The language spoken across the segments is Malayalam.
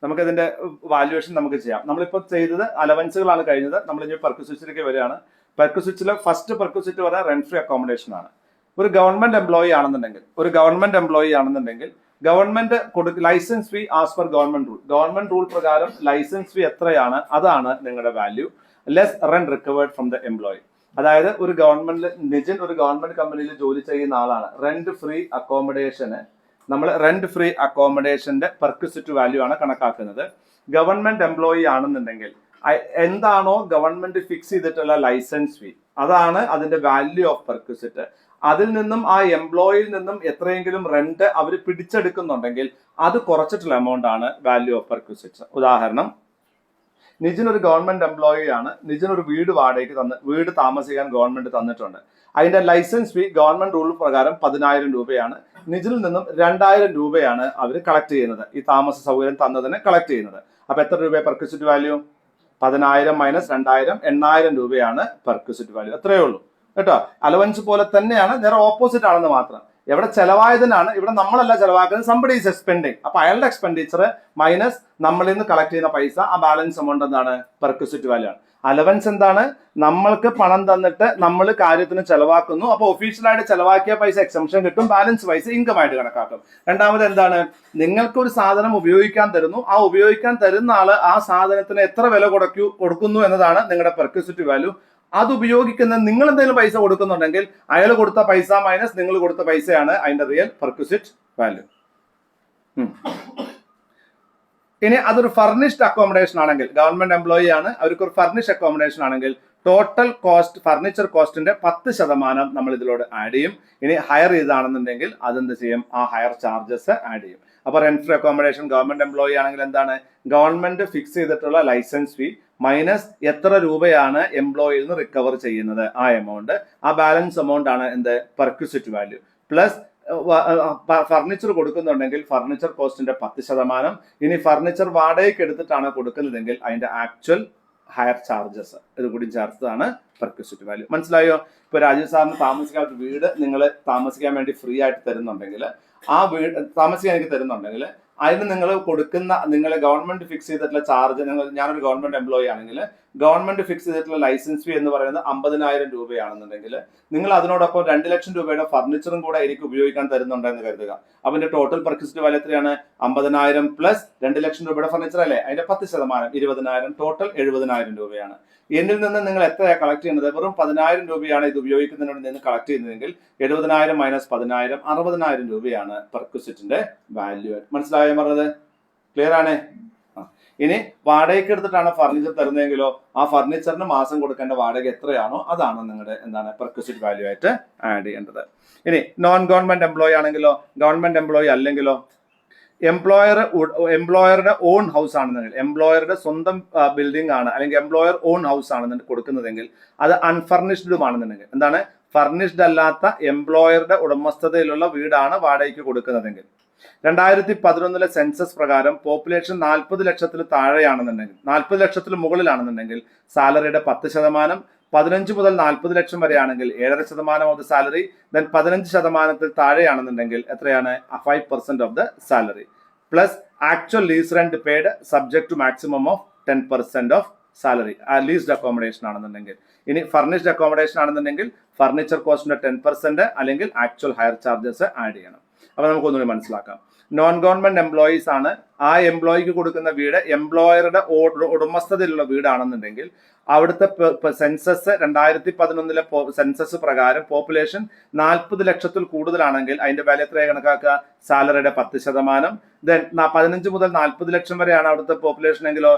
നമുക്കതിന്റെ വാല്യുവേഷൻ നമുക്ക് ചെയ്യാം. നമ്മളിപ്പോൾ ചെയ്തത് അലവൻസുകളാണ് കഴിഞ്ഞത്. നമ്മൾ ഇനി പെർക്വിസിറ്റിലേക്ക് വരികയാണ്. പെർക്വിസിറ്റിലെ ഫസ്റ്റ് പെർക്വിസിറ്റ് പറയാൻ റെന്റ് ഫ്രീ അക്കോമഡേഷൻ ആണ്. ഒരു ഗവൺമെന്റ് എംപ്ലോയി ആണെന്നുണ്ടെങ്കിൽ government licence fee as per government rule പ്രകാരം ലൈസൻസ് ഫീ എത്രയാണ് അതാണ് നിങ്ങളുടെ value. Less rent recovered from the employee. അതായത് ഒരു ഗവൺമെന്റ് കമ്പനിയിൽ ജോലി ചെയ്യുന്ന ആളാണ്. റെന്റ് ഫ്രീ അക്കോമഡേഷന്റെ പെർക്വിസിറ്റ് വാല്യൂ ആണ് കണക്കാക്കുന്നത്. ഗവൺമെന്റ് എംപ്ലോയി ആണെന്നുണ്ടെങ്കിൽ എന്താണോ ഗവൺമെന്റ് ഫിക്സ് ചെയ്തിട്ടുള്ള ലൈസൻസ് ഫീ അതാണ് അതിന്റെ വാല്യൂ ഓഫ് പെർക്വിസിറ്റ്. അതിൽ നിന്നും ആ എംപ്ലോയിയിൽ നിന്നും എത്രയെങ്കിലും റെന്റ് അവർ പിടിച്ചെടുക്കുന്നുണ്ടെങ്കിൽ അത് കുറച്ചിട്ടുള്ള എമൗണ്ട് ആണ് വാല്യൂ ഓഫ് പെർക്വിസിറ്റ്. ഉദാഹരണം, നിജിൻ ഒരു ഗവൺമെന്റ് എംപ്ലോയി ആണ്. നിജിൻ ഒരു വീട് വാടകയ്ക്ക് വീട് താമസിക്കാൻ ഗവൺമെന്റ് തന്നിട്ടുണ്ട്. അതിന്റെ ലൈസൻസ് ഫീ ഗവൺമെന്റ് റൂൾ പ്രകാരം 10,000 രൂപയാണ്. നിജിനിൽ നിന്നും 2,000 രൂപയാണ് അവർ കളക്ട് ചെയ്യുന്നത്. ഈ താമസ സൗകര്യം തന്നതിന് കളക്ട് ചെയ്യുന്നത്. അപ്പൊ എത്ര രൂപ പെർക്വിസിറ്റ് വാല്യൂ? 10,000 മൈനസ് 2,000 8,000 രൂപയാണ് പെർക്വിസിറ്റ് വാല്യൂ. അത്രയേ ഉള്ളൂ കേട്ടോ. അലവൻസ് പോലെ തന്നെയാണ്, നേരെ ഓപ്പോസിറ്റ് ആണെന്ന് മാത്രം. എവിടെ ചെലവായതിനാണ്, ഇവിടെ നമ്മളല്ല ചെലവാക്കുന്നത്, സംബഡി ഈസ് എക്സ്പെൻഡിങ്. അപ്പൊ അയാളുടെ എക്സ്പെൻഡിച്ചർ മൈനസ് നമ്മളിൽ നിന്ന് കളക്ട് ചെയ്യുന്ന പൈസ, ആ ബാലൻസ് എമൗണ്ട് എന്താണ്? പെർക്വിസിറ്റ് വാല്യൂ ആണ്. അലവൻസ് എന്താണ്? നമ്മൾക്ക് പണം തന്നിട്ട് നമ്മൾ കാര്യത്തിന് ചെലവാക്കുന്നു. അപ്പൊ ഒഫീഷ്യലായിട്ട് ചെലവാക്കിയ പൈസ എക്സംഷൻ കിട്ടും, ബാലൻസ് പൈസ ഇൻകം ആയിട്ട് കണക്കാക്കും. രണ്ടാമത് എന്താണ്? നിങ്ങൾക്ക് ഒരു സാധനം ഉപയോഗിക്കാൻ തരുന്നു. ആ ഉപയോഗിക്കാൻ തരുന്ന ആള് ആ സാധനത്തിന് എത്ര വില കൊടുക്കുന്നു എന്നതാണ് നിങ്ങളുടെ പെർക്വിസിറ്റ് വാല്യൂ. അത് ഉപയോഗിക്കുന്ന നിങ്ങൾ എന്തെങ്കിലും പൈസ കൊടുക്കുന്നുണ്ടെങ്കിൽ അയാൾ കൊടുത്ത പൈസ മൈനസ് നിങ്ങൾ കൊടുത്ത പൈസയാണ് അതിന്റെ റിയൽ പെർക്വിസിറ്റ് വാല്യൂ. ഇനി അതൊരു ഫർണിഷ്ഡ് അക്കോമഡേഷൻ ആണെങ്കിൽ, ഗവൺമെന്റ് എംപ്ലോയി ആണ്, അവർക്ക് ഒരു ഫർണിഷ്ഡ് അക്കോമഡേഷൻ ആണെങ്കിൽ ടോട്ടൽ കോസ്റ്റ്, ഫർണിച്ചർ കോസ്റ്റിന്റെ 10% നമ്മൾ ഇതിലോട് ആഡ് ചെയ്യും. ഇനി ഹയർ ചെയ്താണെന്നുണ്ടെങ്കിൽ അതെന്ത് ചെയ്യും? ആ ഹയർ ചാർജസ് ആഡ് ചെയ്യും. അപ്പൊ rent free accommodation government employee ആണെങ്കിൽ എന്താണ്? ഗവൺമെന്റ് ഫിക്സ് ചെയ്തിട്ടുള്ള ലൈസൻസ് ഫീ മൈനസ് എത്ര രൂപയാണ് എംപ്ലോയിയിൽ നിന്ന് റിക്കവർ ചെയ്യുന്നത്, ആ എമൗണ്ട്, ആ ബാലൻസ് എമൗണ്ട് ആണ് എന്ത്? Perquisite value. പ്ലസ് ഫർണിച്ചർ കൊടുക്കുന്നുണ്ടെങ്കിൽ ഫർണിച്ചർ കോസ്റ്റിന്റെ 10%. ഇനി ഫർണിച്ചർ വാടകയ്ക്ക് എടുത്തിട്ടാണ് കൊടുക്കുന്നതെങ്കിൽ അതിന്റെ ആക്ച്വൽ ഹയർ ചാർജസ് ഇത് കൂടി ചേർത്തതാണ് പെർക്വിസിറ്റ് വാല്യൂ. മനസ്സിലായോ? ഇപ്പൊ രാജീവ് സാറിന് താമസിക്കാൻ ഒരു വീട് നിങ്ങൾ താമസിക്കാൻ വേണ്ടി ഫ്രീ ആയിട്ട് തരുന്നുണ്ടെങ്കിൽ, ആ വീട് താമസിക്കാൻ എനിക്ക് തരുന്നുണ്ടെങ്കിൽ അതിന് നിങ്ങൾ കൊടുക്കുന്ന, നിങ്ങളെ ഗവൺമെന്റ് ഫിക്സ് ചെയ്തിട്ടുള്ള ചാർജ്, ഞാനൊരു ഗവൺമെന്റ് എംപ്ലോയി ആണെങ്കിൽ ഗവൺമെന്റ് ഫിക്സ് ചെയ്തിട്ടുള്ള ലൈസൻസ് ഫീ എന്ന് പറയുന്നത് 50,000 രൂപയാണെന്നുണ്ടെങ്കിൽ നിങ്ങൾ അതിനോടൊപ്പം 2 ലക്ഷം രൂപയുടെ ഫർണിച്ചറും കൂടെ എനിക്ക് ഉപയോഗിക്കാൻ തരുന്നുണ്ടെന്ന് കരുതുക. അതിന്റെ ടോട്ടൽ പെർക്വിസിറ്റ് വാല്യൂ എത്രയാണ്? 50,000 പ്ലസ് 2 ലക്ഷം രൂപയുടെ ഫർണിച്ചർ അല്ലേ, അതിന്റെ 10% 20,000, ടോട്ടൽ 70,000 രൂപയാണ്. എന്നിൽ നിന്ന് നിങ്ങൾ എത്രയാണ് കളക്ട് ചെയ്യുന്നത്? വെറും 10,000 രൂപയാണ് ഇത് ഉപയോഗിക്കുന്നതിനോട് നിന്ന് കളക്ട് ചെയ്യുന്നതെങ്കിൽ 70,000 മൈനസ് 10,000 60,000 രൂപയാണ് പെർക്വിസിറ്റിന്റെ വാല്യൂ. മനസ്സിലായോ പറഞ്ഞത്? ക്ലിയർ ആണ്? ഇനി വാടകയ്ക്ക് എടുത്തിട്ടാണ് ഫർണിച്ചർ തരുന്നതെങ്കിലോ ആ ഫർണിച്ചറിന് മാസം കൊടുക്കേണ്ട വാടക എത്രയാണോ അതാണ് നിങ്ങളുടെ എന്താണ് പെർക്വിസിറ്റ് വാല്യൂ ആയിട്ട് ആഡ് ചെയ്യേണ്ടത്. ഇനി നോൺ ഗവൺമെന്റ് എംപ്ലോയി ആണെങ്കിലോ, ഗവൺമെന്റ് എംപ്ലോയി അല്ലെങ്കിലോ, എംപ്ലോയറുടെ ഓൺ ഹൗസ് ആണെന്നുണ്ടെങ്കിൽ, എംപ്ലോയറുടെ സ്വന്തം ബിൽഡിംഗ് ആണ് അല്ലെങ്കിൽ എംപ്ലോയർ ഓൺ ഹൗസ് ആണെന്ന് കൊടുക്കുന്നതെങ്കിൽ അത് അൺഫർണിഷ്ഡും ആണെന്നുണ്ടെങ്കിൽ, എന്താണ്? ഫർണിഷ്ഡ് അല്ലാത്ത എംപ്ലോയറുടെ ഉടമസ്ഥതയിലുള്ള വീടാണ് വാടകയ്ക്ക് കൊടുക്കുന്നതെങ്കിൽ, 2011 സെൻസസ് പ്രകാരം പോപ്പുലേഷൻ 40 ലക്ഷത്തിൽ താഴെയാണെന്നുണ്ടെങ്കിൽ, 40 ലക്ഷത്തിൽ മുകളിലാണെന്നുണ്ടെങ്കിൽ സാലറിയുടെ 10%, 15 മുതൽ 40 ലക്ഷം വരെയാണെങ്കിൽ 7.5% ഓഫ് ദ സാലറി, ദെൻ 15% താഴെയാണെന്നുണ്ടെങ്കിൽ എത്രയാണ്? 5% of the salary plus actual lease rent paid subject to maximum of 10% of salary. Leased accommodation ആണെന്നുണ്ടെങ്കിൽ. ഇനി ഫർണിഷ്ഡ് അക്കോമഡേഷൻ ആണെന്നുണ്ടെങ്കിൽ ഫർണിച്ചർ കോസ്റ്റിന്റെ 10% അല്ലെങ്കിൽ ആക്ച്വൽ ഹയർ ചാർജസ് ആഡ് ചെയ്യണം. അപ്പൊ നമുക്കൊന്നുകൂടി മനസ്സിലാക്കാം. നോൺ ഗവൺമെന്റ് എംപ്ലോയീസ് ആണ്, ആ എംപ്ലോയിക്ക് കൊടുക്കുന്ന വീട് എംപ്ലോയറുടെ ഉടമസ്ഥതയിലുള്ള വീടാണെന്നുണ്ടെങ്കിൽ അവിടുത്തെ സെൻസസ് 2011 സെൻസസ് പ്രകാരം പോപ്പുലേഷൻ 40 ലക്ഷത്തിൽ കൂടുതലാണെങ്കിൽ അതിന്റെ വാല്യൂ എത്രയാണ് കണക്കാക്കുക? സാലറിയുടെ 10%. ദെൻ 15 മുതൽ 40 ലക്ഷം വരെയാണ് അവിടുത്തെ പോപ്പുലേഷൻ എങ്കിലോ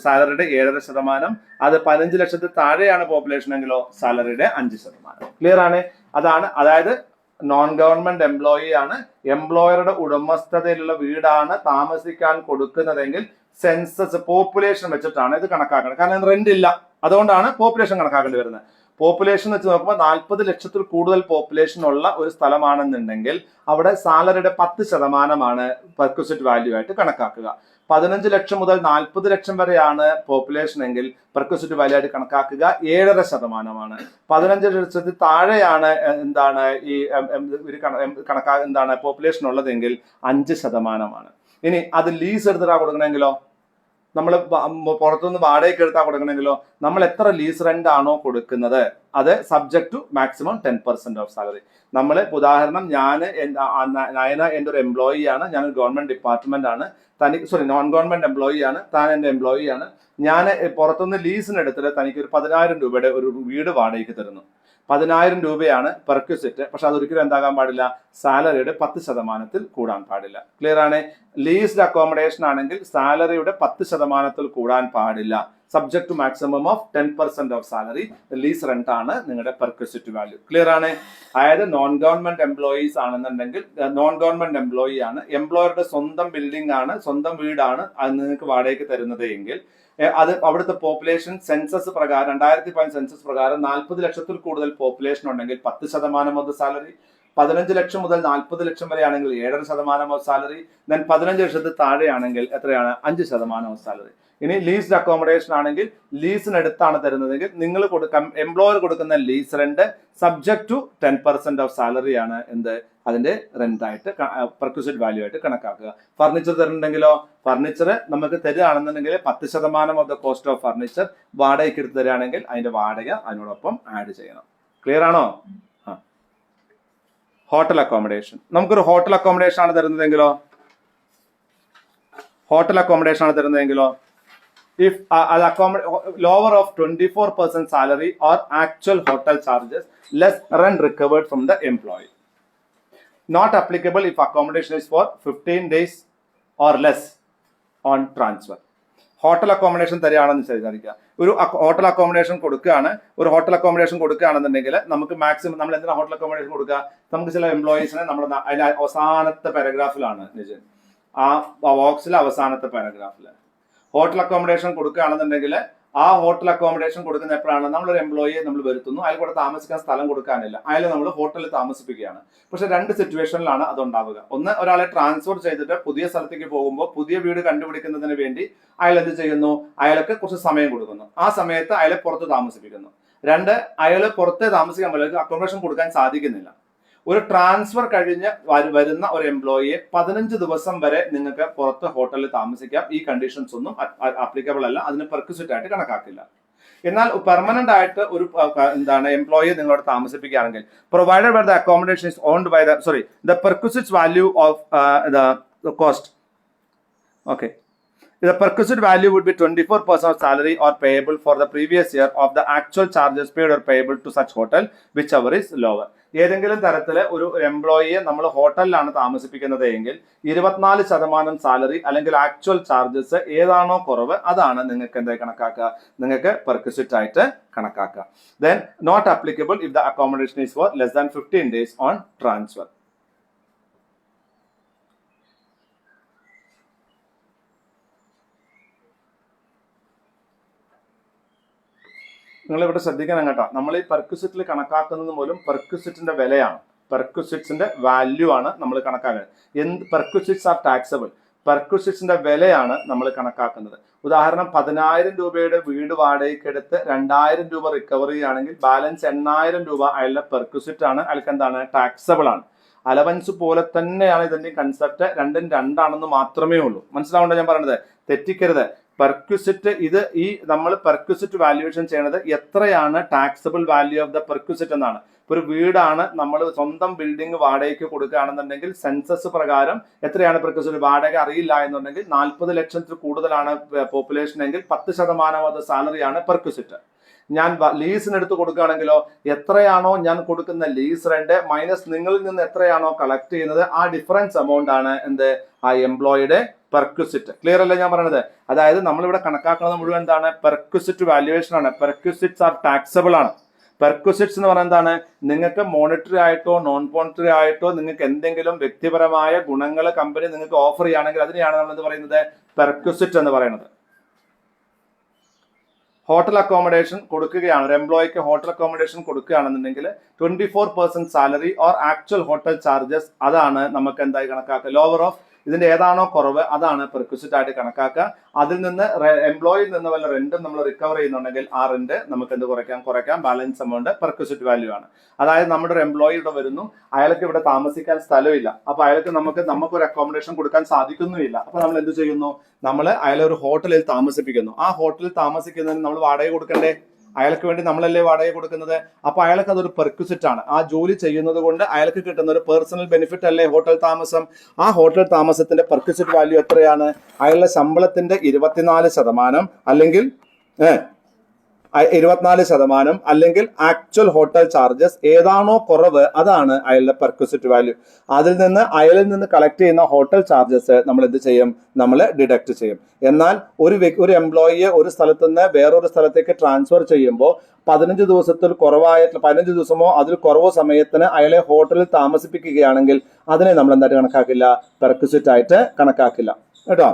സാലറിയുടെ 7.5%. അത് 15 ലക്ഷത്തിൽ താഴെയാണ് പോപ്പുലേഷൻ എങ്കിലോ സാലറിയുടെ 5%. ക്ലിയർ ആണ്? അതായത് നോൺ ഗവൺമെന്റ് എംപ്ലോയി ആണ്, എംപ്ലോയറുടെ ഉടമസ്ഥതയിലുള്ള വീടാണ് താമസിക്കാൻ കൊടുക്കുന്നതെങ്കിൽ സെൻസസ് പോപ്പുലേഷൻ വെച്ചിട്ടാണ് ഇത് കണക്കാക്കുന്നത്. കാരണം റെന്റ് ഇല്ല, അതുകൊണ്ടാണ് പോപ്പുലേഷൻ കണക്കാക്കേണ്ടി വരുന്നത്. പോപ്പുലേഷൻ വെച്ച് നോക്കുമ്പോൾ 40 ലക്ഷത്തിൽ കൂടുതൽ പോപ്പുലേഷൻ ഉള്ള ഒരു സ്ഥലമാണെന്നുണ്ടെങ്കിൽ അവിടെ സാലറിയുടെ 10% പെർക്വിസിറ്റ് വാല്യൂ ആയിട്ട് കണക്കാക്കുക. 15 ലക്ഷം മുതൽ 40 ലക്ഷം വരെയാണ് പോപ്പുലേഷൻ എങ്കിൽ പെർക്വിസിറ്റ് വാല്യൂ ആയിട്ട് കണക്കാക്കുക 7.5%. 15 ലക്ഷത്തിൽ താഴെയാണ് എന്താണ് ഈ പോപ്പുലേഷൻ ഉള്ളതെങ്കിൽ 5%. ഇനി അത് ലീസ് എടുത്തിട്ടാ കൊടുക്കണമെങ്കിലോ, നമ്മൾ പുറത്തുനിന്ന് വാടകയ്ക്ക് എടുത്താൽ കൊടുക്കണമെങ്കിലോ നമ്മൾ എത്ര ലീസ് റെന്റ് ആണോ കൊടുക്കുന്നത് അത് subject to maximum 10% of salary. നമ്മൾ ഉദാഹരണം നയന എൻ്റെ ഒരു എംപ്ലോയി ആണ്, ഞാനൊരു ഗവൺമെന്റ് ഡിപ്പാർട്ട്മെന്റ് ആണ്, തനിക്ക് നോൺ ഗവൺമെന്റ് എംപ്ലോയി ആണ്, താൻ എൻ്റെ എംപ്ലോയി ആണ്. ഞാൻ പുറത്തുനിന്ന് ലീസിന് എടുത്തിട്ട് തനിക്ക് ഒരു 10,000 രൂപയുടെ ഒരു വീട് വാടകയ്ക്ക് തരുന്നു. 10,000 രൂപയാണ് പെർക്വിസിറ്റ്. പക്ഷെ അതൊരിക്കലും എന്താകാൻ പാടില്ല, സാലറിയുടെ 10% കൂടാൻ പാടില്ല. ക്ലിയർ ആണ്? ലീസ്ഡ് അക്കോമഡേഷൻ ആണെങ്കിൽ സാലറിയുടെ 10% കൂടാൻ പാടില്ല. Subject to maximum of 10% of salary lease rent ആണ് നിങ്ങളുടെ പെർക്വിസിറ്റ് വാല്യൂ. ക്ലിയർ ആണ്? അതായത് നോൺ ഗവൺമെന്റ് എംപ്ലോയീസ് ആണെന്നുണ്ടെങ്കിൽ, നോൺ ഗവൺമെന്റ് എംപ്ലോയി ആണ്, എംപ്ലോയറുടെ സ്വന്തം ബിൽഡിംഗ് ആണ്, സ്വന്തം വീടാണ് അത് നിങ്ങൾക്ക് വാടകയ്ക്ക് തരുന്നത് എങ്കിൽ അത് അവിടുത്തെ പോപ്പുലേഷൻ സെൻസസ് പ്രകാരം 2015 സെൻസസ് പ്രകാരം 40 ലക്ഷത്തിൽ കൂടുതൽ പോപ്പുലേഷൻ ഉണ്ടെങ്കിൽ 10% ഓഫ് സാലറി, 15 ലക്ഷം മുതൽ 40 ലക്ഷം വരെ ആണെങ്കിൽ 7.5% ഓഫ് സാലറി, ദെൻ 15 ലക്ഷത്തിൽ താഴെയാണെങ്കിൽ എത്രയാണ്, 5% ഓഫ് സാലറി. ഇനി ലീസ്ഡ് അക്കോമഡേഷൻ ആണെങ്കിൽ ലീസിനടുത്താണ് തരുന്നതെങ്കിൽ നിങ്ങൾ എംപ്ലോയർ കൊടുക്കുന്ന lease rent subject to 10% of salary ആണ് എന്ത്, അതിന്റെ റെന്റ് ആയിട്ട് പെർക്വിസിറ്റ് വാല്യൂ ആയിട്ട് കണക്കാക്കുക. ഫർണിച്ചർ തരുന്നുണ്ടെങ്കിലോ, ഫർണിച്ചർ നമുക്ക് തരികയാണെന്നുണ്ടെങ്കിൽ 10% of the cost of furniture വാടകയ്ക്ക് എടുത്ത് തരികയാണെങ്കിൽ അതിന്റെ വാടക അതിനോടൊപ്പം ആഡ് ചെയ്യണം. ക്ലിയർ ആണോ? ഹോട്ടൽ അക്കോമഡേഷൻ, നമുക്കൊരു ഹോട്ടൽ അക്കോമഡേഷൻ ആണ് തരുന്നതെങ്കിലോ, if lower of 24% salary or actual hotel charges less rent recovered from the employee. Not applicable if accommodation is for 15 days or less on transfer. Hotel accommodation തരികയാണെന്ന് വിചാരിക്കുക, ഒരു ഹോട്ടൽ അക്കോമഡേഷൻ കൊടുക്കുകയാണെന്നുണ്ടെങ്കിൽ നമുക്ക് മാക്സിമം, നമ്മൾ എന്തിനാ ഹോട്ടൽ അക്കോമഡേഷൻ കൊടുക്കുക, നമുക്ക് ചില എംപ്ലോയീസിനെ നമ്മൾ അതിന്റെ അവസാനത്തെ പാരഗ്രാഫിലാണ് നിജൻ, ആ ബോക്സിലെ അവസാനത്തെ പാരഗ്രാഫിൽ ഹോട്ടൽ അക്കോമഡേഷൻ കൊടുക്കുകയാണെന്നുണ്ടെങ്കിൽ ആ ഹോട്ടൽ അക്കോമഡേഷൻ കൊടുക്കുന്ന എപ്പോഴാണ്, നമ്മളൊരു എംപ്ലോയിയെ നമ്മൾ വരുത്തുന്നു, അയാൾ കൂടെ താമസിക്കാൻ സ്ഥലം കൊടുക്കാനില്ല, അയാൾ നമ്മൾ ഹോട്ടലിൽ താമസിപ്പിക്കുകയാണ്. പക്ഷെ 2 സിറ്റുവേഷനിലാണ് അതുണ്ടാവുക. ഒന്ന്, ഒരാളെ ട്രാൻസ്ഫർ ചെയ്തിട്ട് പുതിയ സ്ഥലത്തേക്ക് പോകുമ്പോൾ പുതിയ വീട് കണ്ടുപിടിക്കുന്നതിന് വേണ്ടി അയാൾ എന്ത് ചെയ്യുന്നു, അയാൾക്ക് കുറച്ച് സമയം കൊടുക്കുന്നു, ആ സമയത്ത് അയാളെ പുറത്ത് താമസിപ്പിക്കുന്നു. 2, അയാൾ പുറത്ത് താമസിക്കാൻ പറ്റില്ല, അക്കോമഡേഷൻ കൊടുക്കാൻ സാധിക്കുന്നില്ല. ഒരു ട്രാൻസ്ഫർ കഴിഞ്ഞ് വരുന്ന ഒരു എംപ്ലോയിയെ 15 ദിവസം വരെ നിങ്ങൾക്ക് പുറത്ത് ഹോട്ടലിൽ താമസിക്കാം. ഈ കണ്ടീഷൻസ് ഒന്നും ആപ്ലിക്കബിൾ അല്ല, അതിന് പെർക്വിസിറ്റ് ആയിട്ട് കണക്കാക്കില്ല. എന്നാൽ പെർമനന്റ് ആയിട്ട് ഒരു എംപ്ലോയിയെ നിങ്ങളോട് താമസിപ്പിക്കുകയാണെങ്കിൽ provided by the accommodation is owned by the perquisite value of the cost. Okay, the perquisite value would be 24% of salary or payable for the previous year of the actual charges paid or payable to such hotel, whichever is lower. ഏതെങ്കിലും തരത്തില് ഒരു എംപ്ലോയിയെ നമ്മൾ ഹോട്ടലിലാണ് താമസിപ്പിക്കുന്നത് എങ്കിൽ 24% സാലറി അല്ലെങ്കിൽ ആക്ച്വൽ ചാർജസ് ഏതാണോ കുറവ് അതാണ് നിങ്ങൾക്ക് എന്തായി കണക്കാക്കുക, നിങ്ങൾക്ക് പെർക്വിസിറ്റ് ആയിട്ട് കണക്കാക്കുക. Then not applicable if the accommodation is for less than 15 days on transfer. നിങ്ങൾ ഇവിടെ ശ്രദ്ധിക്കണം കേട്ടോ, നമ്മൾ ഈ പെർക്വിസിറ്റിൽ കണക്കാക്കുന്നത് പോലും പെർക്വിസിറ്റിന്റെ വിലയാണ്, പെർക്വിസിറ്റ്സിന്റെ വാല്യൂ ആണ് നമ്മൾ കണക്കാക്കുന്നത്. പെർക്വിസിറ്റ്സ് ആർ ടാക്സബിൾ, പെർക്വിസിറ്റ്സിന്റെ വിലയാണ് നമ്മൾ കണക്കാക്കുന്നത്. ഉദാഹരണം 10,000 രൂപയുടെ വീട് വാടകയ്ക്ക് എടുത്ത് 2,000 രൂപ റിക്കവറി ആണെങ്കിൽ ബാലൻസ് 8,000 രൂപ അയാളുടെ പെർക്വിസിറ്റ് ആണ്, അയാൾക്ക് എന്താണ്, ടാക്സബിൾ ആണ്. അലവൻസ് പോലെ തന്നെയാണ് ഇതിന്റെ കൺസെപ്റ്റ്, രണ്ടും രണ്ടാണെന്ന് മാത്രമേ ഉള്ളൂ. മനസ്സിലാവുണ്ടോ ഞാൻ പറയുന്നത്? തെറ്റിക്കരുത്. പെർക്വിസിറ്റ് ഇത് ഈ നമ്മൾ പെർക്വിസിറ്റ് വാല്യുവേഷൻ ചെയ്യുന്നത് എത്രയാണ് taxable value of the perquisite എന്നാണ്. ഒരു വീടാണ് നമ്മൾ സ്വന്തം ബിൽഡിംഗ് വാടകയ്ക്ക് കൊടുക്കുകയാണെന്നുണ്ടെങ്കിൽ സെൻസസ് പ്രകാരം എത്രയാണ് പെർക്വിസിറ്റ്, വാടക അറിയില്ല എന്നുണ്ടെങ്കിൽ 40 ലക്ഷത്തിൽ കൂടുതലാണ് പോപ്പുലേഷൻ എങ്കിൽ 10% ഓഫ് സാലറിയാണ് പെർക്വിസിറ്റ്. ഞാൻ ലീസിനെടുത്ത് കൊടുക്കുകയാണെങ്കിലോ എത്രയാണോ ഞാൻ കൊടുക്കുന്ന ലീസ് റെന്റ് മൈനസ് നിങ്ങളിൽ നിന്ന് എത്രയാണോ കളക്ട് ചെയ്യുന്നത് ആ ഡിഫറൻസ് എമൗണ്ട് ആണ് എന്ത്, ആ എംപ്ലോയിയുടെ പെർക്വിസിറ്റ്. ക്ലിയർ അല്ലേ ഞാൻ പറയണത്? അതായത് നമ്മളിവിടെ കണക്കാക്കുന്നത് മുഴുവൻ എന്താണ്, പെർക്വിസിറ്റ് വാല്യുവേഷൻ ആണ്. പെർക്വിസിറ്റ്സ് ആർ ടാക്സബിൾ ആണ്. പെർക്വിസിറ്റ്സ് എന്ന് പറയുന്നത് എന്താണ്, നിങ്ങൾക്ക് മോണിറ്ററി ആയിട്ടോ നോൺ മോണിറ്ററി ആയിട്ടോ നിങ്ങൾക്ക് എന്തെങ്കിലും വ്യക്തിപരമായ ഗുണങ്ങൾ കമ്പനി നിങ്ങൾക്ക് ഓഫർ ചെയ്യുകയാണെങ്കിൽ അതിനെയാണ് നമ്മൾ എന്ത് പറയുന്നത്, പെർക്വിസിറ്റ് എന്ന് പറയുന്നത്. ഹോട്ടൽ അക്കോമഡേഷൻ കൊടുക്കുകയാണ്, ഒരു എംപ്ലോയിക്ക് ഹോട്ടൽ അക്കോമഡേഷൻ കൊടുക്കുകയാണെന്നുണ്ടെങ്കിൽ 24% salary or actual hotel charges അതാണ് നമുക്ക് എന്തായി കണക്കാക്കുക, ലോവർ ഓഫ് ഇതിന്റെ ഏതാണോ കുറവ് അതാണ് പെർക്വിസിറ്റ് ആയിട്ട് കണക്കാക്കുക. അതിൽ നിന്ന് എംപ്ലോയിൽ നിന്ന് വല്ല റെന്റും നമ്മൾ റിക്കവർ ചെയ്യുന്നുണ്ടെങ്കിൽ ആ റെന്റ് നമുക്ക് എന്ത് കുറയ്ക്കാം ബാലൻസ് എമൗണ്ട് പെർക്വിസിറ്റ് വാല്യൂ ആണ്. അതായത് നമ്മുടെ ഒരു എംപ്ലോയി ഇവിടെ വരുന്നു, അയാൾക്ക് ഇവിടെ താമസിക്കാൻ സ്ഥലമില്ല, അപ്പൊ അയാൾക്ക് നമുക്കൊരു അക്കോമഡേഷൻ കൊടുക്കാൻ സാധിക്കുന്നുമില്ല. അപ്പൊ നമ്മൾ എന്ത് ചെയ്യുന്നു, നമ്മൾ അയാളെ ഒരു ഹോട്ടലിൽ താമസിപ്പിക്കുന്നു. ആ ഹോട്ടലിൽ താമസിക്കുന്നതിന് നമ്മൾ വാടക കൊടുക്കണ്ടേ? അയാൾക്ക് വേണ്ടി നമ്മളല്ലേ വാടക കൊടുക്കുന്നത്? അപ്പൊ അയാൾക്ക് അതൊരു പെർക്വിസിറ്റ് ആണ്. ആ ജോലി ചെയ്യുന്നത് കൊണ്ട് അയാൾക്ക് കിട്ടുന്ന ഒരു പേഴ്സണൽ ബെനിഫിറ്റ് അല്ലേ ഹോട്ടൽ താമസം. ആ ഹോട്ടൽ താമസത്തിന്റെ പെർക്വിസിറ്റ് വാല്യൂ എത്രയാണ്? അയാളുടെ ശമ്പളത്തിന്റെ 24% അല്ലെങ്കിൽ 24% അല്ലെങ്കിൽ ആക്ച്വൽ ഹോട്ടൽ ചാർജസ് ഏതാണോ കുറവ് അതാണ് അയാളുടെ പെർക്വിസിറ്റ് വാല്യൂ. അതിൽ നിന്ന് അയാളിൽ നിന്ന് കളക്ട് ചെയ്യുന്ന ഹോട്ടൽ ചാർജസ് നമ്മൾ എന്ത് ചെയ്യും? നമ്മൾ ഡിഡക്ട് ചെയ്യും. എന്നാൽ ഒരു എംപ്ലോയിയെ ഒരു സ്ഥലത്ത് നിന്ന് വേറൊരു സ്ഥലത്തേക്ക് ട്രാൻസ്ഫർ ചെയ്യുമ്പോൾ 15 ദിവസത്തിൽ കുറവായിട്ട് 15 ദിവസമോ അതിൽ കുറവോ സമയത്തിന് അയാളെ ഹോട്ടലിൽ താമസിപ്പിക്കുകയാണെങ്കിൽ അതിനെ നമ്മൾ എന്തായിട്ട് കണക്കാക്കില്ല? പെർക്വിസിറ്റ് ആയിട്ട് കണക്കാക്കില്ല കേട്ടോ.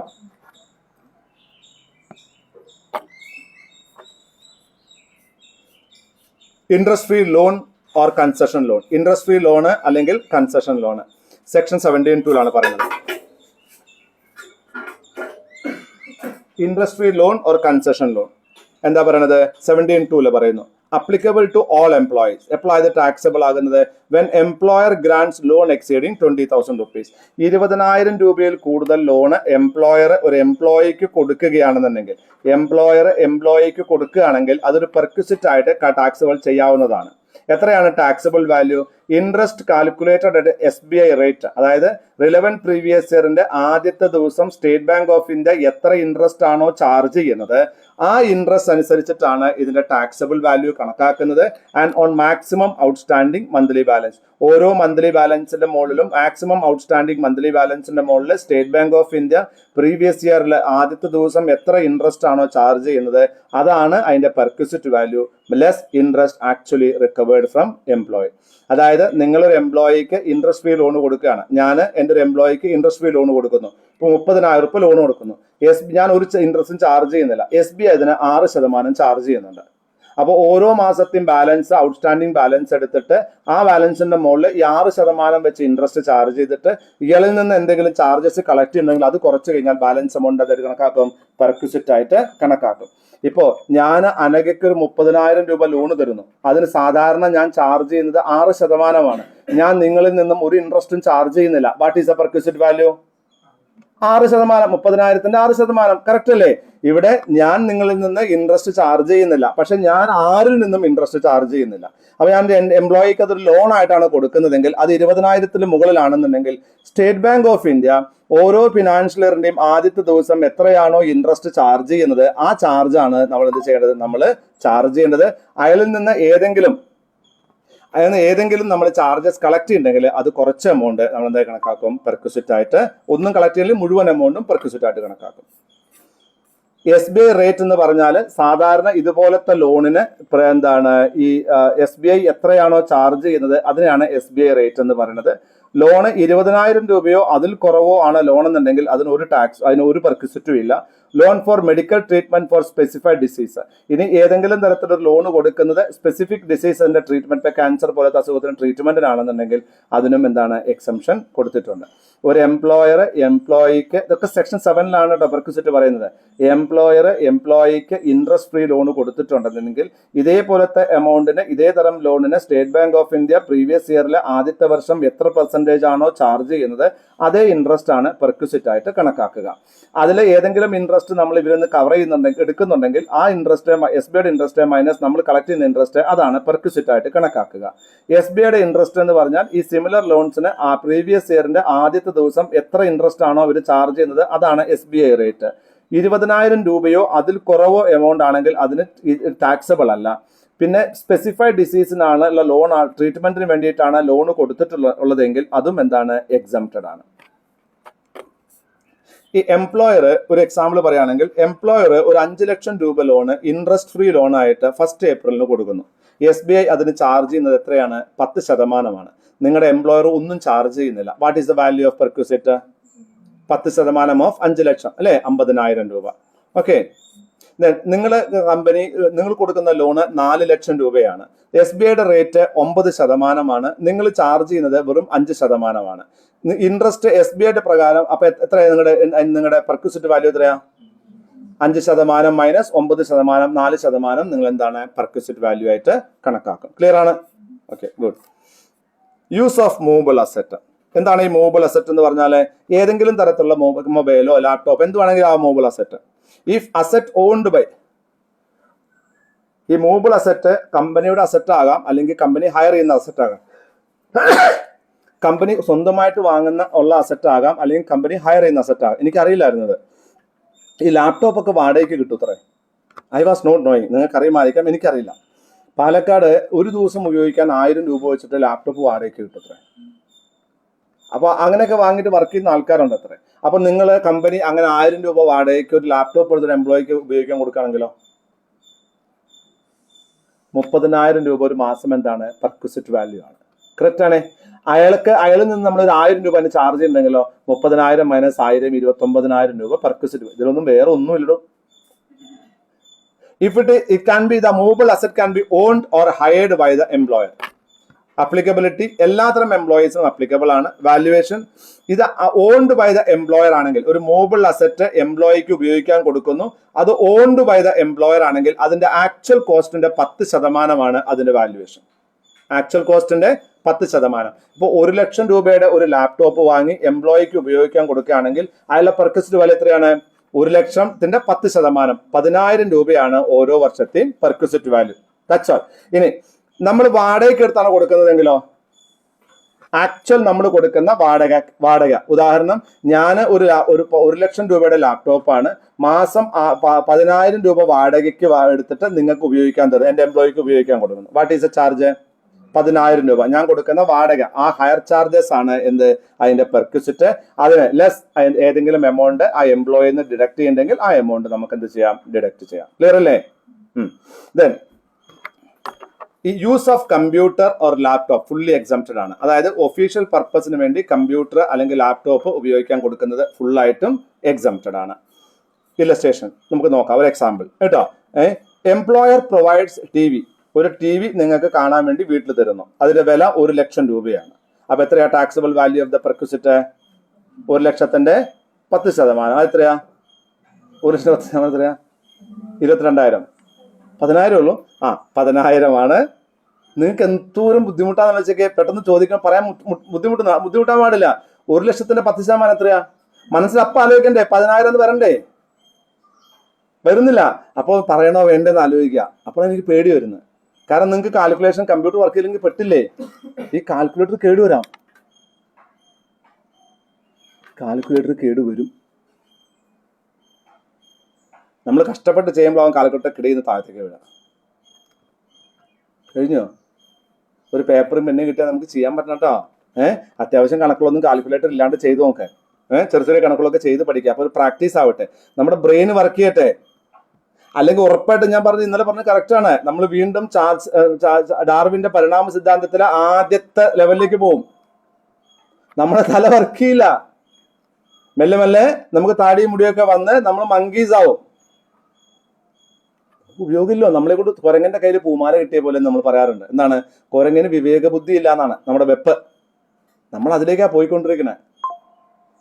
Interest free loan or concession loan. Interest free loan അല്ലെങ്കിൽ കൺസെഷൻ ലോണ് സെക്ഷൻ 17(2) പറയുന്നത്. Interest free loan or concession loan എന്താ പറയുന്നത്? 17(2) പറയുന്നു, അപ്ലിക്കബിൾ ടു ഓൾ എംപ്ലോയീസ്. എപ്പോഴാണ് ഇത് ടാക്സബിൾ ആകുന്നത്? When employer grants loan exceeding 20,000 rupees. 20,000 രൂപയിൽ കൂടുതൽ ലോണ് എംപ്ലോയർ ഒരു എംപ്ലോയിക്ക് കൊടുക്കുകയാണെന്നുണ്ടെങ്കിൽ, എംപ്ലോയിക്ക് കൊടുക്കുകയാണെങ്കിൽ അതൊരു പെർക്വിസിറ്റ് ആയിട്ട് ടാക്സബിൾ ചെയ്യാവുന്നതാണ്. എത്രയാണ് taxable value? Interest calculated at SBI rate, അതായത് റിലവന്റ് പ്രീവിയസ് ഇയറിന്റെ ആദ്യത്തെ ദിവസം സ്റ്റേറ്റ് ബാങ്ക് ഓഫ് ഇന്ത്യ എത്ര ഇൻട്രസ്റ്റ് ആണോ ചാർജ് ചെയ്യുന്നത് ആ ഇൻട്രസ്റ്റ് അനുസരിച്ചിട്ടാണ് ഇതിന്റെ ടാക്സബിൾ വാല്യൂ കണക്കാക്കുന്നത്. And on maximum outstanding monthly balance. ഓരോ മന്ത്ലി ബാലൻസിന്റെ മുകളിലും മാക്സിമം ഔട്ട്സ്റ്റാൻഡിംഗ് മന്ത്ലി ബാലൻസിന്റെ മുകളിൽ state Bank of India previous ഇയറിൽ ആദ്യത്തെ ദിവസം എത്ര ഇൻട്രസ്റ്റ് ആണോ ചാർജ് ചെയ്യുന്നത് അതാണ് അതിന്റെ perquisite value less interest actually recovered from employee. അതായത് നിങ്ങളൊരു എംപ്ലോയിക്ക് ഇൻട്രസ്റ്റ് ഫ്രീ ലോൺ കൊടുക്കുകയാണ്. ഞാൻ എൻ്റെ ഒരു എംപ്ലോയിക്ക് ഇൻട്രസ്റ്റ് ഫ്രീ ലോൺ കൊടുക്കുന്നു. ഇപ്പോൾ 30,000 രൂപ ലോൺ കൊടുക്കുന്നു. ഞാൻ ഒരു ഇൻട്രസ്റ്റും ചാർജ് ചെയ്യുന്നില്ല. SBI ഇതിന് 6% ചാർജ് ചെയ്യുന്നുണ്ട്. അപ്പോൾ ഓരോ മാസത്തെയും ബാലൻസ് ഔട്ട്സ്റ്റാൻഡിംഗ് ബാലൻസ് എടുത്തിട്ട് ആ ബാലൻസിന്റെ മുകളിൽ ഈ 6% വെച്ച് ഇൻട്രസ്റ്റ് ചാർജ് ചെയ്തിട്ട് ഇയാളിൽ നിന്ന് എന്തെങ്കിലും ചാർജസ് കളക്ട് ചെയ്യുന്നുണ്ടെങ്കിൽ അത് കുറച്ച് കഴിഞ്ഞാൽ ബാലൻസ് എമൗണ്ട് അത് കണക്കാക്കും, പെർക്വിസിറ്റ് ആയിട്ട് കണക്കാക്കും. ഇപ്പോ ഞാൻ അനഘയ്ക്ക് ഒരു 30,000 രൂപ ലോൺ തരുന്നു. അതിന് സാധാരണ ഞാൻ ചാർജ് ചെയ്യുന്നത് 6%. ഞാൻ നിങ്ങളിൽ നിന്നും ഒരു ഇൻട്രസ്റ്റും ചാർജ് ചെയ്യുന്നില്ല. What is the perquisite value? 6%. 30,000ന്റെ 6%. Correct അല്ലേ? ഇവിടെ ഞാൻ നിങ്ങളിൽ നിന്ന് ഇൻട്രസ്റ്റ് ചാർജ് ചെയ്യുന്നില്ല, പക്ഷെ ഞാൻ ആരിൽ നിന്നും ഇൻട്രസ്റ്റ് ചാർജ് ചെയ്യുന്നില്ല. അപ്പൊ ഞാൻ എംപ്ലോയിക്ക് അതൊരു ലോൺ ആയിട്ടാണ് കൊടുക്കുന്നതെങ്കിൽ അത് 20,000 മുകളിലാണെന്നുണ്ടെങ്കിൽ സ്റ്റേറ്റ് ബാങ്ക് ഓഫ് ഇന്ത്യ ഓരോ ഫിനാൻഷ്യൽ ഇയറിന്റെയും ആദ്യത്തെ ദിവസം എത്രയാണോ ഇൻട്രസ്റ്റ് ചാർജ് ചെയ്യുന്നത് ആ ചാർജാണ് നമ്മൾ എന്ത് ചെയ്യേണ്ടത്? നമ്മൾ ചാർജ് ചെയ്യേണ്ടത്. അയാളിൽ നിന്ന് ഏതെങ്കിലും നമ്മൾ ചാർജസ് കളക്ട് ചെയ്യുന്നുണ്ടെങ്കിൽ അത് കുറച്ച് എമൗണ്ട് നമ്മൾ എന്തായി കണക്കാക്കും? പെർക്വിസിറ്റ് ആയിട്ട്. ഒന്നും കളക്ട് ചെയ്യില്ലെങ്കിൽ മുഴുവൻ എമൗണ്ടും പെർക്വിസിറ്റ് ആയിട്ട് കണക്കാക്കും. SBI റേറ്റ് എന്ന് പറഞ്ഞാൽ സാധാരണ ഇതുപോലത്തെ ലോണിന് ഈ SBI എത്രയാണോ ചാർജ് ചെയ്യുന്നത് അതിനെയാണ് SBI റേറ്റ് എന്ന് പറയുന്നത്. ലോണ് 20,000 രൂപയോ അതിൽ കുറവോ ആണ് ലോൺ എന്നുണ്ടെങ്കിൽ അതിന് ഒരു പെർക്വിസിറ്റും ഇല്ല. Loan for medical treatment four specified disease. ഇനി ഏതെങ്കിലും തരത്തിലൊരു ലോൺ കൊടുക്കുന്നത് സ്പെസിഫിക് ഡിസീസിന്റെ ട്രീറ്റ്മെന്റ്, ക്യാൻസർ പോലത്തെ അസുഖത്തിന് ട്രീറ്റ്മെന്റിനാണെന്നുണ്ടെങ്കിൽ അതിനും എക്സംഷൻ കൊടുത്തിട്ടുണ്ട്. ഒരു എംപ്ലോയിക്ക് ഇതൊക്കെ സെക്ഷൻ 7 പെർക്വിസിറ്റ് പറയുന്നത്. എംപ്ലോയിക്ക് ഇൻട്രസ്റ്റ് ഫ്രീ ലോൺ കൊടുത്തിട്ടുണ്ടെന്നുണ്ടെങ്കിൽ ഇതേപോലത്തെ എമൗണ്ടിന് ഇതേ തരം ലോണിന് State Bank of India previous ഇയറിലെ ആദ്യത്തെ വർഷം എത്ര പെർസെന്റേജ് ആണോ ചാർജ് ചെയ്യുന്നത് അതേ ഇൻട്രസ്റ്റ് ആണ് പെർക്വിസിറ്റ് ആയിട്ട് കണക്കാക്കുക. അതിൽ ഏതെങ്കിലും ഇൻട്രസ്റ്റ് നമ്മൾ ഇവരിന്ന് കവർ എടുക്കുന്നുണ്ടെങ്കിൽ ആ ഇൻട്രസ്റ്റ് SBIയുടെ ഇൻട്രസ്റ്റ് മൈനസ് നമ്മൾ കളക്ട് ചെയ്യുന്ന ഇൻട്രസ്റ്റ് അതാണ് പെർക്വിസിറ്റ് ആയിട്ട് കണക്കാക്കുക. SBIയുടെ ഇൻട്രസ്റ്റ് എന്ന് പറഞ്ഞാൽ ഈ സിമിലർ ലോൺസിന് ആ പ്രീവിയസ് ഇയറിന്റെ ആദ്യത്തെ ദിവസം എത്ര ഇൻട്രസ്റ്റ് ആണോ അവർ ചാർജ് ചെയ്യുന്നത് അതാണ് SBI റേറ്റ്. 20,000 രൂപയോ അതിൽ കുറവോ എമൗണ്ട് ആണെങ്കിൽ അതിന് ടാക്സബിൾ അല്ല. പിന്നെ സ്പെസിഫൈഡ് ഡിസീസിനാണ് ലോൺ, ട്രീറ്റ്മെന്റിന് വേണ്ടിയിട്ടാണ് ലോൺ കൊടുത്തിട്ടുള്ളതെങ്കിൽ അതും എക്സംപ്റ്റഡ് ആണ്. ഈ എംപ്ലോയർ ഒരു എക്സാമ്പിൾ പറയുകയാണെങ്കിൽ എംപ്ലോയർ ഒരു 5 ലക്ഷം രൂപ ലോണ് ഇൻട്രസ്റ്റ് ഫ്രീ ലോൺ ആയിട്ട് 1 ഏപ്രിലിന് കൊടുക്കുന്നു. SBI അതിന് ചാർജ് ചെയ്യുന്നത് എത്രയാണ്? 10%. നിങ്ങളുടെ എംപ്ലോയർ ഒന്നും ചാർജ് ചെയ്യുന്നില്ല. What is the value of perquisite? 10% of 5 ലക്ഷം അല്ലെ? 50,000 രൂപ. ഓക്കെ. നിങ്ങൾ കമ്പനി നിങ്ങൾ കൊടുക്കുന്ന ലോണ് 4 ലക്ഷം രൂപയാണ്. SBI rate 9%. നിങ്ങൾ ചാർജ് ചെയ്യുന്നത് വെറും 5%. ഇൻട്രസ്റ്റ് SBI പ്രകാരം അപ്പൊ എത്രയാണ് നിങ്ങളുടെ പെർക്വിസിറ്റ് വാല്യൂ എത്രയാ? 5% മൈനസ് 9%, 4% നിങ്ങൾ എന്താണ് പെർക്വിസിറ്റ് വാല്യൂ ആയിട്ട് കണക്കാക്കും. ക്ലിയർ ആണ്? Okay, good. Use of movable asset. എന്താണ് ഈ മൂവബിൾ അസറ്റ് എന്ന് പറഞ്ഞാൽ? ഏതെങ്കിലും തരത്തിലുള്ള മൊബൈലോ ലാപ്ടോപ്പ് എന്ത് വേണമെങ്കിലും ആ movable asset. If asset owned by, ഈ മൂവബിൾ അസറ്റ് കമ്പനിയുടെ അസറ്റ് ആകാം, അല്ലെങ്കിൽ കമ്പനി ഹയർ ചെയ്യുന്ന അസറ്റ് ആകാം. കമ്പനി സ്വന്തമായിട്ട് ഉള്ള അസറ്റ് ആകാം, അല്ലെങ്കിൽ കമ്പനി ഹയർ ചെയ്യുന്ന അസറ്റ് ആകാം. എനിക്കറിയില്ലായിരുന്നത് ഈ ലാപ്ടോപ്പ് ഒക്കെ വാടകയ്ക്ക് കിട്ടൂത്രേ. I was not knowing. നിങ്ങൾക്ക് അറിയുമായിരിക്കാം, എനിക്കറിയില്ല. പാലക്കാട് ഒരു ദിവസം ഉപയോഗിക്കാൻ 1000 രൂപ വെച്ചിട്ട് ലാപ്ടോപ്പ് വാടകയ്ക്ക് കിട്ടൂത്രേ. അപ്പോൾ അങ്ങനെയൊക്കെ വാങ്ങിയിട്ട് വർക്ക് ചെയ്യുന്ന ആൾക്കാരുണ്ട് അത്രേ. അപ്പൊ നിങ്ങൾ കമ്പനി അങ്ങനെ 1000 രൂപ വാടകയ്ക്ക് ഒരു ലാപ്ടോപ്പ് എടുത്തൊരു എംപ്ലോയിക്ക് ഉപയോഗിക്കാൻ കൊടുക്കുകയാണെങ്കിലോ 30,000 രൂപ ഒരു മാസം എന്താണ് പെർക്വിസിറ്റ് വാല്യൂ ആണ്. കറക്റ്റ് ആണ്. അയാളിൽ നിന്ന് നമ്മൾ ഒരു 1000 രൂപ ചാർജ് ചെയ്യുന്നുണ്ടെങ്കിലോ 30,000 മൈനസ് 1000 29,000 രൂപ പെർക്വിസിറ്റ്. ഇതിലൊന്നും വേറെ ഒന്നുമില്ലടോ. If it can be, the movable asset can be owned or hired by the employer. Applicability എല്ലാത്തരം എംപ്ലോയീസിനും അപ്ലിക്കബിൾ ആണ്. വാല്യുവേഷൻ ഇത് ഓൺഡ് ബൈ ദ എംപ്ലോയർ ആണെങ്കിൽ, ഒരു മൂവബിൾ അസറ്റ് എംപ്ലോയിക്ക് ഉപയോഗിക്കാൻ കൊടുക്കുന്നു, അത് ഓൺഡ് ബൈ ദ എംപ്ലോയർ ആണെങ്കിൽ അതിന്റെ ആക്ച്വൽ കോസ്റ്റിന്റെ 10% അതിന്റെ വാല്യുവേഷൻ. ആക്ച്വൽ കോസ്റ്റിന്റെ 10%. ഇപ്പോൾ 1 ലക്ഷം രൂപയുടെ ഒരു ലാപ്ടോപ്പ് വാങ്ങി എംപ്ലോയിക്ക് ഉപയോഗിക്കാൻ കൊടുക്കുകയാണെങ്കിൽ അയാളുടെ പെർക്വിസിറ്റ് വാല്യൂ എത്രയാണ്? 1 ലക്ഷത്തിന്റെ 10%, 10,000 രൂപയാണ് ഓരോ വർഷത്തെയും പെർക്വിസിറ്റ് വാല്യൂ. That's all. ഇനി നമ്മൾ വാടകയ്ക്ക് എടുത്താണ് കൊടുക്കുന്നതെങ്കിലോ ആക്ച്വൽ നമ്മൾ കൊടുക്കുന്ന വാടക ഉദാഹരണം, ഞാൻ ഒരു 1 ലക്ഷം രൂപയുടെ ലാപ്ടോപ്പാണ്, മാസം 10,000 രൂപ വാടകയ്ക്ക് എടുത്തിട്ട് നിങ്ങൾക്ക് ഉപയോഗിക്കാൻ തരും, എൻ്റെ എംപ്ലോയിക്ക് ഉപയോഗിക്കാൻ കൊടുക്കുന്നു. What is A charge? 10,000 രൂപ ഞാൻ കൊടുക്കുന്ന വാടക. ആ ഹയർ ചാർജസ് ആണ് എന്ത്? അതിന്റെ പെർക്വിസിറ്റ്. അതിന് ലെസ് ഏതെങ്കിലും എമൗണ്ട് ആ എംപ്ലോയിൽ നിന്ന് ഡിഡക്ട് ചെയ്യുന്നുണ്ടെങ്കിൽ ആ എമൗണ്ട് നമുക്ക് എന്ത് ചെയ്യാം? ഡിഡക്ട് ചെയ്യാം. ക്ലിയർ അല്ലേ? ദെൻ ഈ use of computer or laptop fully exempted ആണ്. അതായത് ഒഫീഷ്യൽ പർപ്പസിന് വേണ്ടി കമ്പ്യൂട്ടർ അല്ലെങ്കിൽ ലാപ്ടോപ്പ് ഉപയോഗിക്കാൻ കൊടുക്കുന്നത് ഫുള്ളായിട്ടും എക്സംപ്റ്റഡ് ആണ്. ഇല്ലസ്ട്രേഷൻ നമുക്ക് നോക്കാം, ഒരു എക്സാമ്പിൾ കേട്ടോ. Employer provides TV. ഒരു TV നിങ്ങൾക്ക് കാണാൻ വേണ്ടി വീട്ടിൽ തരുന്നു. അതിന്റെ വില 1 ലക്ഷം രൂപയാണ്. അപ്പൊ എത്രയാ taxable value of the perquisite? 1 ലക്ഷത്തിന്റെ 10%. അത് എത്രയാ? 1 ലക്ഷത്തിന്റെ എത്രയാ? 22,000. 10,000 ഉള്ളൂ. 10,000 നിങ്ങൾക്ക് എന്തോരം ബുദ്ധിമുട്ടാന്ന് വെച്ചൊക്കെ പെട്ടെന്ന് ചോദിക്കാൻ പറയാൻ ബുദ്ധിമുട്ടാൻ പാടില്ല. 1 ലക്ഷത്തിന്റെ 10% എത്രയാ? മനസ്സിൽ അപ്പം ആലോചിക്കണ്ടേ? 10,000 എന്ന് വരണ്ടേ? വരുന്നില്ല. അപ്പോൾ പറയണോ വേണ്ടെന്ന് ആലോചിക്കുക. അപ്പോൾ എനിക്ക് പേടി വരുന്നത്. കാരണം നിങ്ങൾക്ക് കാൽക്കുലേഷൻ കമ്പ്യൂട്ടർ വർക്ക് ചെയ്യില്ലെങ്കിൽ പെട്ടില്ലേ? ഈ കാൽക്കുലേറ്റർ കേടുവരാം. കാൽക്കുലേറ്റർ കേടുവരും. നമ്മൾ കഷ്ടപ്പെട്ട് ചെയ്യുമ്പോൾ കാൽക്കുലേറ്റർ കിടയിൽ നിന്ന് താഴത്തേക്ക് വീഴാം. കഴിഞ്ഞോ? ഒരു പേപ്പറും പെന്നെ കിട്ടിയാൽ നമുക്ക് ചെയ്യാൻ പറ്റണം കേട്ടോ. അത്യാവശ്യം കണക്കുകളൊന്നും കാൽക്കുലേറ്റർ ഇല്ലാണ്ട് ചെയ്തു നോക്കാൻ. ചെറിയ ചെറിയ കണക്കുകളൊക്കെ ചെയ്ത് പഠിക്കുക. അപ്പോൾ ഒരു പ്രാക്ടീസ് ആവട്ടെ, നമ്മുടെ ബ്രെയിൻ വർക്ക് ചെയ്യട്ടെ. അല്ലെങ്കിൽ ഉറപ്പായിട്ടും ഞാൻ ഇന്നലെ പറഞ്ഞ കറക്റ്റ് ആണ്. നമ്മൾ വീണ്ടും ഡാർവിന്റെ പരിണാമ സിദ്ധാന്തത്തിലെ ആദ്യത്തെ ലെവലിലേക്ക് പോകും. നമ്മുടെ തല വർക്ക് ചെയ്യില്ല. മെല്ലെ മെല്ലെ നമുക്ക് താടിയും മുടിയൊക്കെ വന്ന് നമ്മൾ മങ്കീസ് ആവും. ഉപയോഗമില്ലോ. നമ്മളെ കൊണ്ട് കുരങ്ങന്റെ കയ്യിൽ പൂമാല കിട്ടിയ പോലെ നമ്മൾ പറയാറുണ്ട്. എന്താണ്? കുരങ്ങിന് വിവേക ബുദ്ധി ഇല്ല എന്നാണ് നമ്മുടെ വെപ്പ്. നമ്മൾ അതിലേക്കാണ് പോയിക്കൊണ്ടിരിക്കുന്നത്.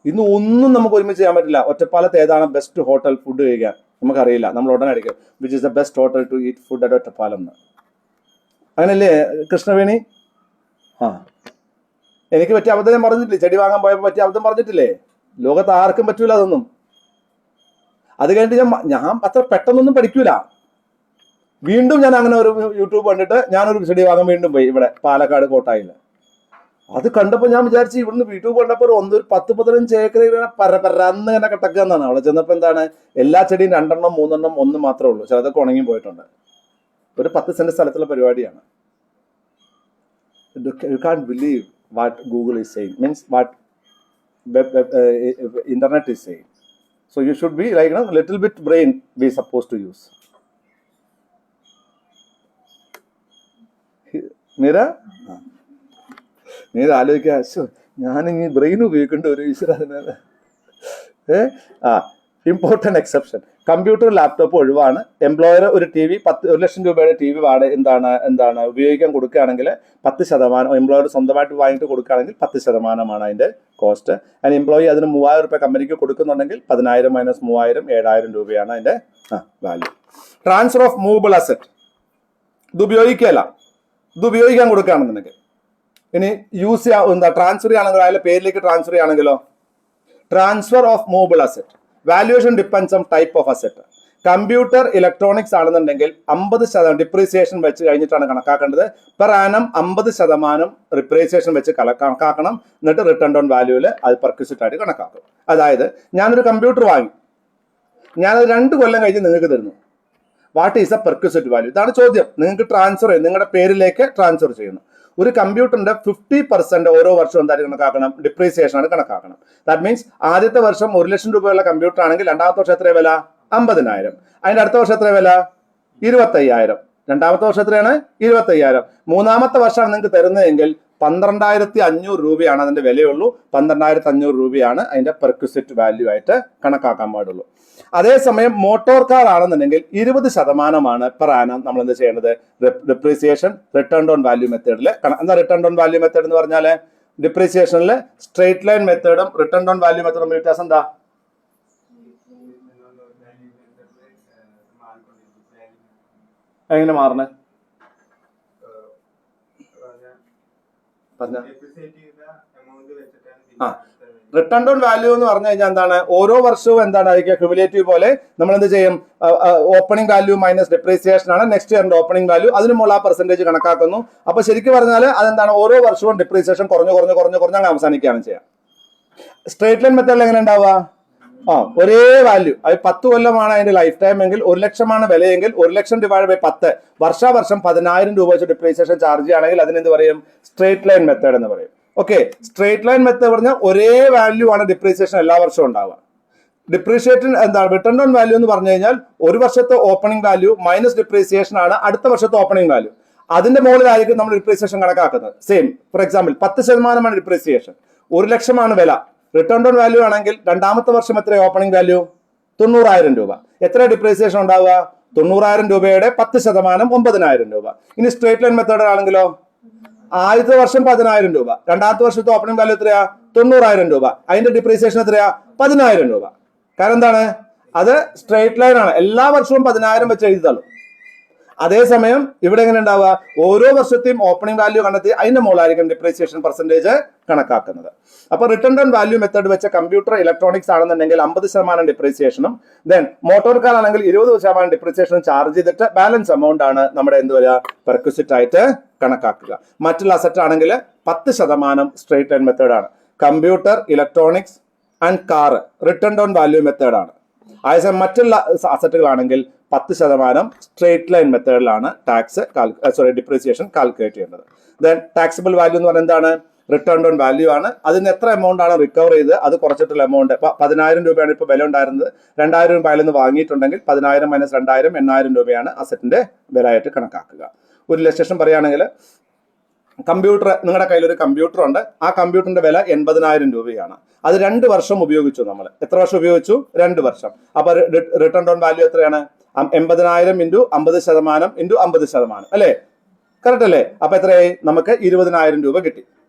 ഇന്ന് ഒന്നും നമുക്ക് ഒരുമിച്ച് ചെയ്യാൻ പറ്റില്ല. ഒറ്റപ്പാലത്ത് ഏതാണ് ബെസ്റ്റ് ഹോട്ടൽ ഫുഡ് കഴിക്കാൻ നമുക്കറിയില്ല. നമ്മൾ ഉടനെ അടിക്കും which is the best hotel to eat food at Ottapalam എന്ന്. അങ്ങനല്ലേ കൃഷ്ണവേണി? എനിക്ക് പറ്റിയ അബദ്ധം ഞാൻ പറഞ്ഞിട്ടില്ലേ? ചെടി വാങ്ങാൻ പോയപ്പോൾ പറ്റിയ അബദ്ധം പറഞ്ഞിട്ടില്ലേ? ലോകത്ത് ആർക്കും പറ്റൂല അതൊന്നും. അത് കഴിഞ്ഞിട്ട് ഞാൻ അത്ര പെട്ടെന്നൊന്നും പഠിക്കൂല. വീണ്ടും ഞാൻ അങ്ങനെ ഒരു യൂട്യൂബ് കണ്ടിട്ട് ഞാനൊരു ചെടി വാങ്ങാൻ വീണ്ടും പോയി ഇവിടെ പാലക്കാട് കോട്ടായിൽ. അത് കണ്ടപ്പോൾ ഞാൻ വിചാരിച്ചു ഇവിടുന്ന് യൂട്യൂബ് കണ്ടപ്പോൾ ഒരു 10-15 ഏക്കർ പരന്ന് ഇങ്ങനെ കിടക്കുക എന്നാണ്. അവിടെ ചെന്നപ്പോൾ എന്താണ്? എല്ലാ ചെടിയും 2 എണ്ണം 3 എണ്ണം 1 മാത്രമേ ഉള്ളൂ. ചിലതൊക്കെ ഉണങ്ങി പോയിട്ടുണ്ട്. ഒരു 10 സെന്റ് സ്ഥലത്തുള്ള പരിപാടിയാണ്. You can't believe what Google is saying, means what internet is saying. So you should be like little bit brain we supposed to use. Meera ആലോചിക്കുക, ഞാനിങ്ങനെ ബ്രെയിൻ ഉപയോഗിക്കേണ്ട ഒരു ഈശ്വര. ഇമ്പോർട്ടൻറ്റ് എക്സെപ്ഷൻ, കമ്പ്യൂട്ടർ ലാപ്ടോപ്പ് ഒഴിവാണ്. എംപ്ലോയർ ഒരു ടി വി 1 ലക്ഷം രൂപയുടെ ടി വി എന്താണ് ഉപയോഗിക്കാൻ കൊടുക്കുകയാണെങ്കിൽ 10%, എംപ്ലോയർ സ്വന്തമായിട്ട് വാങ്ങിയിട്ട് കൊടുക്കുകയാണെങ്കിൽ 10%ആണ് അതിൻ്റെ കോസ്റ്റ്. ആൻഡ് എംപ്ലോയി അതിന് 3000 രൂപ കമ്പനിക്ക് കൊടുക്കുന്നുണ്ടെങ്കിൽ 10,000 മൈനസ് 3000 7,000 രൂപയാണ് അതിൻ്റെ value. Transfer of movable asset, ഇത് ഉപയോഗിക്കുകയല്ല, ഇത് ഉപയോഗിക്കാൻ കൊടുക്കുകയാണെന്നുണ്ടെങ്കിൽ. ഇനി യൂസ് ട്രാൻസ്ഫർ ചെയ്യുകയാണെങ്കിൽ അതിലെ പേരിലേക്ക് ട്രാൻസ്ഫർ ചെയ്യുകയാണെങ്കിലോ, transfer of movable asset valuation depends on type of asset. Computer electronics ആണെന്നുണ്ടെങ്കിൽ 50% ഡിപ്രീസിയേഷൻ വെച്ച് കഴിഞ്ഞിട്ടാണ് കണക്കാക്കേണ്ടത്. പെർ ആനം 50% ഡിപ്രീസിയേഷൻ വെച്ച് കണക്കാക്കണം. എന്നിട്ട് റിട്ടേൺ ഓൺ വാല്യൂവിൽ അത് പെർക്വിസിറ്റ് ആയിട്ട് കണക്കാക്കും. അതായത് ഞാനൊരു കമ്പ്യൂട്ടർ വാങ്ങി, ഞാനത് 2 കൊല്ലം കഴിഞ്ഞ് നിങ്ങൾക്ക് തരുന്നു. What is A perquisite value? ഇതാണ് ചോദ്യം. നിങ്ങൾക്ക് ട്രാൻസ്ഫർ ചെയ്യും, നിങ്ങളുടെ പേരിലേക്ക് ട്രാൻസ്ഫർ ചെയ്യുന്നു. ഒരു കമ്പ്യൂട്ടറിന്റെ 50% ഓരോ വർഷവും എന്തായാലും കണക്കാക്കണം, ഡിപ്രീസിയേഷൻ ആണ് കണക്കാക്കണം. ദാറ്റ് മീൻസ് ആദ്യത്തെ വർഷം 1 ലക്ഷം രൂപയുള്ള കമ്പ്യൂട്ടർ ആണെങ്കിൽ രണ്ടാമത്തെ വർഷം എത്ര വില? 50,000. അതിന്റെ അടുത്ത വർഷം എത്ര വില? 25,000. രണ്ടാമത്തെ വർഷം എത്രയാണ്? 25,000. മൂന്നാമത്തെ വർഷമാണ് നിങ്ങൾക്ക് തരുന്നതെങ്കിൽ 12,500 രൂപയാണ് അതിന്റെ വിലയുള്ളൂ. 12,500 രൂപയാണ് അതിന്റെ പെർക്വിസിറ്റ് വാല്യൂ ആയിട്ട് കണക്കാക്കാൻ പാടുള്ളൂ. അതേസമയം മോട്ടോർ കാർ ആണെന്നുണ്ടെങ്കിൽ 20% പെർ ആനം നമ്മൾ എന്ത് ചെയ്യേണ്ടത്? ഡിപ്രീസിയേഷൻ റിട്ടേൺ ഓൺ വാല്യൂ മെത്തേഡിൽ. എന്താ റിട്ടേൺ ഓൺ വാല്യൂ മെത്തേഡ് എന്ന് പറഞ്ഞാൽ? ഡിപ്രീസിയേഷനിൽ സ്ട്രേറ്റ് ലൈൻ മെത്തേഡും റിട്ടേൺ ഓൺ വാല്യൂ മെത്തേഡും വ്യത്യാസം എന്താ? എങ്ങനെ മാറണേ പറഞ്ഞ? റിട്ടേൺ ഓൺ വാല്യൂ എന്ന് പറഞ്ഞു കഴിഞ്ഞാൽ എന്താണ്? ഓരോ വർഷവും എന്താണ് ക്യുമുലേറ്റീവ് പോലെ നമ്മൾ എന്ത് ചെയ്യും? ഓപ്പണിംഗ് വാല്യൂ മൈനസ് ഡിപ്രീസിയേഷൻ ആണ് നെക്സ്റ്റ് ഇയറിന്റെ ഓപ്പണിംഗ് വാല്യൂ. അതിനുമുള്ള പെർസെന്റേജ് കണക്കാക്കുന്നു. അപ്പൊ ശരിക്കും പറഞ്ഞാൽ അതെന്താണ്? ഓരോ വർഷവും ഡിപ്രീസിയേഷൻ കുറഞ്ഞ് അങ്ങ് അവസാനിക്കുകയാണ് ചെയ്യുക. സ്ട്രേറ്റ് ലൈൻ മെത്തേഡിൽ എങ്ങനെ ഉണ്ടാവുക? ഒരേ വാല്യൂ. അത് 10 കൊല്ലമാണ് അതിന്റെ ലൈഫ് ടൈം എങ്കിൽ 1 ലക്ഷമാണ് വിലയെങ്കിൽ 1 ലക്ഷം ഡിവൈഡ് ബൈ 10 വർഷം 10,000 രൂപ വെച്ച് ഡിപ്രീസിയേഷൻ ചാർജ് ചെയ്യുകയാണെങ്കിൽ അതിനെന്ത് പറയും? സ്ട്രേറ്റ് ലൈൻ മെത്തേഡ് എന്ന് പറയും. ഓക്കെ, സ്ട്രേറ്റ് ലൈൻ മെത്തേഡ് പറഞ്ഞാൽ ഒരേ വാല്യൂ ആണ് ഡിപ്രീസിയേഷൻ എല്ലാ വർഷവും ഉണ്ടാവുക. ഡിപ്രീഷിയേഷൻ എന്താണ്? റിട്ടേൺ ഓൺ വാല്യൂ എന്ന് പറഞ്ഞു കഴിഞ്ഞാൽ ഒരു വർഷത്തെ ഓപ്പണിംഗ് വാല്യൂ മൈനസ് ഡിപ്രീസിയേഷൻ ആണ് അടുത്ത വർഷത്തെ ഓപ്പണിംഗ് വാല്യൂ. അതിന്റെ മുകളിലായിരിക്കും നമ്മൾ ഡിപ്രീസിയേഷൻ കണക്കാക്കുന്നത്. സെയിം ഫോർ എക്സാമ്പിൾ 10% ഡിപ്രീസിയേഷൻ, 1 ലക്ഷമാണ് വില. റിട്ടേൺ ഓൺ വാല്യൂ ആണെങ്കിൽ രണ്ടാമത്തെ വർഷം എത്ര ഓപ്പണിംഗ് വാല്യൂ? 90,000 രൂപ. എത്ര ഡിപ്രീസിയേഷൻ ഉണ്ടാവുക? 90,000 രൂപയുടെ 10% 9,000 രൂപ. ഇനി സ്ട്രേറ്റ് ലൈൻ മെത്തേഡ് ആണെങ്കിലോ ആദ്യത്തെ വർഷം 10,000 രൂപ, രണ്ടാമത്തെ വർഷത്തെ ഓപ്പണിംഗ് വാല്യൂ എത്രയാ? 90,000 രൂപ. അതിന്റെ ഡിപ്രീസിയേഷൻ എത്രയാ? 10,000 രൂപ. കാരണം എന്താണ്? അത് സ്ട്രേറ്റ് ലൈൻ ആണ്, എല്ലാ വർഷവും 10,000 വെച്ച് എഴുതിത്തള്ളു. അതേസമയം ഇവിടെ എങ്ങനെ ഉണ്ടാവുക? ഓരോ വർഷത്തെയും ഓപ്പണിംഗ് വാല്യൂ കണ്ടെത്തി അതിന്റെ മുകളിലായിരിക്കും ഡിപ്രീസിയേഷൻ പെർസെന്റേജ് കണക്കാക്കുന്നത്. അപ്പൊ റിട്ടേൺ ഓൺ വാല്യൂ മെത്തേഡ് വെച്ച കമ്പ്യൂട്ടർ ഇലക്ട്രോണിക്സ് ആണെന്നുണ്ടെങ്കിൽ 50% ഡിപ്രീസിയേഷനും മോട്ടോർ കാർ ആണെങ്കിൽ 20% ഡിപ്രീസിയേഷനും ചാർജ് ചെയ്തിട്ട് ബാലൻസ് എമൗണ്ട് ആണ് നമ്മുടെ എന്ത് വരിക? പെർക്വിസിറ്റ് ആയിട്ട് കണക്കാക്കുക. മറ്റുള്ള അസറ്റ് ആണെങ്കിൽ 10% സ്ട്രേറ്റ് ലൈൻ മെത്തേഡാണ്. Computer electronics and car return on value മെത്തേഡാണ്. അതേസമയം മറ്റുള്ള അസറ്റുകളാണെങ്കിൽ 10% സ്ട്രേറ്റ് ലൈൻ മെത്തേഡിലാണ് ഡിപ്രീസിയേഷൻ കാൽക്കുലേറ്റ് ചെയ്യുന്നത്. ദെൻ ടാക്സിബിൾ വാല്യൂ എന്ന് പറയുന്നത് എന്താണ്? റിട്ടേൺ ഓൺ വാല്യൂ ആണ്. അതിന് എത്ര എമൗണ്ട് ആണ് റിക്കവർ ചെയ്ത് അത് കുറച്ചിട്ടുള്ള എമൗണ്ട്. ഇപ്പൊ 10,000 രൂപയാണ് ഇപ്പൊ വില ഉണ്ടായിരുന്നത്. 2,000 രൂപ അതിൽ നിന്ന് വാങ്ങിയിട്ടുണ്ടെങ്കിൽ 10,000 മൈനസ് 2,000 8,000 രൂപയാണ് അസറ്റിന്റെ വില ആയിട്ട് കണക്കാക്കുക. ഒരു ഇല്ലസ്ട്രേഷൻ പറയുകയാണെങ്കിൽ കമ്പ്യൂട്ടർ, നിങ്ങളുടെ കയ്യിൽ ഒരു കമ്പ്യൂട്ടർ ഉണ്ട്. ആ കമ്പ്യൂട്ടറിന്റെ വില 80,000 രൂപയാണ്. അത് 2 വർഷം ഉപയോഗിച്ചു. നമ്മൾ എത്ര വർഷം ഉപയോഗിച്ചു? 2 വർഷം. അപ്പൊ റിട്ടേൺ ഓൺ വാല്യൂ എത്രയാണ്? 80,000 ഇൻറ്റു 50% ഇൻറ്റു 50%, അല്ലേ? കറക്റ്റ് അല്ലേ? അപ്പൊ എത്രയായി? നമുക്ക് 20,000 രൂപ കിട്ടി.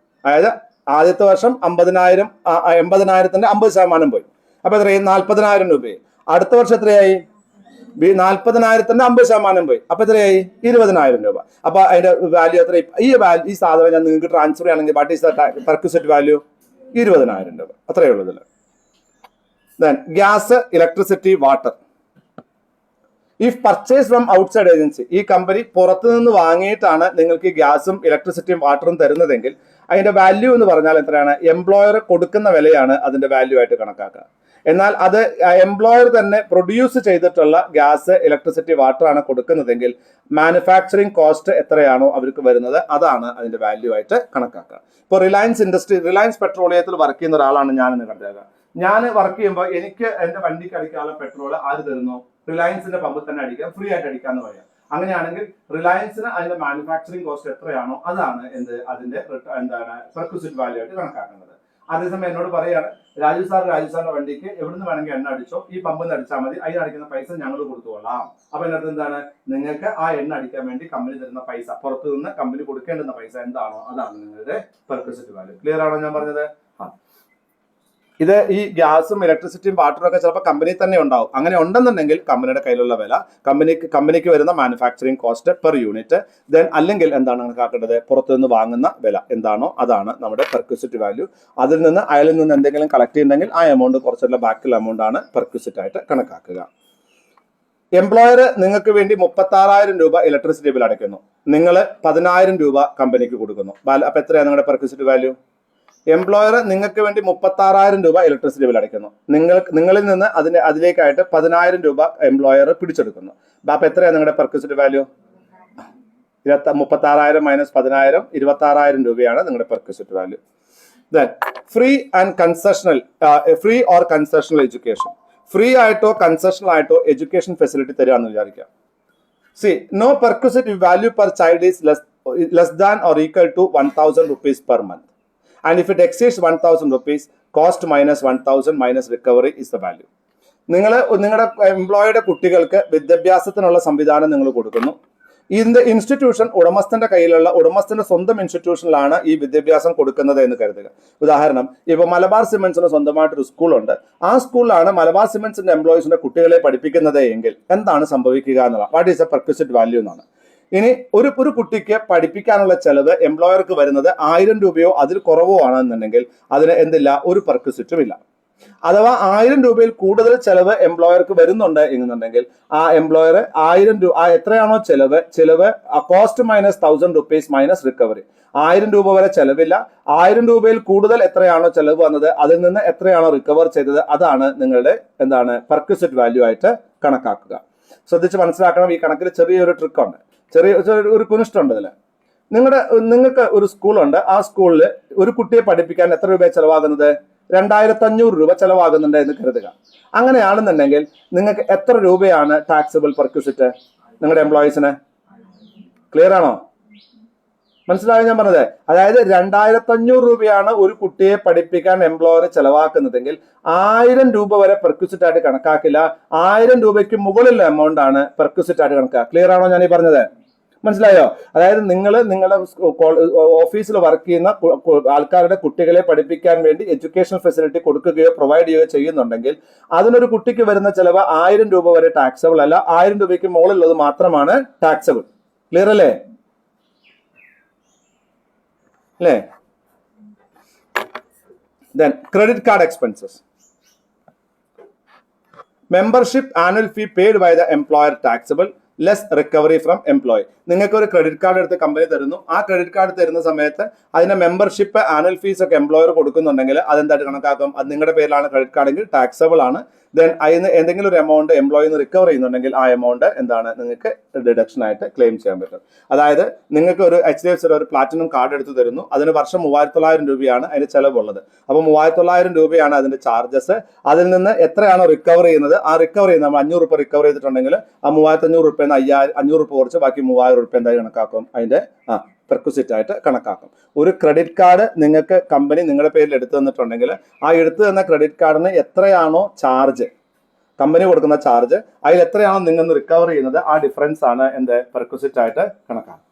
അതായത് ആദ്യത്തെ വർഷം 80,000 80,000ത്തിന്റെ 50% പോയി. അപ്പൊ എത്രയായി? 40,000 രൂപയായി. അടുത്ത വർഷം എത്രയായി? 40,000ത്തിന്റെ 50% പോയി. അപ്പൊ എത്രയായി? 20,000 രൂപ. അപ്പൊ അതിന്റെ വാല്യൂ എത്ര? ഈ സാധനം ഞാൻ നിങ്ങൾക്ക് ട്രാൻസ്ഫർ ചെയ്യണമെങ്കിൽ what is the perquisite value? 20,000 രൂപ. അത്രയേ ഉള്ളൂ ഇതിൽ. Then gas, electricity, water. If purchase from outside agency, ഈ കമ്പനി പുറത്തു നിന്ന് വാങ്ങിയിട്ടാണ് നിങ്ങൾക്ക് ഗ്യാസും ഇലക്ട്രിസിറ്റിയും വാട്ടറും തരുന്നതെങ്കിൽ അതിന്റെ വാല്യൂ എന്ന് പറഞ്ഞാൽ എത്രയാണ്? എംപ്ലോയർ കൊടുക്കുന്ന വിലയാണ് അതിന്റെ വാല്യൂ ആയിട്ട് കണക്കാക്കുക. എന്നാൽ അത് എംപ്ലോയർ തന്നെ പ്രൊഡ്യൂസ് ചെയ്തിട്ടുള്ള ഗ്യാസ്, ഇലക്ട്രിസിറ്റി, വാട്ടർ ആണ് കൊടുക്കുന്നതെങ്കിൽ മാനുഫാക്ചറിങ് കോസ്റ്റ് എത്രയാണോ അവർക്ക് വരുന്നത് അതാണ് അതിന്റെ വാല്യൂ ആയിട്ട് കണക്കാക്കുക. ഇപ്പോൾ റിലയൻസ് പെട്രോളിയത്തിൽ വർക്ക് ചെയ്യുന്ന ഒരാളാണ് ഞാനെന്ന് കണ്ടേക്കുക. ഞാൻ വർക്ക് ചെയ്യുമ്പോൾ എനിക്ക് എന്റെ വണ്ടിക്ക് അടിക്കാനുള്ള പെട്രോൾ ആര് തരുന്നു? റിലയൻസിന്റെ പമ്പിൽ തന്നെ അടിക്കാം, ഫ്രീ ആയിട്ട് അടിക്കാന്ന് പറയാം. അങ്ങനെയാണെങ്കിൽ റിലയൻസിന് അതിന്റെ മാനുഫാക്ചറിങ് കോസ്റ്റ് എത്രയാണോ അതാണ് അതിന്റെ പെർക്വിസിറ്റ് വാല്യൂ ആയിട്ട് കണക്കാക്കുന്നത്. അതേസമയം എന്നോട് പറയാണ് രാജു സാറിന്റെ വണ്ടിക്ക് എവിടുന്ന് വേണമെങ്കിൽ എണ്ണ അടിച്ചോ, ഈ പമ്പിൽ നിന്ന് അടിച്ചാൽ മതി, അതിന് അടിക്കുന്ന പൈസ ഞങ്ങൾ കൊടുത്തുകൊള്ളാം. അപ്പൊ അതിനകത്ത് എന്താണ്, നിങ്ങൾക്ക് ആ എണ്ണ അടിക്കാൻ വേണ്ടി കമ്പനി തരുന്ന പൈസ, പുറത്തു നിന്ന് കമ്പനി കൊടുക്കേണ്ടുന്ന പൈസ എന്താണോ അതാണ് നിങ്ങളുടെ പെർക്വിസിറ്റ് വാല്യൂ. ക്ലിയർ ആണോ ഞാൻ പറഞ്ഞത്? ഇത് ഈ ഗ്യാസും ഇലക്ട്രിസിറ്റിയും വാട്ടറും ഒക്കെ ചിലപ്പോൾ കമ്പനി തന്നെ ഉണ്ടാവും. അങ്ങനെ ഉണ്ടെന്നുണ്ടെങ്കിൽ കമ്പനിയുടെ കയ്യിലുള്ള വില, കമ്പനിക്ക് വരുന്ന manufacturing cost per unit, then അല്ലെങ്കിൽ എന്താണ് കണക്കാക്കേണ്ടത്, പുറത്തുനിന്ന് വാങ്ങുന്ന വില എന്താണോ അതാണ് നമ്മുടെ പെർക്വിസിറ്റ് വാല്യൂ. അതിൽ നിന്ന് അയാളിൽ നിന്ന് എന്തെങ്കിലും കളക്ട് ചെയ്യുന്നുണ്ടെങ്കിൽ ആ എമൗണ്ട് കുറച്ചുള്ള ബാക്കിയുള്ള എമൗണ്ട് ആണ് പെർക്വിസിറ്റ് ആയിട്ട് കണക്കാക്കുക. എംപ്ലോയർ നിങ്ങൾക്ക് വേണ്ടി 36,000 രൂപ ഇലക്ട്രിസിറ്റി ബിൽ അടയ്ക്കുന്നു, നിങ്ങൾ 10,000 രൂപ കമ്പനിക്ക് കൊടുക്കുന്നു. അപ്പൊ എത്രയാണ് നിങ്ങളുടെ പെർക്വിസിറ്റ് വാല്യൂ? എംപ്ലോയർ നിങ്ങൾക്ക് വേണ്ടി 36,000 രൂപ ഇലക്ട്രിസിറ്റി ബിൽ അടയ്ക്കുന്നു, നിങ്ങളിൽ നിന്ന് അതിലേക്കായിട്ട് 10,000 രൂപ എംപ്ലോയർ പിടിച്ചെടുക്കുന്നു. അപ്പൊ എത്രയാണ് നിങ്ങളുടെ പെർക്വിസിറ്റ് വാല്യൂ? 36,000 മൈനസ് 10,000, 26,000 രൂപയാണ് നിങ്ങളുടെ പെർക്വിസിറ്റ് വാല്യൂ. Then free or concessional education. Free ആയിട്ടോ കൺസെഷണൽ ആയിട്ടോ എഡ്യൂക്കേഷൻ ഫെസിലിറ്റി തരികയാണെന്ന് വിചാരിക്കാം. No perquisite value per child is less than or equal to 1,000 rupees per month. And if it exceeds 1,000 rupees, cost minus 1,000 minus recovery is the value. നിങ്ങളുടെ എംപ്ലോയിയുടെ കുട്ടികൾക്ക് വിദ്യാഭ്യാസത്തിനുള്ള സംവിധാനം നിങ്ങൾ കൊടുക്കുന്നു. ഇൻസ്റ്റിറ്റ്യൂഷൻ ഉടമസ്ഥന്റെ സ്വന്തം ഇൻസ്റ്റിറ്റ്യൂഷനിലാണ് ഈ വിദ്യാഭ്യാസം കൊടുക്കുന്നത് എന്ന് കരുതുക. ഉദാഹരണം, ഇപ്പൊ മലബാർ സിമന്റ്സിന് സ്വന്തമായിട്ടൊരു സ്കൂളുണ്ട്. ആ സ്കൂളിലാണ് മലബാർ സിമന്റ്സിന്റെ എംപ്ലോയീസിന്റെ കുട്ടികളെ പഠിപ്പിക്കുന്നത് എങ്കിൽ എന്താണ് സംഭവിക്കുക എന്നുള്ള what is A perquisite value എന്നാണ്. ഇനി ഒരു കുട്ടിക്ക് പഠിപ്പിക്കാനുള്ള ചെലവ് എംപ്ലോയർക്ക് വരുന്നത് 1,000 രൂപയോ അതിൽ കുറവോ ആണെന്നുണ്ടെങ്കിൽ അതിന് എന്തില്ല, ഒരു പെർക്വിസിറ്റും ഇല്ല. അഥവാ 1,000 രൂപയിൽ കൂടുതൽ ചെലവ് എംപ്ലോയർക്ക് വരുന്നുണ്ട് എന്നുണ്ടെങ്കിൽ ആ എംപ്ലോയർ 1,000 രൂപ എത്രയാണോ ചെലവ് cost minus 1,000 rupees minus recovery. 1,000 രൂപ വരെ ചെലവില്ല, 1,000 രൂപയിൽ കൂടുതൽ എത്രയാണോ ചെലവ് വന്നത് അതിൽ നിന്ന് എത്രയാണോ റിക്കവർ ചെയ്തത് അതാണ് നിങ്ങളുടെ എന്താണ് പെർക്വിസിറ്റ് വാല്യൂ ആയിട്ട് കണക്കാക്കുക. ശ്രദ്ധിച്ച് മനസ്സിലാക്കണം. ഈ കണക്കിൽ ചെറിയൊരു ട്രിക്കുണ്ട്, ഒരു കുനിഷ്ടുണ്ട് ഇതിൽ. നിങ്ങൾക്ക് ഒരു സ്കൂളുണ്ട്. ആ സ്കൂളിൽ ഒരു കുട്ടിയെ പഠിപ്പിക്കാൻ എത്ര രൂപ ചെലവാകുന്നത്? 2,500 രൂപ ചെലവാകുന്നുണ്ട് എന്ന് കരുതുക. അങ്ങനെയാണെന്നുണ്ടെങ്കിൽ നിങ്ങൾക്ക് എത്ര രൂപയാണ് ടാക്സബിൾ പെർക്വിസിറ്റ് നിങ്ങളുടെ എംപ്ലോയീസിന്? ക്ലിയർ ആണോ? മനസ്സിലായോ ഞാൻ പറഞ്ഞത്? അതായത് 2,500 രൂപയാണ് ഒരു കുട്ടിയെ പഠിപ്പിക്കാൻ എംപ്ലോയർ ചെലവാക്കുന്നതെങ്കിൽ 1,000 രൂപ വരെ പെർക്വിസിറ്റ് ആയിട്ട് കണക്കാക്കില്ല. 1,000 രൂപയ്ക്ക് മുകളിലുള്ള എമൗണ്ട് ആണ് പെർക്വിസിറ്റ് ആയിട്ട് കണക്കാക്കുക. ക്ലിയർ ആണോ ഞാൻ ഈ പറഞ്ഞത്? മനസ്സിലായോ? അതായത് നിങ്ങളുടെ ഓഫീസിൽ വർക്ക് ചെയ്യുന്ന ആൾക്കാരുടെ കുട്ടികളെ പഠിപ്പിക്കാൻ വേണ്ടി എഡ്യൂക്കേഷൻ ഫെസിലിറ്റി കൊടുക്കുകയോ പ്രൊവൈഡ് ചെയ്യുകയോ ചെയ്യുന്നുണ്ടെങ്കിൽ അതിനൊരു കുട്ടിക്ക് വരുന്ന ചെലവ് 1,000 രൂപ വരെ ടാക്സബിൾ അല്ല, 1,000 രൂപയ്ക്ക് മുകളിലുള്ളത് മാത്രമാണ് ടാക്സബിൾ. ക്ലിയർ അല്ലേ? Then credit card expenses. Membership annual fee paid by the employer taxable, less recovery from employee. നിങ്ങൾക്ക് ഒരു ക്രെഡിറ്റ് കാർഡ് എടുത്ത് കമ്പനി തരുന്നു. ആ ക്രെഡിറ്റ് കാർഡ് തരുന്ന സമയത്ത് അതിന്റെ മെമ്പർഷിപ്പ് ആനുവൽ ഫീസ് ഒക്കെ എംപ്ലോയർ കൊടുക്കുന്നുണ്ടെങ്കിൽ അതെന്തായിട്ട് കണക്കാക്കും? അത് നിങ്ങളുടെ പേരിലാണ് ക്രെഡിറ്റ് കാർഡെങ്കിൽ ടാക്സബിൾ ആണ്. ദെൻ അതിന് എന്തെങ്കിലും ഒരു എമൗണ്ട് എംപ്ലോയിന്ന് റിക്കവർ ചെയ്യുന്നുണ്ടെങ്കിൽ ആ എമൗണ്ട് എന്താണ് നിങ്ങൾക്ക് ഡിഡക്ഷൻ ആയിട്ട് ക്ലെയിം ചെയ്യാൻ പറ്റും. അതായത് നിങ്ങൾക്ക് ഒരു HDFC ഒരു പ്ലാറ്റിനം കാർഡ് എടുത്ത് തരുന്നു. അതിന് വർഷം 3,900 രൂപയാണ് അതിന്റെ ചെലവുള്ളത്. അപ്പോൾ 3,900 രൂപയാണ് അതിന്റെ ചാർജസ്. അതിൽ നിന്ന് എത്രയാണോ റിക്കവർ ചെയ്യുന്നത് ആ റിക്കവർ ചെയ്യുന്നത് നമ്മൾ 500 രൂപ റിക്കവർ ചെയ്തിട്ടുണ്ടെങ്കിൽ ആ 3,500 രൂപ 500 രൂപ കുറച്ച് ബാക്കി 3,000 രൂപ എന്തായി കണക്കാക്കും? അതിന്റെ പെർക്വിസിറ്റ് ആയിട്ട് കണക്കാക്കും. ഒരു ക്രെഡിറ്റ് കാർഡ് നിങ്ങൾക്ക് കമ്പനി നിങ്ങളുടെ പേരിൽ എടുത്തു തന്നിട്ടുണ്ടെങ്കിൽ ആ എടുത്തു തന്ന ക്രെഡിറ്റ് കാർഡിന് എത്രയാണോ ചാർജ്, കമ്പനി കൊടുക്കുന്ന ചാർജ്, അതിൽ എത്രയാണോ നിങ്ങൾ റിക്കവർ ചെയ്യുന്നത് ആ ഡിഫറൻസ് ആണ് എന്ത് പെർക്വിസിറ്റ് ആയിട്ട് കണക്കാക്കും.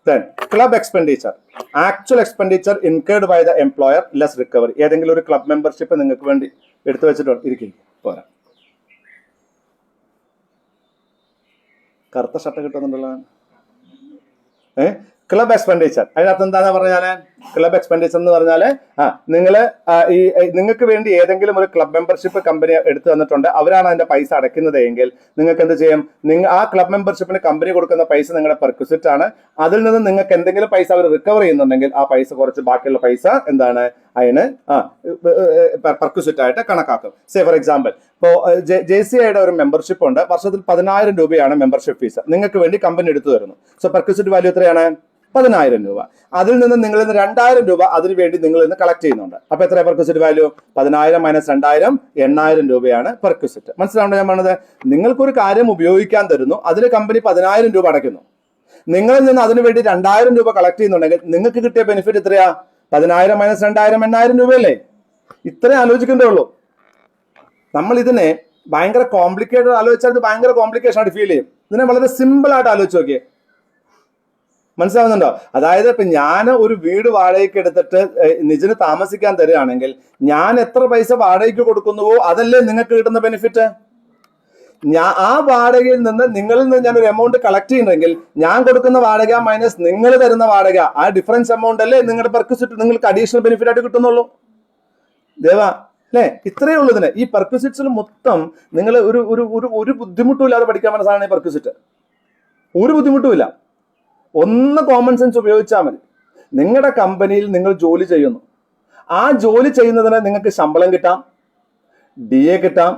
Then club expenditure, actual expenditure incurred by the employer less recovery. ഏതെങ്കിലും ഒരു ക്ലബ് മെമ്പർഷിപ്പ് നിങ്ങൾക്ക് വേണ്ടി എടുത്തു വെച്ചിട്ട് ഇരിക്കും പോരാ. കറുത്ത ഷർട്ട് കിട്ടുന്നുണ്ടല്ലോ. ക്ലബ് എക്സ്പെൻഡിച്ചർ അതിനകത്ത് എന്താന്ന് പറഞ്ഞാല്, ക്ലബ് എക്സ്പെൻഡിച്ചർ എന്ന് പറഞ്ഞാല് നിങ്ങൾക്ക് വേണ്ടി ഏതെങ്കിലും ഒരു ക്ലബ് മെമ്പർഷിപ്പ് കമ്പനി എടുത്തു തന്നിട്ടുണ്ട്, അവരാണ് അതിന്റെ പൈസ അടയ്ക്കുന്നത് എങ്കിൽ നിങ്ങൾക്ക് എന്ത് ചെയ്യും? ആ ക്ലബ് മെമ്പർഷിപ്പിന് കമ്പനി കൊടുക്കുന്ന പൈസ നിങ്ങളുടെ പെർക്വിസിറ്റ് ആണ്. അതിൽ നിന്ന് നിങ്ങൾക്ക് എന്തെങ്കിലും പൈസ അവർ റിക്കവർ ചെയ്യുന്നുണ്ടെങ്കിൽ ആ പൈസ കുറച്ച് ബാക്കിയുള്ള പൈസ എന്താണ് അതിന് പെർക്വിസിറ്റ് ആയിട്ട് കണക്കാക്കും. സേ ഫോർ എക്സാമ്പിൾ, ഇപ്പോൾ JCIയുടെ ഒരു മെമ്പർഷിപ്പ് ഉണ്ട്. വർഷത്തിൽ 10,000 രൂപയാണ് മെമ്പർഷിപ്പ് ഫീസ്. നിങ്ങൾക്ക് വേണ്ടി കമ്പനി എടുത്തു തരുന്നു. സോ പെർക്വിസിറ്റ് വാല്യൂ എത്രയാണ്? 10,000 രൂപ. അതിൽ നിന്ന് നിങ്ങൾ ഇന്ന് 2,000 രൂപ അതിന് വേണ്ടി നിങ്ങൾ ഇന്ന് കളക്ട് ചെയ്യുന്നുണ്ട്. അപ്പൊ എത്ര പെർക്വിസിറ്റ് വാല്യൂ? 10,000 മൈനസ് 2,000 8,000 രൂപയാണ് പെർക്വിസിറ്റ്. മനസ്സിലാവുണ്ടോ ഞാൻ പറഞ്ഞത്? നിങ്ങൾക്കൊരു കാര്യം ഉപയോഗിക്കാൻ തരുന്നു, അതിന് കമ്പനി 10,000 രൂപ അടയ്ക്കുന്നു. നിങ്ങളിൽ നിന്ന് അതിനു വേണ്ടി 2000 രൂപ കളക്ട് ചെയ്യുന്നുണ്ടെങ്കിൽ നിങ്ങൾക്ക് കിട്ടിയ ബെനിഫിറ്റ് എത്രയാ? 10,000 മൈനസ് 2000 8,000 രൂപയല്ലേ? ഇത്രയും ആലോചിക്കേണ്ടേ ഉള്ളൂ. നമ്മൾ ഇതിനെ ഭയങ്കര കോംപ്ലിക്കേറ്റഡ് ആലോചിച്ചാൽ ഇത് ഭയങ്കര കോംപ്ലിക്കേഷൻ ആയിട്ട് ഫീൽ ചെയ്യും. ഇതിനെ വളരെ സിമ്പിൾ ആയിട്ട് ആലോചിച്ച് നോക്കിയേ. മനസ്സിലാവുന്നുണ്ടോ? അതായത് ഇപ്പൊ ഞാൻ ഒരു വീട് വാടകയ്ക്ക് എടുത്തിട്ട് നിജിന് താമസിക്കാൻ തരികയാണെങ്കിൽ ഞാൻ എത്ര പൈസ വാടകയ്ക്ക് കൊടുക്കുന്നുവോ അതല്ലേ നിങ്ങൾക്ക് കിട്ടുന്ന ബെനിഫിറ്റ്. ആ വാടകയിൽ നിന്ന് നിങ്ങളിൽ നിന്ന് ഞാൻ ഒരു എമൗണ്ട് കളക്ട് ചെയ്യുന്നെങ്കിൽ ഞാൻ കൊടുക്കുന്ന വാടക മൈനസ് നിങ്ങൾ തരുന്ന വാടക, ആ ഡിഫറൻസ് എമൗണ്ട് അല്ലേ നിങ്ങളുടെ പെർക്വിസിറ്റ് നിങ്ങൾക്ക് അഡീഷണൽ ബെനിഫിറ്റ് ആയിട്ട് കിട്ടുന്നുള്ളൂ. ദേവാ അല്ലേ? ഇത്രയേ ഉള്ളൂ ഇതിന്. ഈ പെർക്വിസിറ്റ്സിൽ മൊത്തം നിങ്ങൾ ഒരു ബുദ്ധിമുട്ടും ഇല്ലാതെ പഠിക്കാൻ പറ്റുന്ന സാധനമാണ് ഈ പെർക്വിസിറ്റ്. ഒരു ബുദ്ധിമുട്ടുമില്ല. ഒന്ന് കോമൺ സെൻസ് ഉപയോഗിച്ചാൽ മതി. നിങ്ങളുടെ കമ്പനിയിൽ നിങ്ങൾ ജോലി ചെയ്യുന്നു. ആ ജോലി ചെയ്യുന്നതിന് നിങ്ങൾക്ക് ശമ്പളം കിട്ടാം, DA കിട്ടാം,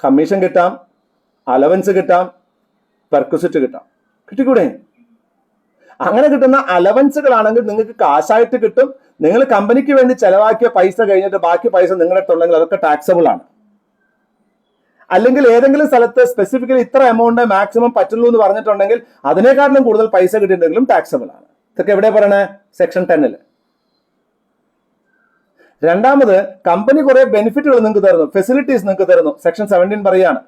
കമ്മീഷൻ കിട്ടാം, അലവൻസ് കിട്ടാം, പെർക്വിസിറ്റ് കിട്ടാം. കിട്ടിക്കൂടെ? അങ്ങനെ കിട്ടുന്ന അലവൻസുകളാണെങ്കിൽ നിങ്ങൾക്ക് കാശായിട്ട് കിട്ടും. നിങ്ങൾ കമ്പനിക്ക് വേണ്ടി ചെലവാക്കിയ പൈസ കഴിഞ്ഞിട്ട് ബാക്കി പൈസ നിങ്ങളുടെ അടുത്തുണ്ടെങ്കിൽ അതൊക്കെ ടാക്സബിൾ ആണ്. അല്ലെങ്കിൽ ഏതെങ്കിലും സ്ഥലത്ത് സ്പെസിഫിക്കലി ഇത്ര എമൗണ്ട് മാക്സിമം പറ്റുള്ളൂ എന്ന് പറഞ്ഞിട്ടുണ്ടെങ്കിൽ അതിനേക്കാളും കൂടുതൽ പൈസ കിട്ടിയിട്ടുണ്ടെങ്കിലും ടാക്സബിൾ ആണ്. ഇതൊക്കെ എവിടെ പറയണേ? സെക്ഷൻ 10. രണ്ടാമത്, കമ്പനി കുറെ ബെനിഫിറ്റുകൾ നിങ്ങൾക്ക് തരുന്നു, ഫെസിലിറ്റീസ് നിങ്ങൾക്ക് തരുന്നു. സെക്ഷൻ 17 പറയാണ്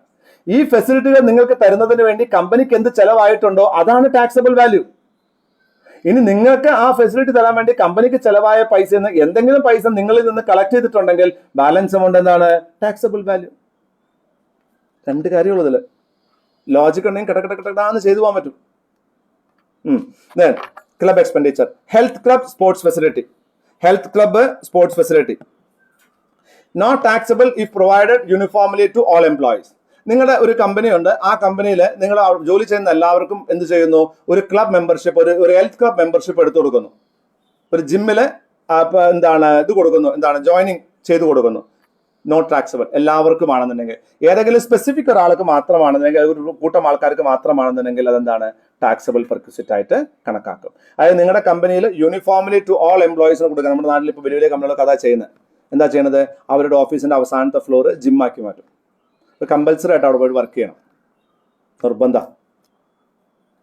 ഈ ഫെസിലിറ്റികൾ നിങ്ങൾക്ക് തരുന്നതിന് വേണ്ടി കമ്പനിക്ക് എന്ത് ചെലവായിട്ടുണ്ടോ അതാണ് ടാക്സബിൾ വാല്യൂ. ഇനി നിങ്ങൾക്ക് ആ ഫെസിലിറ്റി തരാൻ വേണ്ടി കമ്പനിക്ക് ചെലവായ പൈസ എന്തെങ്കിലും പൈസ നിങ്ങളിൽ നിന്ന് കളക്ട് ചെയ്തിട്ടുണ്ടെങ്കിൽ ബാലൻസ് എമൗണ്ട് എന്താണ്? Taxable value. 2 കാര്യമുള്ളതിൽ ലോജിക് ഉണ്ടെങ്കിൽ കിടക്കിടക്കിടാന്ന് ചെയ്തു പോകാൻ പറ്റും. Club expenditure, health club sports facility. Health club sports facility not taxable if provided uniformly to all employees. നിങ്ങളുടെ ഒരു കമ്പനി ഉണ്ട്, ആ കമ്പനിയിൽ നിങ്ങൾ ജോലി ചെയ്യുന്ന എല്ലാവർക്കും എന്ത് ചെയ്യുന്നു? ഒരു ക്ലബ് മെമ്പർഷിപ്പ്, ഒരു ഹെൽത്ത് ക്ലബ് മെമ്പർഷിപ്പ് എടുത്തു കൊടുക്കുന്നു. ഒരു ജിമ്മില് ഇത് കൊടുക്കുന്നു, ജോയിനിങ് ചെയ്തു കൊടുക്കുന്നു. Not taxable. എല്ലാവർക്കും ആണെന്നുണ്ടെങ്കിൽ, ഏതെങ്കിലും സ്പെസിഫിക് ഒരാൾക്ക് മാത്രമാണെന്നുണ്ടെങ്കിൽ, ഒരു കൂട്ടം ആൾക്കാർക്ക് മാത്രമാണെന്നുണ്ടെങ്കിൽ അതെന്താണ്? ടാക്സബിൾ പെർക്വിസിറ്റ് ആയിട്ട് കണക്കാക്കും. അതായത് നിങ്ങളുടെ കമ്പനിയിൽ യൂണിഫോംലി ടു ഓൾ എംപ്ലോയീസിന് കൊടുക്കുക. നമ്മുടെ നാട്ടിൽ ഇപ്പോൾ വലിയ വലിയ കമ്പനികളൊക്കെ അതാ ചെയ്യുന്നത്. എന്താ ചെയ്യുന്നത്? അവരുടെ ഓഫീസിന്റെ അവസാനത്തെ ഫ്ലോർ ജിമ്മാക്കി മാറ്റും. കമ്പൽസറി ആയിട്ട് അവിടെ പോയി വർക്ക് ചെയ്യണം, നിർബന്ധം.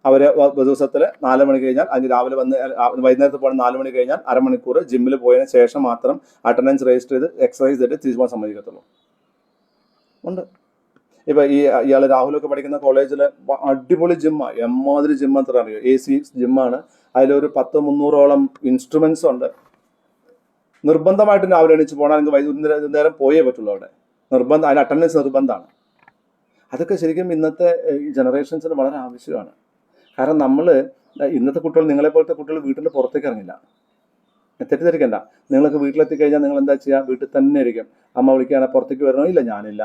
അവര് ദിവസത്തിൽ 4 മണി കഴിഞ്ഞാൽ, അല്ലെങ്കിൽ രാവിലെ വന്ന് വൈകുന്നേരത്ത് പോകണം, 4 മണി കഴിഞ്ഞാൽ അരമണിക്കൂർ ജിമ്മിൽ പോയതിനു ശേഷം മാത്രം അറ്റൻഡൻസ് രജിസ്റ്റർ ചെയ്ത് എക്സസൈസ് ചെയ്തിട്ട് തിരിച്ചു പോകാൻ സമ്മതിക്കത്തുള്ളൂ. ഉണ്ട്. ഇപ്പൊ ഇയാൾ രാഹുലൊക്കെ പഠിക്കുന്ന കോളേജിൽ അടിപൊളി ജിമ്മാണ്, എമ്മാതിരി ജിമ്മ അത്ര അറിയോ? AC ജിമ്മാണ്. അതിലൊരു 100-300ഓളം ഇൻസ്ട്രുമെന്റ്സ് ഉണ്ട്. നിർബന്ധമായിട്ട് രാവിലെ എണീച്ച് പോകണം, അല്ലെങ്കിൽ വൈകുന്നേരം പോയേ പറ്റുള്ളൂ അവിടെ. നിർബന്ധം, അതിന് അറ്റൻഡൻസ് നിർബന്ധമാണ്. അതൊക്കെ ശരിക്കും ഇന്നത്തെ ജനറേഷൻസിന് വളരെ ആവശ്യമാണ്. കാരണം ഇന്നത്തെ കുട്ടികൾ, നിങ്ങളെ പോലത്തെ കുട്ടികൾ വീട്ടിൻ്റെ പുറത്തേക്ക് ഇറങ്ങില്ല. തെറ്റിദ്ധരിക്കണ്ട. നിങ്ങളൊക്കെ വീട്ടിലെത്തിക്കഴിഞ്ഞാൽ നിങ്ങൾ എന്താ ചെയ്യുക? വീട്ടിൽ തന്നെ ഇരിക്കും. അമ്മ വിളിക്കുകയാണ്, പുറത്തേക്ക് വരണോ? ഇല്ല, ഞാനില്ല.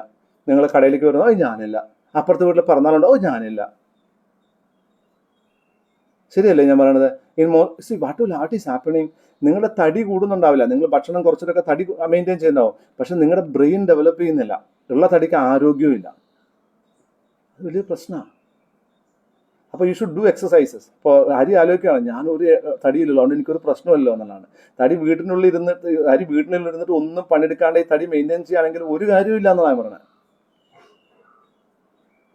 നിങ്ങൾ കടയിലേക്ക് വരണോ? ഞാനില്ല. അപ്പുറത്തെ വീട്ടിൽ പറഞ്ഞാലുണ്ടോ? ഞാനില്ല. ശരിയല്ലേ ഞാൻ പറയണത്? What is happening? നിങ്ങളുടെ തടി കൂടുന്നുണ്ടാവില്ല, നിങ്ങൾ ഭക്ഷണം കുറച്ചിട്ടൊക്കെ തടി മെയിൻറ്റെയിൻ ചെയ്യുന്നുണ്ടാവും, പക്ഷെ നിങ്ങളുടെ ബ്രെയിൻ ഡെവലപ്പ് ചെയ്യുന്നില്ല, ഉള്ള തടിക്ക് ആരോഗ്യവും ഇല്ല. അത് വലിയ പ്രശ്നമാണ്. അപ്പോൾ യു ഷുഡ് ഡു എക്സസൈസസ്. ഇപ്പോൾ ഹരി ആലോചിക്കുകയാണ്, ഞാനൊരു തടിയില്ലല്ലോ, അതുകൊണ്ട് എനിക്കൊരു പ്രശ്നമല്ലോ എന്നുള്ളതാണ്. വീട്ടിനുള്ളിൽ ഇരുന്നിട്ട് ഒന്നും പണിയെടുക്കാണ്ട് ഈ തടി മെയിൻറ്റെയിൻ ചെയ്യുകയാണെങ്കിൽ ഒരു കാര്യമില്ല എന്നാണ് ഞാൻ പറഞ്ഞത്.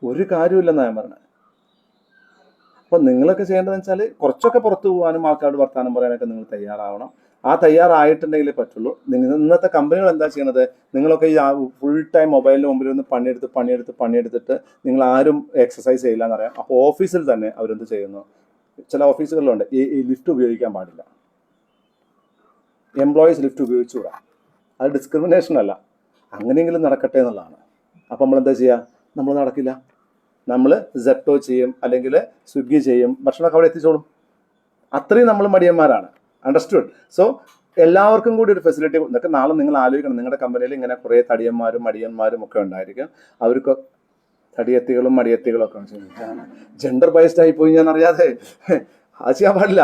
ഒരു കാര്യമില്ലെന്നാണ് ഞാൻ പറഞ്ഞത്. അപ്പോൾ നിങ്ങളൊക്കെ ചെയ്യേണ്ടതെന്ന് വെച്ചാൽ കുറച്ചൊക്കെ പുറത്തു പോകാനും ആൾക്കാരോട് വർത്താനം പറയാനൊക്കെ നിങ്ങൾ തയ്യാറാവണം. ആ തയ്യാറായിട്ടുണ്ടെങ്കിലേ പറ്റുള്ളൂ. ഇന്നത്തെ കമ്പനികൾ എന്താ ചെയ്യണത്? നിങ്ങളൊക്കെ ഈ ഫുൾ ടൈം മൊബൈലിന് മുമ്പിൽ നിന്ന് പണിയെടുത്തിട്ട് നിങ്ങൾ ആരും എക്സസൈസ് ചെയ്യില്ല എന്നറിയാം. അപ്പോൾ ഓഫീസിൽ തന്നെ അവരെന്ത് ചെയ്യുന്നു? ചില ഓഫീസുകളിലുണ്ട് ഈ ലിഫ്റ്റ് ഉപയോഗിക്കാൻ പാടില്ല, എംപ്ലോയീസ് ലിഫ്റ്റ് ഉപയോഗിച്ചുകൂടാ. അത് ഡിസ്ക്രിമിനേഷൻ അല്ല, അങ്ങനെയെങ്കിലും നടക്കട്ടെ എന്നുള്ളതാണ്. അപ്പോൾ നമ്മളെന്താ ചെയ്യുക? നമ്മൾ നടക്കില്ല. നമ്മൾ സെപ്റ്റോ ചെയ്യും, അല്ലെങ്കിൽ സ്വിഗ്ഗി ചെയ്യും, ഭക്ഷണമൊക്കെ അവിടെ എത്തിച്ചോളും. അത്രയും നമ്മൾ മടിയന്മാരാണ്. അണ്ടർസ്റ്റുഡ്? സോ എല്ലാവർക്കും കൂടി ഒരു ഫെസിലിറ്റി. ഇതൊക്കെ നാളെ നിങ്ങൾ ആലോചിക്കണം. നിങ്ങളുടെ കമ്പനിയിൽ ഇങ്ങനെ കുറേ തടിയന്മാരും മടിയന്മാരും ഒക്കെ ഉണ്ടായിരിക്കും. അവർക്ക് തടിയത്തികളും മടിയത്തികളും ഒക്കെ ജെൻഡർ ബൈസ്ഡ് ആയി പോയി ഞാൻ അറിയാതെ, അത് ചെയ്യാൻ പാടില്ല.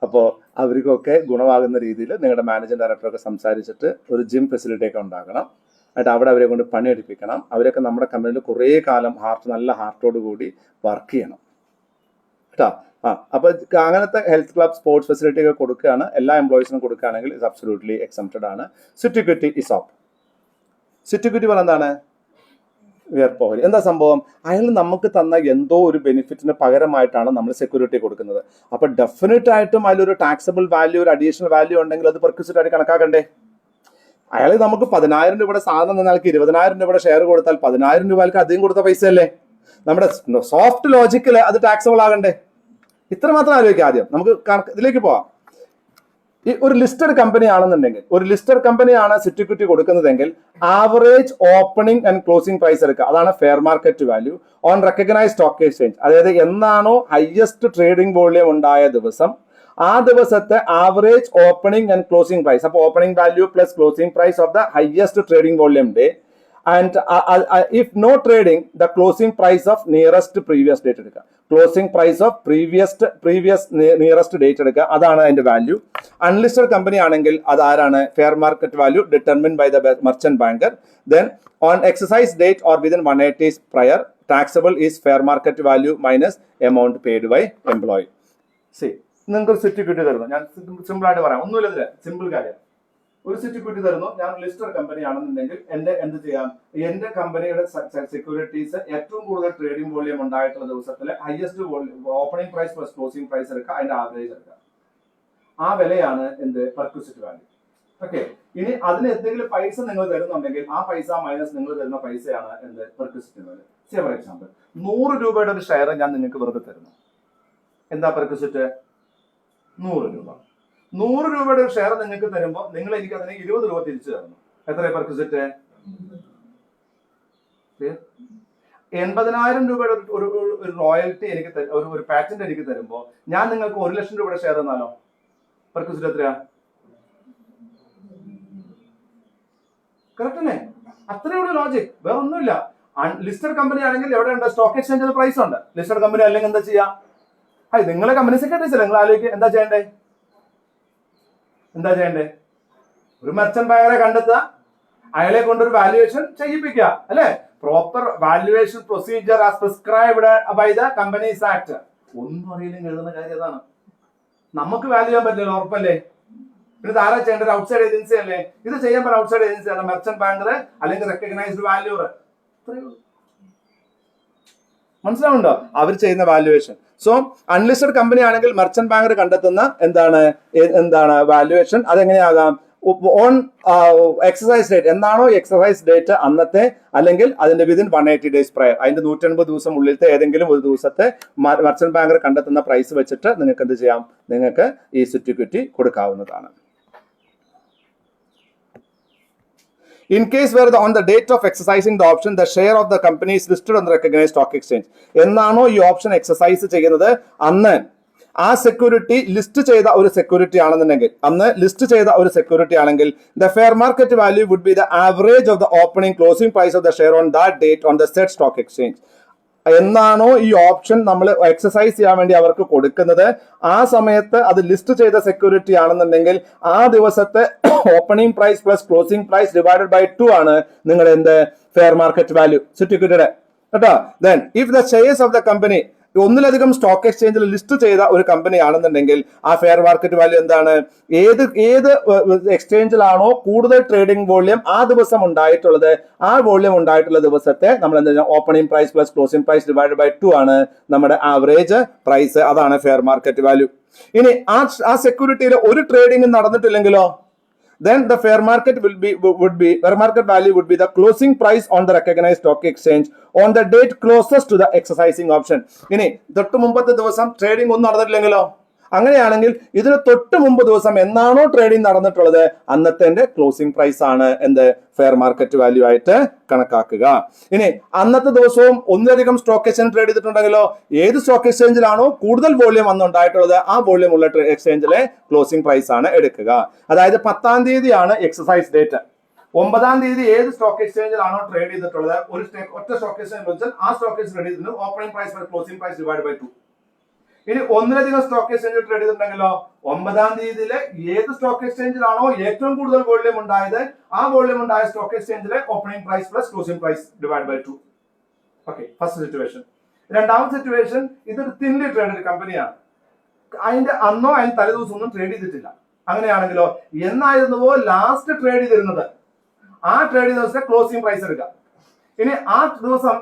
അപ്പോൾ അവർക്കൊക്കെ ഗുണമാകുന്ന രീതിയിൽ നിങ്ങളുടെ മാനേജിംഗ് ഡയറക്ടറൊക്കെ സംസാരിച്ചിട്ട് ഒരു ജിം ഫെസിലിറ്റി ഒക്കെ ഉണ്ടാക്കണം. എന്നിട്ട് അവിടെ അവരെ കൊണ്ട് പണിയെടുപ്പിക്കണം. അവരൊക്കെ നമ്മുടെ കമ്പനിയിൽ കുറേ കാലം നല്ല ഹാർട്ടോട് കൂടി വർക്ക് ചെയ്യണം കേട്ടോ. അപ്പോൾ അങ്ങനത്തെ ഹെൽത്ത് ക്ലബ് സ്പോർട്സ് ഫെസിലിറ്റി ഒക്കെ കൊടുക്കുകയാണ്, എല്ലാ എംപ്ലോയീസിനും കൊടുക്കുകയാണെങ്കിൽ ഇസ് അബ്സല്യൂട്ട്ലി എക്സംപ്റ്റഡ് ആണ്. സിറ്റിക്വിറ്റി ഇസ് ഓപ്പ്. സിറ്റിക്വിറ്റി പറഞ്ഞ എന്താണ്? വിയർപ്പ് ഓഹരി. എന്താ സംഭവം? അയാൾ നമുക്ക് തന്ന എന്തോ ഒരു ബെനിഫിറ്റിന് പകരമായിട്ടാണ് നമ്മൾ സെക്യൂരിറ്റി കൊടുക്കുന്നത്. അപ്പൊ ഡെഫിനറ്റ് ആയിട്ടും അതിലൊരു ടാക്സബിൾ വാല്യൂ, ഒരു അഡീഷണൽ വാല്യൂ ഉണ്ടെങ്കിൽ അത് പെർക്വിസിറ്റ് ആയിട്ട് കണക്കാക്കണ്ടേ? അയാൾ നമുക്ക് 10,000 രൂപയുടെ സാധനം തന്നാൾക്ക് 20,000 രൂപയുടെ ഷെയർ കൊടുത്താൽ 10,000 രൂപയ്ക്ക് അധികം കൊടുത്ത പൈസ അല്ലേ? നമ്മുടെ സോഫ്റ്റ് ലോജിക്കില് അത് ടാക്സബിൾ ആകണ്ടേ? ഇത്ര മാത്രം ആലോചിക്കുക. ആദ്യം നമുക്ക് ഇതിലേക്ക് പോവാം. ഈ ഒരു ലിസ്റ്റഡ് കമ്പനി ആണെന്നുണ്ടെങ്കിൽ, ഒരു ലിസ്റ്റഡ് കമ്പനിയാണ് സിറ്റിക്വിറ്റി കൊടുക്കുന്നതെങ്കിൽ average opening and closing price എടുക്കുക. അതാണ് fair market value on recognised stock exchange. അതായത് എന്നാണോ ഹയസ്റ്റ് ട്രേഡിംഗ് വോള്യം ഉണ്ടായ ദിവസം, ആ ദിവസത്തെ average opening and closing price. അപ്പോൾ opening value plus closing price of the highest trading volume day. And if no trading, the closing price of nearest previous date എടുക്കുക. Closing price of previous nearest date എടുക്കുക. അതാണ് അതിന്റെ വാല്യൂ. അൺലിസ്റ്റഡ് കമ്പനി ആണെങ്കിൽ അത് ആരാണ്? Fair market value determine by the merchant banker. Then on exercise date or within 180 days prior, taxable is fair market value minus amount paid by employee. See, നിങ്ങൾക്ക് ഒരു സെക്യൂരിറ്റി തരുന്നു. ഞാൻ സിമ്പിൾ ആയിട്ട് പറയാം, ഒന്നുമില്ല ഇതില്, സിമ്പിൾ കാര്യം. ഒരു സെക്യൂരിറ്റി തരുന്നു. ഞാൻ ലിസ്റ്റഡ് കമ്പനി ആണെന്നുണ്ടെങ്കിൽ എന്റെ എന്ത് ചെയ്യാം? എന്റെ കമ്പനിയുടെ സെക്യൂരിറ്റീസ് ഏറ്റവും കൂടുതൽ ട്രേഡിംഗ് വോള്യം ഉണ്ടായിട്ടുള്ള ദിവസത്തിലെ highest opening price plus closing price എടുക്കുക, അതിന്റെ ആവറേജ് എടുക്കുക. ആ വിലയാണ് എന്ത്? Perquisite value. ഓക്കെ. ഇനി അതിന് എന്തെങ്കിലും പൈസ നിങ്ങൾ തരുന്നുണ്ടെങ്കിൽ ആ പൈസ മൈനസ് നിങ്ങൾ തരുന്ന പൈസയാണ് എന്ത്? Perquisite value. Say for example 100 രൂപയുടെ ഒരു ഷെയർ ഞാൻ നിങ്ങൾക്ക് വെറുതെ തരുന്നു. എന്താ പെർക്വിസിറ്റ്? 100 രൂപ. 100 രൂപയുടെ ഒരു ഷെയർ നിങ്ങൾക്ക് തരുമ്പോൾ നിങ്ങൾ എനിക്ക് അതിന് 20 രൂപ തിരിച്ചു തരുന്നു. എത്ര പെർക്വിസിറ്റ്? 80,000 രൂപയുടെ ഒരു റോയൽറ്റി എനിക്ക് ഒരു പാറ്റന്റ് എനിക്ക് തരുമ്പോൾ ഞാൻ നിങ്ങൾക്ക് 1 ലക്ഷം രൂപയുടെ ഷെയർ തന്നാലോ? പെർക്വിസിറ്റ് എത്രയാ? കറക്റ്റ് അല്ലേ? അത്രയുള്ള ലോജിക്, വേറെ ഒന്നുമില്ല. ലിസ്റ്റഡ് കമ്പനി ആണെങ്കിൽ എവിടെ ഉണ്ട്? സ്റ്റോക്ക് എക്സ്ചേഞ്ചിൽ പ്രൈസ് ഉണ്ട്. ലിസ്റ്റഡ് കമ്പനി അല്ലെങ്കിൽ എന്താ ചെയ്യാം? നിങ്ങളെ കമ്പനി സെക്രട്ടറീസ് അല്ലേ, നിങ്ങൾ ആലോചിക്കുക എന്താ ചെയ്യണ്ടേ? ഒരു മെർച്ചന്റ് ബാങ്കറെ കണ്ടെത്തുക, അയാളെ കൊണ്ടൊരു വാല്യുവേഷൻ ചെയ്യിപ്പിക്കുക, അല്ലെ? Proper valuation procedure as prescribed by the companies act. ഒന്നും അറിയില്ലെങ്കിൽ എഴുതുന്ന കാര്യം അതാണ്. നമുക്ക് വാല്യൂ ചെയ്യാൻ പറ്റില്ല, ഉറപ്പല്ലേ? പിന്നെ ആരാ ചെയ്യേണ്ടത്? ഔട്ട്സൈഡ് ഏജൻസി അല്ലേ ഇത് ചെയ്യാൻ പറ്റും. ഔട്ട്സൈഡ് ഏജൻസി ആണ് മെർച്ചന്റ് ബാങ്കർ അല്ലെങ്കിൽ റെക്കഗ്നൈസ്ഡ് വാല്യൂർ. മനസ്സിലാവുണ്ടോ? അവർ ചെയ്യുന്ന വാല്യുവേഷൻ. സോ അൺലിസ്റ്റഡ് കമ്പനി ആണെങ്കിൽ മെർച്ചന്റ് ബാങ്കർ കണ്ടെത്തുന്ന എന്താണ് വാല്യുവേഷൻ. അതെങ്ങനെയാകാം? ഓൺ എക്സസൈസ് ഡേറ്റ്, എന്താണോ എക്സസൈസ് ഡേറ്റ് അന്നത്തെ, അല്ലെങ്കിൽ അതിന്റെ വിതിൻ 180 days പ്രയർ, അതിന്റെ 180 ദിവസം ഉള്ളിലത്തെ ഏതെങ്കിലും ഒരു ദിവസത്തെ മെർച്ചന്റ് ബാങ്കർ കണ്ടെത്തുന്ന പ്രൈസ് വെച്ചിട്ട് നിങ്ങൾക്ക് എന്ത് ചെയ്യാം? നിങ്ങൾക്ക് ഈ സെക്യൂരിറ്റി കൊടുക്കാവുന്നതാണ്. In case where on the date of exercising the option, the share of the company is listed on the recognized stock exchange. എന്നാണോ ഈ ഓപ്ഷൻ എക്സസൈസ് ചെയ്യുന്നത് അന്ന് ആ സെക്യൂരിറ്റി ലിസ്റ്റ് ചെയ്ത ഒരു സെക്യൂരിറ്റി ആണെന്നുണ്ടെങ്കിൽ, the fair market value would be the average of the opening closing price of the share on that date on the said stock exchange. എന്നാണോ ഈ ഓപ്ഷൻ നമ്മൾ എക്സസൈസ് ചെയ്യാൻ വേണ്ടി അവർക്ക് കൊടുക്കുന്നത്, ആ സമയത്ത് അത് ലിസ്റ്റ് ചെയ്ത സെക്യൂരിറ്റി ആണെന്നുണ്ടെങ്കിൽ ആ ദിവസത്തെ opening price plus closing price divided by 2 ആണ് നിങ്ങളുടെ എന്ത്? ഫെയർ മാർക്കറ്റ് വാല്യൂ സെക്യൂരിറ്റിയുടെ, കേട്ടോ? Then if the shares of the company, ഒന്നിലധികം സ്റ്റോക്ക് എക്സ്ചേഞ്ചിൽ ലിസ്റ്റ് ചെയ്ത ഒരു കമ്പനി ആണെന്നുണ്ടെങ്കിൽ ആ ഫെയർ മാർക്കറ്റ് വാല്യൂ എന്താണ്? ഏത് എക്സ്ചേഞ്ചിലാണോ കൂടുതൽ ട്രേഡിംഗ് വോള്യം ആ ദിവസം ഉണ്ടായിട്ടുള്ളത്, ആ വോള്യം ഉണ്ടായിട്ടുള്ള ദിവസത്തെ നമ്മൾ എന്താ opening price plus closing price divided by 2 ആണ് നമ്മുടെ ആവറേജ് പ്രൈസ്. അതാണ് ഫെയർ മാർക്കറ്റ് വാല്യൂ. ഇനി ആ സെക്യൂരിറ്റിയിൽ ഒരു ട്രേഡിംഗ് നടന്നിട്ടില്ലെങ്കിലോ, then the fair market value would be the closing price on the recognized stock exchange on the date closest to the exercising option. ഇനി തൊട്ട് മുമ്പത്തെ ദിവസം ട്രേഡിംഗ് ഒന്നും നടന്നിട്ടില്ലെങ്കിലോ, അങ്ങനെയാണെങ്കിൽ ഇതിന് തൊട്ട് മുമ്പ് ദിവസം എന്നാണോ ട്രേഡിംഗ് നടന്നിട്ടുള്ളത് അന്നത്തെ ക്ലോസിംഗ് പ്രൈസ് ആണ് എന്ത്? ഫെയർ മാർക്കറ്റ് വാല്യൂ ആയിട്ട് കണക്കാക്കുക. ഇനി അന്നത്തെ ദിവസവും ഒന്നിലധികം സ്റ്റോക്ക് എക്സ്ചേഞ്ച് ട്രേഡ് ചെയ്തിട്ടുണ്ടെങ്കിലോ, ഏത് സ്റ്റോക്ക് എക്സ്ചേഞ്ചിലാണോ കൂടുതൽ വോള്യം അന്നുണ്ടായിട്ടുള്ളത് ആ വോള്യം ഉള്ള എക്സ്ചേഞ്ചിലെ ക്ലോസിംഗ് പ്രൈസ് ആണ് എടുക്കുക. അതായത് 10-ാം തീയതിയാണ് എക്സസൈസ് ഡേറ്റ്. 9-ാം തീയതി ഏത് സ്റ്റോക്ക് എക്സ്ചേഞ്ചിലാണോ ട്രേഡ് ചെയ്തിട്ടുള്ളത്, ഒറ്റ സ്റ്റോക്ക് എക്സ്ചേഞ്ച് വെച്ചാൽ ആ സ്റ്റോക്ക് എക്സ്ചേഞ്ച് ട്രേഡ് ചെയ്തിട്ടുണ്ട് opening price closing price divide by 2. ഇനി ഒന്നിലധികം സ്റ്റോക്ക് എക്സ്ചേഞ്ചിൽ ട്രേഡ് ചെയ്തിട്ടുണ്ടെങ്കിലോ 9-ാം തീയതിയിലെ ഏത് സ്റ്റോക്ക് എക്സ്ചേഞ്ചിലാണോ ഏറ്റവും കൂടുതൽ വോള്യം ഉണ്ടായത് ആ വോള്യം ഉണ്ടായ സ്റ്റോക്ക് എക്സ്ചേഞ്ചിലെ opening price plus closing price divide by 2. Okay, first situation. രണ്ടാമത്തെ സിറ്റുവേഷൻ, ഇതൊരു തിൻലി ട്രേഡഡ് കമ്പനിയാണ്. അതിന്റെ അന്നോ അതിന് തലേദിവസം ഒന്നും ട്രേഡ് ചെയ്തിട്ടില്ല. അങ്ങനെയാണെങ്കിലോ എന്നായിരുന്നുവോ ലാസ്റ്റ് ട്രേഡ് ചെയ്തിരുന്നത് ആ ട്രേഡ് ചെയ്ത ദിവസത്തെ ക്ലോസിംഗ് പ്രൈസ് എടുക്കാം. ഇനി ആ ദിവസം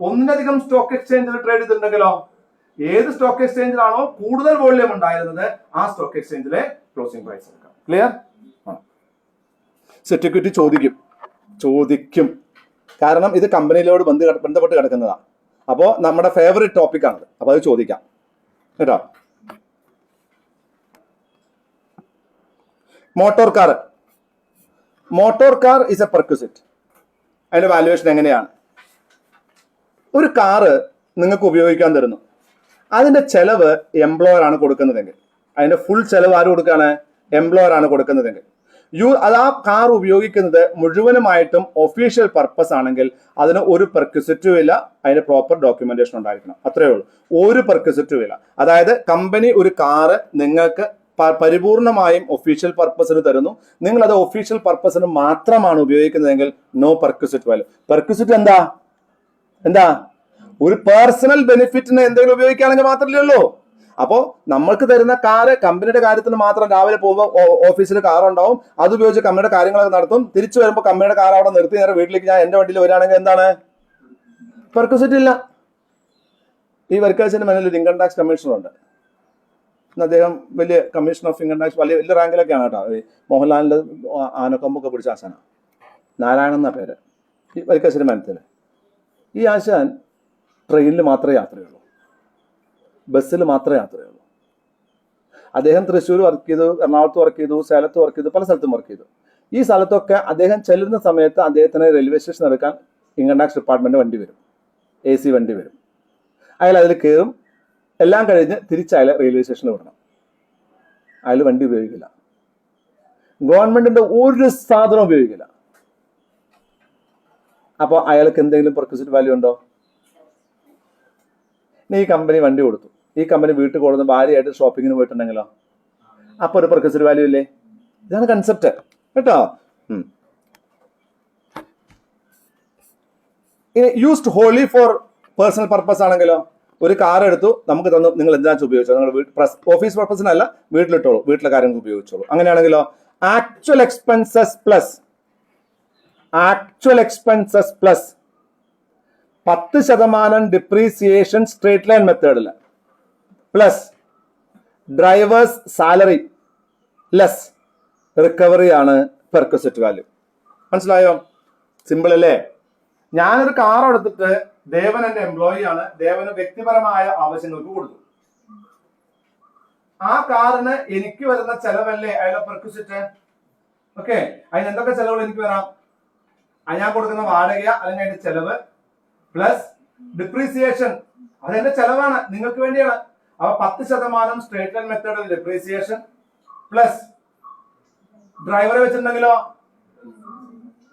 ഒന്നിലധികം സ്റ്റോക്ക് എക്സ്ചേഞ്ചിൽ ട്രേഡ് ചെയ്തിട്ടുണ്ടെങ്കിലോ, ഏത് സ്റ്റോക്ക് എക്സ്ചേഞ്ചിലാണോ കൂടുതൽ വോള്യൂം ഉണ്ടായിരുന്നത് ആ സ്റ്റോക്ക് എക്സ്ചേഞ്ചിലെ ക്ലോസിംഗ് പ്രൈസ് എടുക്കാം. ക്ലിയർ? സെക്യൂരിറ്റി ചോദിക്കും, കാരണം ഇത് കമ്പനിയിലോട് ബന്ധപ്പെട്ട് കിടക്കുന്നതാണ്. അപ്പോൾ നമ്മുടെ ഫേവറേറ്റ് ടോപ്പിക് ആണത്. അപ്പൊ അത് ചോദിക്കാം കേട്ടോ. Motor car is A perquisite. അതിന്റെ വാല്യുവേഷൻ എങ്ങനെയാണ്? ഒരു കാറ് നിങ്ങൾക്ക് ഉപയോഗിക്കാൻ തരുന്നു, അതിന്റെ ചെലവ് എംപ്ലോയർ ആണ് കൊടുക്കുന്നതെങ്കിൽ, അതിന്റെ ഫുൾ ചെലവ് ആര് കൊടുക്കുകയാണ്? എംപ്ലോയർ ആണ് കൊടുക്കുന്നതെങ്കിൽ, അത് ആ കാർ ഉപയോഗിക്കുന്നത് മുഴുവനുമായിട്ടും ഒഫീഷ്യൽ പർപ്പസ് ആണെങ്കിൽ അതിന് ഒരു പെർക്വിസിറ്റും ഇല്ല, അതിന്റെ പ്രോപ്പർ ഡോക്യുമെന്റേഷൻ ഉണ്ടായിരിക്കണം. അത്രയേ ഉള്ളൂ. ഒരു പെർക്വിസിറ്റും ഇല്ല. അതായത് കമ്പനി ഒരു കാറ് നിങ്ങൾക്ക് പരിപൂർണമായും ഒഫീഷ്യൽ പർപ്പസിന് തരുന്നു, നിങ്ങൾ അത് ഒഫീഷ്യൽ പർപ്പസിന് മാത്രമാണ് ഉപയോഗിക്കുന്നതെങ്കിൽ നോ പെർക്വിസിറ്റ് വാല്യൂ. പെർക്വിസിറ്റ് എന്താ ഒരു പേഴ്സണൽ ബെനിഫിറ്റിന് എന്തെങ്കിലും ഉപയോഗിക്കുകയാണെങ്കിൽ മാത്രമല്ലേ ഉള്ളൂ. അപ്പോൾ നമ്മൾക്ക് തരുന്ന കാറ് കമ്പനിയുടെ കാര്യത്തിന് മാത്രം, രാവിലെ പോകുമ്പോൾ ഓഫീസിൽ കാർ ഉണ്ടാവും, അത് ഉപയോഗിച്ച് കമ്പനിയുടെ കാര്യങ്ങളൊക്കെ നടത്തും, തിരിച്ചു വരുമ്പോൾ കമ്പനിയുടെ കാർ അവിടെ നിർത്തി നേരെ വീട്ടിലേക്ക് ഞാൻ എന്റെ വണ്ടിയിൽ വരികയാണെങ്കിൽ എന്താണ്? പെർക്വിസിറ്റ് ഇല്ല. ഈ വർക്കേഴ്സിന്റെ മുന്നിൽ ഒരു ഇൻകം ടാക്സ് കമ്മീഷണർ ഉണ്ട്. അദ്ദേഹം വലിയ കമ്മീഷൻ ഓഫ് ഇൻകം ടാക്സ് വലിയ റാങ്കിലൊക്കെയാണ് കേട്ടോ. ഈ മോഹൻലാലിന്റെ ആനക്കൊമ്പൊക്കെ പിടിച്ച ആശാന, നാരായണൻ എന്ന പേര് ഈ വർക്കേഴ്സിന്റെ മനത്തിൽ. ഈ ആശാൻ ട്രെയിനിൽ മാത്രമേ യാത്രയുള്ളൂ, ബസ്സിൽ മാത്രമേ യാത്രയുള്ളൂ. അദ്ദേഹം തൃശ്ശൂർ വർക്ക് ചെയ്തു, എറണാകുളത്ത് വർക്ക് ചെയ്തു, സേലത്ത് വർക്ക് ചെയ്തു, പല സ്ഥലത്തും വർക്ക് ചെയ്തു. ഈ സ്ഥലത്തൊക്കെ അദ്ദേഹം ചെല്ലുന്ന സമയത്ത് അദ്ദേഹത്തിന് റെയിൽവേ സ്റ്റേഷൻ എടുക്കാൻ ഇൻകം ടാക്സ് ഡിപ്പാർട്ട്മെന്റ് വണ്ടി വരും, AC വണ്ടി വരും. അയാൾ അതിൽ കയറും, എല്ലാം കഴിഞ്ഞ് തിരിച്ചയാൾ റെയിൽവേ സ്റ്റേഷനിൽ വിടണം. അയാൾ വണ്ടി ഉപയോഗിക്കില്ല, ഗവൺമെന്റിന്റെ ഒരു സാധനം ഉപയോഗിക്കില്ല. അപ്പോൾ അയാൾക്ക് എന്തെങ്കിലും പെർക്വിസിറ്റ് വാല്യൂ ഉണ്ടോ? ഈ കമ്പനി വണ്ടി കൊടുത്തു, ഈ കമ്പനി വീട്ടിൽ കൊടുത്ത് ഭാര്യയായിട്ട് ഷോപ്പിങ്ങിന് പോയിട്ടുണ്ടെങ്കിലോ, അപ്പൊ ഒരു പെർക്വിസിറ്റ് വാല്യൂ ഇല്ലേ? ഇതാണ് കൺസെപ്റ്റ് കേട്ടോ. Used wholly for personal purpose ആണെങ്കിലോ, ഒരു കാർ എടുത്തു നമുക്ക് തന്നു, നിങ്ങൾ എന്താ ഉപയോഗിച്ചോ, നിങ്ങൾ ഓഫീസ് പർപ്പസിനല്ല, വീട്ടിലിട്ടോളൂ, വീട്ടിലെ കാര്യങ്ങൾക്ക് ഉപയോഗിച്ചോളൂ. അങ്ങനെയാണെങ്കിലോ actual expenses plus 10% depreciation straight line മെത്തേഡിൽ plus drivers salary less recovery ആണ് പെർക്വിസിറ്റ് വാല്യൂ. മനസ്സിലായോ? സിമ്പിൾ അല്ലേ? ഞാനൊരു കാർ എടുത്തിട്ട് ദേവൻ എന്റെ എംപ്ലോയി ആണ്, ദേവന് വ്യക്തിപരമായ ആവശ്യങ്ങൾക്ക് കൊടുത്തു. ആ കാറിന് എനിക്ക് വരുന്ന ചെലവല്ലേ അയാളുടെ പെർക്വിസിറ്റ്? ഓക്കെ, അതിന് എന്തൊക്കെ ചെലവുകൾ എനിക്ക് വരാം? ഞാൻ കൊടുക്കുന്ന വാടക അല്ലെങ്കിൽ അതിന്റെ ചെലവ് പ്ലസ് ഡിപ്രീസിയേഷൻ, അതെന്റെ ചെലവാണ്, നിങ്ങൾക്ക് വേണ്ടിയാണ്. അപ്പൊ 10% സ്ട്രേറ്റ് ലൈൻ മെത്തേഡിൽ ഡിപ്രീസിയേഷൻ പ്ലസ് ഡ്രൈവറെ വെച്ചിട്ടുണ്ടെങ്കിലോ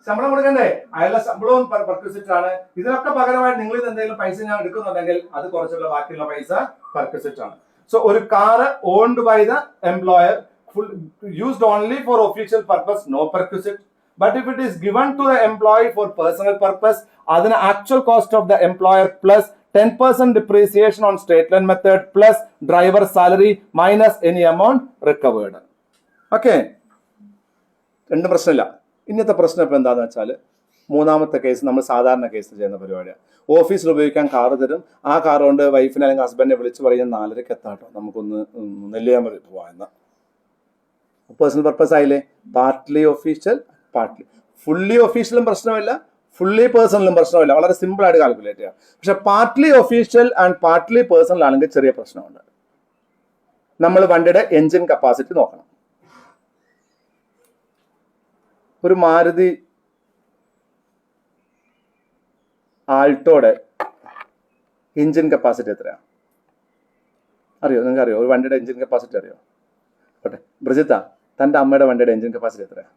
ശമ്പളം കൊടുക്കണ്ടേ? അയാളുടെ ശമ്പളവും പെർക്വിസിറ്റ് ആണ്. ഇതിനൊക്കെ പകരമായി നിങ്ങൾ ഇത് എന്തെങ്കിലും പൈസ ഞാൻ എടുക്കുന്നുണ്ടെങ്കിൽ അത് കുറച്ചുള്ള ബാക്കിയുള്ള പൈസ പെർക്വിസിറ്റ് ആണ്. സോ ഒരു car owned by the employer, used only for official purpose, no perquisite. But if it is given to the employee for personal purpose, അതിന് actual cost of the employer plus 10% depreciation on straight line method plus driver salary minus any amount recovered. Okay, രണ്ട് പ്രശ്നമില്ല. ഇന്നത്തെ പ്രശ്നം ഇപ്പൊ എന്താന്ന് വെച്ചാൽ, മൂന്നാമത്തെ കേസ് നമ്മൾ സാധാരണ കേസ് ചെയ്യുന്ന പരിപാടിയാണ്. ഓഫീസിൽ ഉപയോഗിക്കാൻ കാറ് തരും, ആ കാർ കൊണ്ട് വൈഫിനെ അല്ലെങ്കിൽ ഹസ്ബൻഡിനെ വിളിച്ച് പറയും 4:30 എത്താട്ടോ, നമുക്കൊന്ന് നെല്ലിയാമ്പതി പോവാന്ന. പേഴ്സണൽ പർപ്പസ് ആയില്ലേ? Partly official, partly. ഫുള്ളി ഒഫീഷ്യലും പ്രശ്നമില്ല, ഫുള്ളി പേഴ്സണലും പ്രശ്നമില്ല, വളരെ സിമ്പിൾ ആയിട്ട് കാൽക്കുലേറ്റ് ചെയ്യാം. പക്ഷെ partly official and partly personal ആണെങ്കിൽ ചെറിയ പ്രശ്നമുണ്ട്. നമ്മൾ വണ്ടിയുടെ എഞ്ചിൻ കപ്പാസിറ്റി നോക്കണം. ഒരു മാരുതി ആൾട്ടോയുടെ എഞ്ചിൻ കപ്പാസിറ്റി എത്രയാണ് അറിയോ? നിങ്ങൾക്ക് അറിയോ? ഒരു വണ്ടിയുടെ എഞ്ചിൻ കപ്പാസിറ്റി അറിയോ? ഓട്ടെ, ബ്രിജിത്ത, തൻ്റെ അമ്മയുടെ വണ്ടിയുടെ എഞ്ചിൻ കപ്പാസിറ്റി എത്രയാണ്?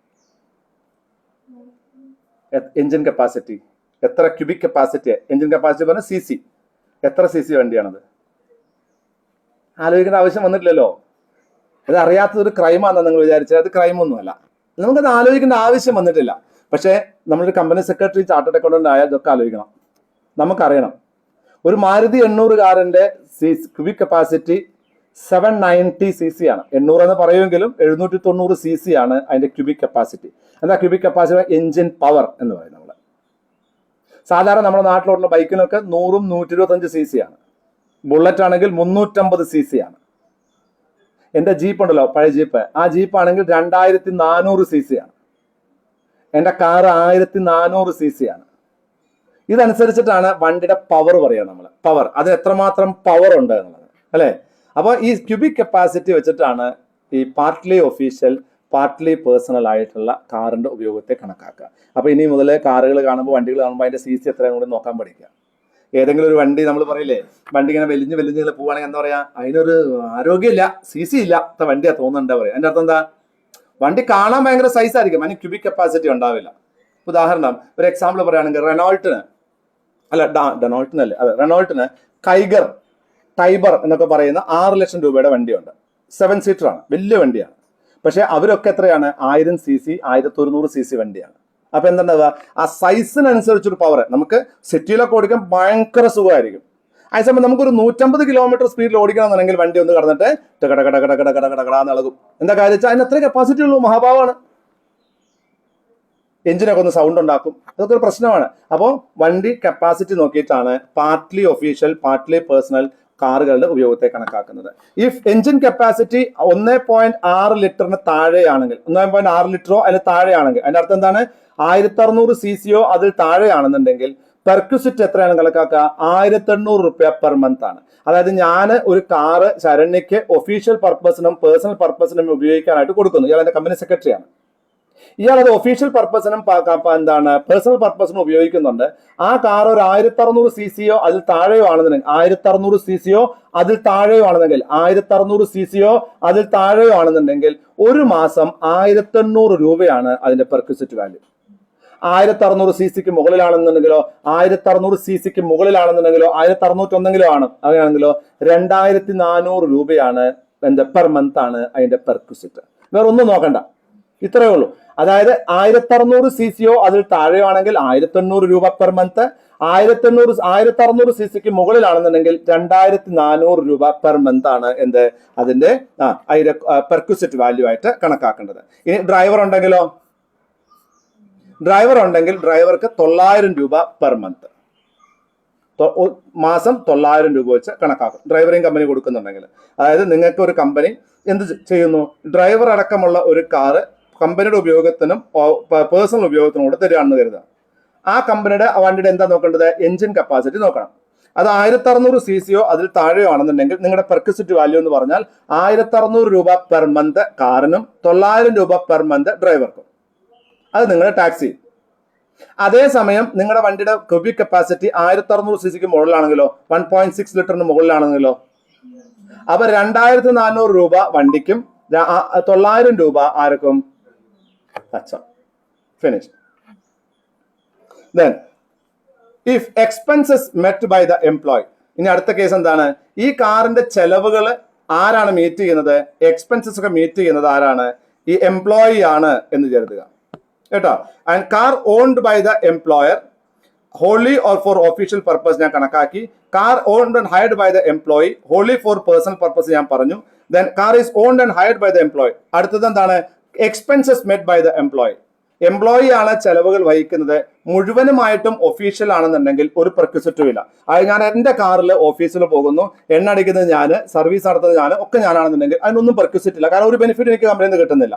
എഞ്ചിൻ കപ്പാസിറ്റി എത്ര? Cubic capacity. എഞ്ചിൻ കപ്പാസിറ്റി പറഞ്ഞാൽ CC. എത്ര CC വണ്ടിയാണത്? ആലോചിക്കേണ്ട ആവശ്യം വന്നിട്ടില്ലല്ലോ. അത് അറിയാത്തതൊരു ക്രൈമാണെന്ന് നിങ്ങൾ വിചാരിച്ചത്. അത് ക്രൈമൊന്നുമല്ല, നമുക്കത് ആലോചിക്കേണ്ട ആവശ്യം വന്നിട്ടില്ല. പക്ഷേ നമ്മളൊരു കമ്പനി സെക്രട്ടറി, ചാർട്ടേഡ് അക്കൗണ്ടന്റ് ആയാൽ ഇതൊക്കെ ആലോചിക്കണം, നമുക്കറിയണം. ഒരു മാരുതി 800 കാറിന്റെ ക്യൂബിക് കപ്പാസിറ്റി 790 cc ആണ്. 800 എന്ന് പറയുമെങ്കിലും 790 cc ആണ് അതിന്റെ ക്യൂബിക് കപ്പാസിറ്റി. എന്താ ക്യൂബിക് കപ്പാസിറ്റി? എഞ്ചിൻ പവർ എന്ന് പറയുന്നത്. സാധാരണ നമ്മുടെ നാട്ടിലോട്ടുള്ള ബൈക്കിനൊക്കെ 100ഉം 125 CC ആണ്. ബുള്ളറ്റ് ആണെങ്കിൽ 350 CC ആണ്. എൻ്റെ ജീപ്പ് ഉണ്ടല്ലോ, പഴയ ജീപ്പ്, ആ ജീപ്പ് ആണെങ്കിൽ 2400 CC ആണ്. എൻ്റെ കാർ 1400 CC ആണ്. ഇതനുസരിച്ചിട്ടാണ് വണ്ടിയുടെ പവർ പറയുക നമ്മൾ. പവർ, അത് എത്രമാത്രം പവർ ഉണ്ട് എന്നുള്ളത് അല്ലേ. അപ്പോൾ ഈ ക്യൂബിക് കപ്പാസിറ്റി വെച്ചിട്ടാണ് ഈ പാർട്ട്ലി ഒഫീഷ്യൽ പാർട്ട്ലി പേഴ്സണൽ ആയിട്ടുള്ള കാറിന്റെ ഉപയോഗത്തെ കണക്കാക്കുക. അപ്പോൾ ഇനി മുതൽ കാറുകൾ കാണുമ്പോൾ, വണ്ടികൾ കാണുമ്പോൾ അതിന്റെ CC എത്രയും കൂടി നോക്കാൻ പഠിക്കുക. ഏതെങ്കിലും ഒരു വണ്ടി നമ്മൾ പറയില്ലേ, വണ്ടി ഇങ്ങനെ വലിഞ്ഞ് പോവുകയാണെങ്കിൽ എന്താ പറയാ, അതിനൊരു ആരോഗ്യമില്ല, CC ഇല്ലാത്ത വണ്ടിയാ തോന്നുന്നുണ്ടാ പറയാ. അതിന്റെ അർത്ഥം എന്താ, വണ്ടി കാണാൻ ഭയങ്കര സൈസ് ആയിരിക്കും, അതിന് ക്യൂബിക് കപ്പാസിറ്റി ഉണ്ടാവില്ല. ഉദാഹരണം, ഒരു എക്സാമ്പിൾ പറയുകയാണെങ്കിൽ റെനോൾട്ടിന് ടൈബർ എന്നൊക്കെ പറയുന്ന 6 ലക്ഷം രൂപയുടെ വണ്ടിയുണ്ട്. 7 സീറ്റർ ആണ്, വലിയ വണ്ടിയാണ്. പക്ഷെ അവരൊക്കെ എത്രയാണ്, 1000 CC 1100 CC വണ്ടിയാണ്. അപ്പൊ എന്താ, ആ സൈസിനനുസരിച്ചൊരു പവർ നമുക്ക് സിറ്റിയിലൊക്കെ ഓടിക്കാൻ ഭയങ്കര സുഖമായിരിക്കും. അതേസമയം നമുക്കൊരു 150 കിലോമീറ്റർ സ്പീഡിൽ ഓടിക്കണമെന്നുണ്ടെങ്കിൽ വണ്ടി ഒന്ന് കടന്നിട്ട് കടകടകടകടകടകടകടന്ന് ഇളകും. എന്താ കാര്യം വെച്ചാൽ അതിന് അത്ര കപ്പാസിറ്റി ഉള്ളൂ, മഹാഭാവമാണ്. എഞ്ചിനൊക്കെ ഒന്ന് സൗണ്ട് ഉണ്ടാക്കും, അതൊക്കെ ഒരു പ്രശ്നമാണ്. അപ്പോൾ വണ്ടി കപ്പാസിറ്റി നോക്കിയിട്ടാണ് പാർട്ട്ലി ഒഫീഷ്യൽ പാർട്ട്ലി പേഴ്സണൽ കാറുകളുടെ ഉപയോഗത്തെ കണക്കാക്കുന്നത്. ഇഫ് എഞ്ചിൻ കപ്പാസിറ്റി 1.6 ലിറ്ററിന് താഴെയാണെങ്കിൽ, 1.6 ലിറ്ററോ അതിന് താഴെയാണെങ്കിൽ, അതിന്റെ അർത്ഥം എന്താണ്, 1600 CCയോ അതിൽ താഴെയാണെന്നുണ്ടെങ്കിൽ പെർക്വിസിറ്റ് എത്രയാണ് കണക്കാക്കുക, 1800 രൂപ പെർ മന്ത് ആണ്. അതായത് ഞാൻ ഒരു കാറ് ശരണ്യക്ക് ഒഫീഷ്യൽ പർപ്പസിനും പേഴ്സണൽ പർപ്പസിനും ഉപയോഗിക്കാനായിട്ട് കൊടുക്കുന്നു. ഇയാൾ എന്റെ കമ്പനി സെക്രട്ടറിയാണ്. ഇയാൾ അത് ഒഫീഷ്യൽ പർപ്പസിനും പേഴ്സണൽ പർപ്പസിനും ഉപയോഗിക്കുന്നുണ്ട്. ആ കാർ ഒരു 1600 CCയോ അതിൽ താഴെയോ ആണെന്നുണ്ടെങ്കിൽ 1600 CCയോ അതിൽ താഴെയോ ആണെന്നുണ്ടെങ്കിൽ ഒരു മാസം 1800 രൂപയാണ് അതിന്റെ പെർക്വിസിറ്റ് വാല്യൂ. 1600 CCക്ക് മുകളിലാണെന്നുണ്ടെങ്കിലോ 1600 CCക്ക് മുകളിലാണെന്നുണ്ടെങ്കിലോ 1601 ആണ്, അങ്ങനെയാണെങ്കിലോ 2400 രൂപയാണ് എന്താ പെർ മന്ത് ആണ് അതിന്റെ പെർക്വിസിറ്റ്. വേറെ ഒന്നും നോക്കണ്ട, ഇത്രയേ ഉള്ളൂ. അതായത് 1600 CCയോ അതിൽ താഴെയോ ആണെങ്കിൽ 1800 രൂപ പെർ മന്ത്, 1600 CCക്ക് മുകളിലാണെന്നുണ്ടെങ്കിൽ 2400 രൂപ പെർ മന്ത് ആണ് എന്ത് അതിന്റെ പെർക്വിസിറ്റ് വാല്യൂ ആയിട്ട് കണക്കാക്കേണ്ടത്. ഇനി ഡ്രൈവർ ഉണ്ടെങ്കിൽ ഡ്രൈവർക്ക് 900 രൂപ പെർ മന്ത്, മാസം 900 രൂപ വെച്ച് കണക്കാക്കും ഡ്രൈവറിങ് കമ്പനി കൊടുക്കുന്നുണ്ടെങ്കിൽ. അതായത് നിങ്ങൾക്ക് ഒരു കമ്പനി എന്ത് ചെയ്യുന്നു, ഡ്രൈവർ അടക്കമുള്ള ഒരു കാറ് കമ്പനിയുടെ ഉപയോഗത്തിനും പേഴ്സണൽ ഉപയോഗത്തിനും കൂടെ തരികയാണെന്ന് കരുതുക. ആ കമ്പനിയുടെ വണ്ടിയുടെ എന്താ നോക്കേണ്ടത്, എഞ്ചിൻ കപ്പാസിറ്റി നോക്കണം. അത് 1600 CCയോ അതിൽ താഴെയോ ആണെന്നുണ്ടെങ്കിൽ നിങ്ങളുടെ പെർക്വിസിറ്റ് വാല്യൂ എന്ന് പറഞ്ഞാൽ 1600 രൂപ പെർ മന്ത് കാറിനും 900 രൂപ പെർ മന്ത് ഡ്രൈവർക്കും. അത് നിങ്ങളുടെ ടാക്സി. അതേസമയം നിങ്ങളുടെ വണ്ടിയുടെ ക്യൂബിക് കപ്പാസിറ്റി 1600 CCക്ക് മുകളിലാണെങ്കിലോ 1.6 ലിറ്ററിന് മുകളിലാണെങ്കിലോ അപ്പൊ 2400 രൂപ വണ്ടിക്കും 900 രൂപ ആർക്കും. Finish. Then if expenses met by the employee, ഇനി അടുത്ത കേസ് എന്താണ്, ഈ കാറിന്റെ ചെലവുകൾ ആരാണ് മീറ്റ് ചെയ്യുന്നത്, എക്സ്പെൻസസ് ഒക്കെ മീറ്റ് ചെയ്യുന്നത് ആരാണ്, ഈ എംപ്ലോയി ആണ് എന്ന് കരുതുക കേട്ടോ. And car owned by the employer wholly or for official purpose ഞാൻ കണക്കാക്കി. Car owned and hired by the employee wholly for personal purpose ഞാൻ പറഞ്ഞു. Then car is owned and hired by the employee. അടുത്തത് എന്താണ്, expenses met by the employee. Employee ആണ് ചെലവുകൾ വഹിക്കുന്നത്. മുഴുവനുമായിട്ടും ഒഫീഷ്യൽ ആണെന്നുണ്ടെങ്കിൽ ഒരു പെർക്വിസിറ്റും ഇല്ല. അത് ഞാൻ എൻ്റെ കാറിൽ ഓഫീസിൽ പോകുന്നു, എണ്ണ അടിക്കുന്നത് ഞാൻ, സർവീസ് നടത്തുന്നത് ഞാൻ, ഒക്കെ ഞാനാണെന്നുണ്ടെങ്കിൽ അതിനൊന്നും പെർക്വിസിറ്റ് ഇല്ല. കാരണം ഒരു ബെനിഫിറ്റ് എനിക്ക് കമ്പനിയിൽ നിന്ന് കിട്ടുന്നില്ല.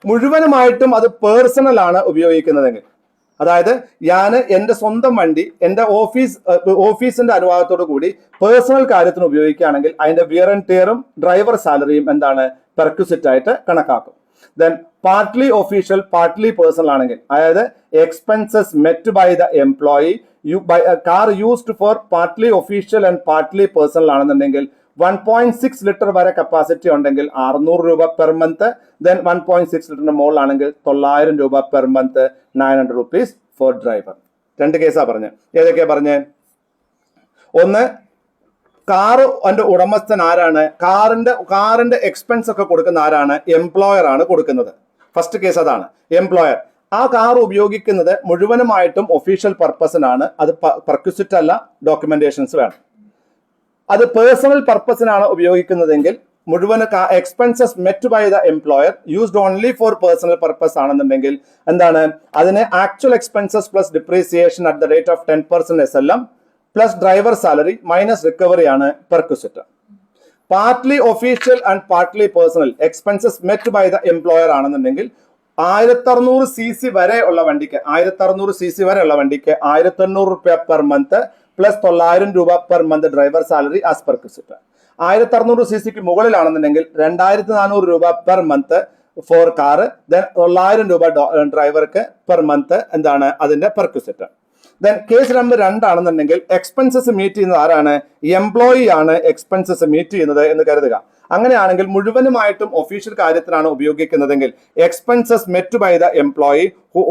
മുഴുവനുമായിട്ടും അത് പേഴ്സണൽ ആണ് ഉപയോഗിക്കുന്നതെങ്കിൽ, അതായത് ഞാൻ എൻ്റെ സ്വന്തം വണ്ടി എൻ്റെ ഓഫീസിന്റെ അനുവാദത്തോടു കൂടി പേഴ്സണൽ കാര്യത്തിന് ഉപയോഗിക്കുകയാണെങ്കിൽ അതിന്റെ വിയർ ആൻഡ് ടിയറും ഡ്രൈവർ സാലറിയും എന്താണ് പെർക്വിസിറ്റ് ആയിട്ട് കണക്കാക്കും. Then partly official partly personal ആണെങ്കിൽ, അതായത് expenses met by the employee car used for partly official and partly personal ആണെന്നുണ്ടെങ്കിൽ 1.6 ലിറ്റർ വരെ കപ്പാസിറ്റി ഉണ്ടെങ്കിൽ 600 രൂപ പെർ മന്ത്. ദെൻ 1.6 ലിറ്ററിന് മുകളിലാണെങ്കിൽ 900 രൂപ per month, 900 rupees for driver. 2 കേസാ പറഞ്ഞത്. ഏതൊക്കെയാ പറഞ്ഞത്, ഒന്ന് കാറ് അതിന്റെ ഉടമസ്ഥൻ ആരാണ്, കാറിന്റെ എക്സ്പെൻസ് ഒക്കെ കൊടുക്കുന്ന ആരാണ്, എംപ്ലോയർ ആണ് കൊടുക്കുന്നത്. ഫസ്റ്റ് കേസ് അതാണ്, എംപ്ലോയർ. ആ കാർ ഉപയോഗിക്കുന്നത് മുഴുവനുമായിട്ടും ഒഫീഷ്യൽ പർപ്പസിനാണ്. അത് പെർക്വിസിറ്റ് അല്ല, ഡോക്യുമെന്റേഷൻസ് വേണം. അത് പേഴ്സണൽ പർപ്പസിനാണ് ഉപയോഗിക്കുന്നതെങ്കിൽ മുഴുവൻ expenses met by the employer used only for personal purpose ആണെന്നുണ്ടെങ്കിൽ എന്താണ് അതിന് actual expenses plus depreciation at the rate of 10% SLM plus driver salary minus recovery ആണ് perquisite. Partly official and partly personal expenses met by the employer ആണെന്നുണ്ടെങ്കിൽ 1600 cc വരെ ഉള്ള വണ്ടിക്ക് 1600 cc വരെ ഉള്ള വണ്ടിക്ക് 1800 രൂപ പെർ മന്ത് പ്ലസ് 900 രൂപ per month driver salary as perquisite. 1600 cc മുകളിലാണെന്നുണ്ടെങ്കിൽ 2400 രൂപ per month for car, then 900 രൂപ ഡ്രൈവർക്ക് പെർ മന്ത് എന്താണ് അതിന്റെ പെർക്വിസിറ്റ്. ദെൻ കേസ് നമ്പർ 2 ആണെന്നുണ്ടെങ്കിൽ എക്സ്പെൻസസ് മീറ്റ് ചെയ്യുന്നത് ആരാണ്? എംപ്ലോയി ആണ് എക്സ്പെൻസസ് മീറ്റ് ചെയ്യുന്നത് എന്ന് കരുതുക. അങ്ങനെയാണെങ്കിൽ മുഴുവനുമായിട്ടും ഒഫീഷ്യൽ കാര്യത്തിനാണ് ഉപയോഗിക്കുന്നതെങ്കിൽ expenses met by the employee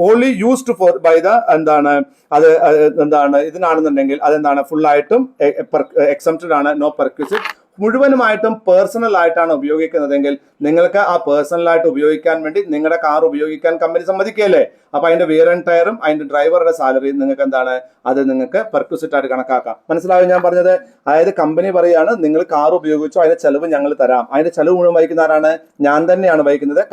only used for by the എന്താണ് അത് എന്താണ് ഇതിനാണെന്നുണ്ടെങ്കിൽ അതെന്താണ് ഫുൾ ആയിട്ടും എക്സംപ്റ്റഡ് ആണ്, നോ പെർക്വിസിറ്റ്. മുഴുവനുമായിട്ടും പേഴ്സണൽ ആയിട്ടാണ് ഉപയോഗിക്കുന്നതെങ്കിൽ നിങ്ങൾക്ക് ആ പേഴ്സണൽ ആയിട്ട് ഉപയോഗിക്കാൻ വേണ്ടി നിങ്ങളുടെ കാർ ഉപയോഗിക്കാൻ കമ്പനി സമ്മതിക്കുകയല്ലേ? അപ്പൊ അതിന്റെ വിയർ ആൻഡ് ടയറും അതിന്റെ ഡ്രൈവറുടെ സാലറിയും നിങ്ങൾക്ക് എന്താണ് അത് നിങ്ങൾക്ക് പെർക്വിസിറ്റ് ആയിട്ട് കണക്കാക്കാം. മനസ്സിലാവും ഞാൻ പറഞ്ഞത്? അതായത് കമ്പനി പറയാണ് നിങ്ങൾ കാർ ഉപയോഗിച്ചോ അതിന്റെ ചെലവ് ഞങ്ങൾ തരാം. അതിന്റെ ചെലവ് മുഴുവൻ വഹിക്കുന്ന ആരാണ്? ഞാൻ തന്നെയാണ് വഹിക്കുന്നത്.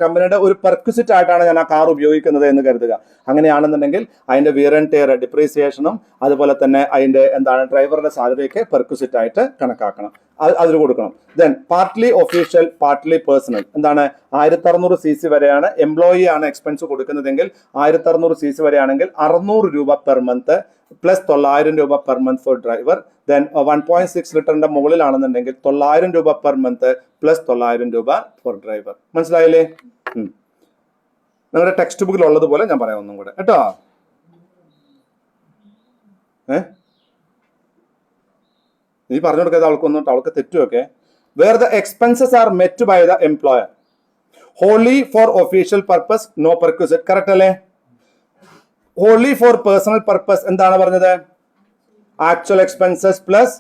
കമ്പനിയുടെ ഒരു പെർക്വിസിറ്റ് ആയിട്ടാണ് ഞാൻ ആ കാർ ഉപയോഗിക്കുന്നത് എന്ന് കരുതുക. അങ്ങനെയാണെന്നുണ്ടെങ്കിൽ അതിന്റെ വിയർ ആൻഡ് ടയർ ഡിപ്രീസിയേഷനും അതുപോലെ തന്നെ അതിന്റെ എന്താണ് ഡ്രൈവറുടെ സാലറിയൊക്കെ പെർക്വിസിറ്റ് ആയിട്ട് കണക്കാക്കണം, അതിൽ കൊടുക്കണം. Then partly official partly personal എന്താണ് 1600 cc വരെയാണ് എംപ്ലോയി ആണ് എക്സ്പെൻസ് കൊടുക്കുന്നതെങ്കിൽ 1600 cc വരെയാണെങ്കിൽ 600 രൂപ പെർ മന്ത് പ്ലസ് 900 രൂപ per month for driver. Then 1.6 ലിറ്ററിന്റെ മുകളിലാണെന്നുണ്ടെങ്കിൽ 900 രൂപ പെർ മന്ത് പ്ലസ് 900 രൂപ ഫോർ ഡ്രൈവർ. മനസ്സിലായില്ലേ? നിങ്ങളുടെ ടെക്സ്റ്റ് ബുക്കിൽ ഉള്ളതുപോലെ ഞാൻ പറയാം ഒന്നും കൂടെ കേട്ടോ. നീ പറഞ്ഞു കൊടുക്കാതെ അവൾക്ക് തെറ്റുമൊക്കെ. Where the expenses are met by the employer only for official purpose no perquisite. Correct അല്ലേ? ഹോൺലി ഫോർ പേഴ്സണൽ പർപ്പസ് എന്താണ് പറഞ്ഞത്? Actual expenses plus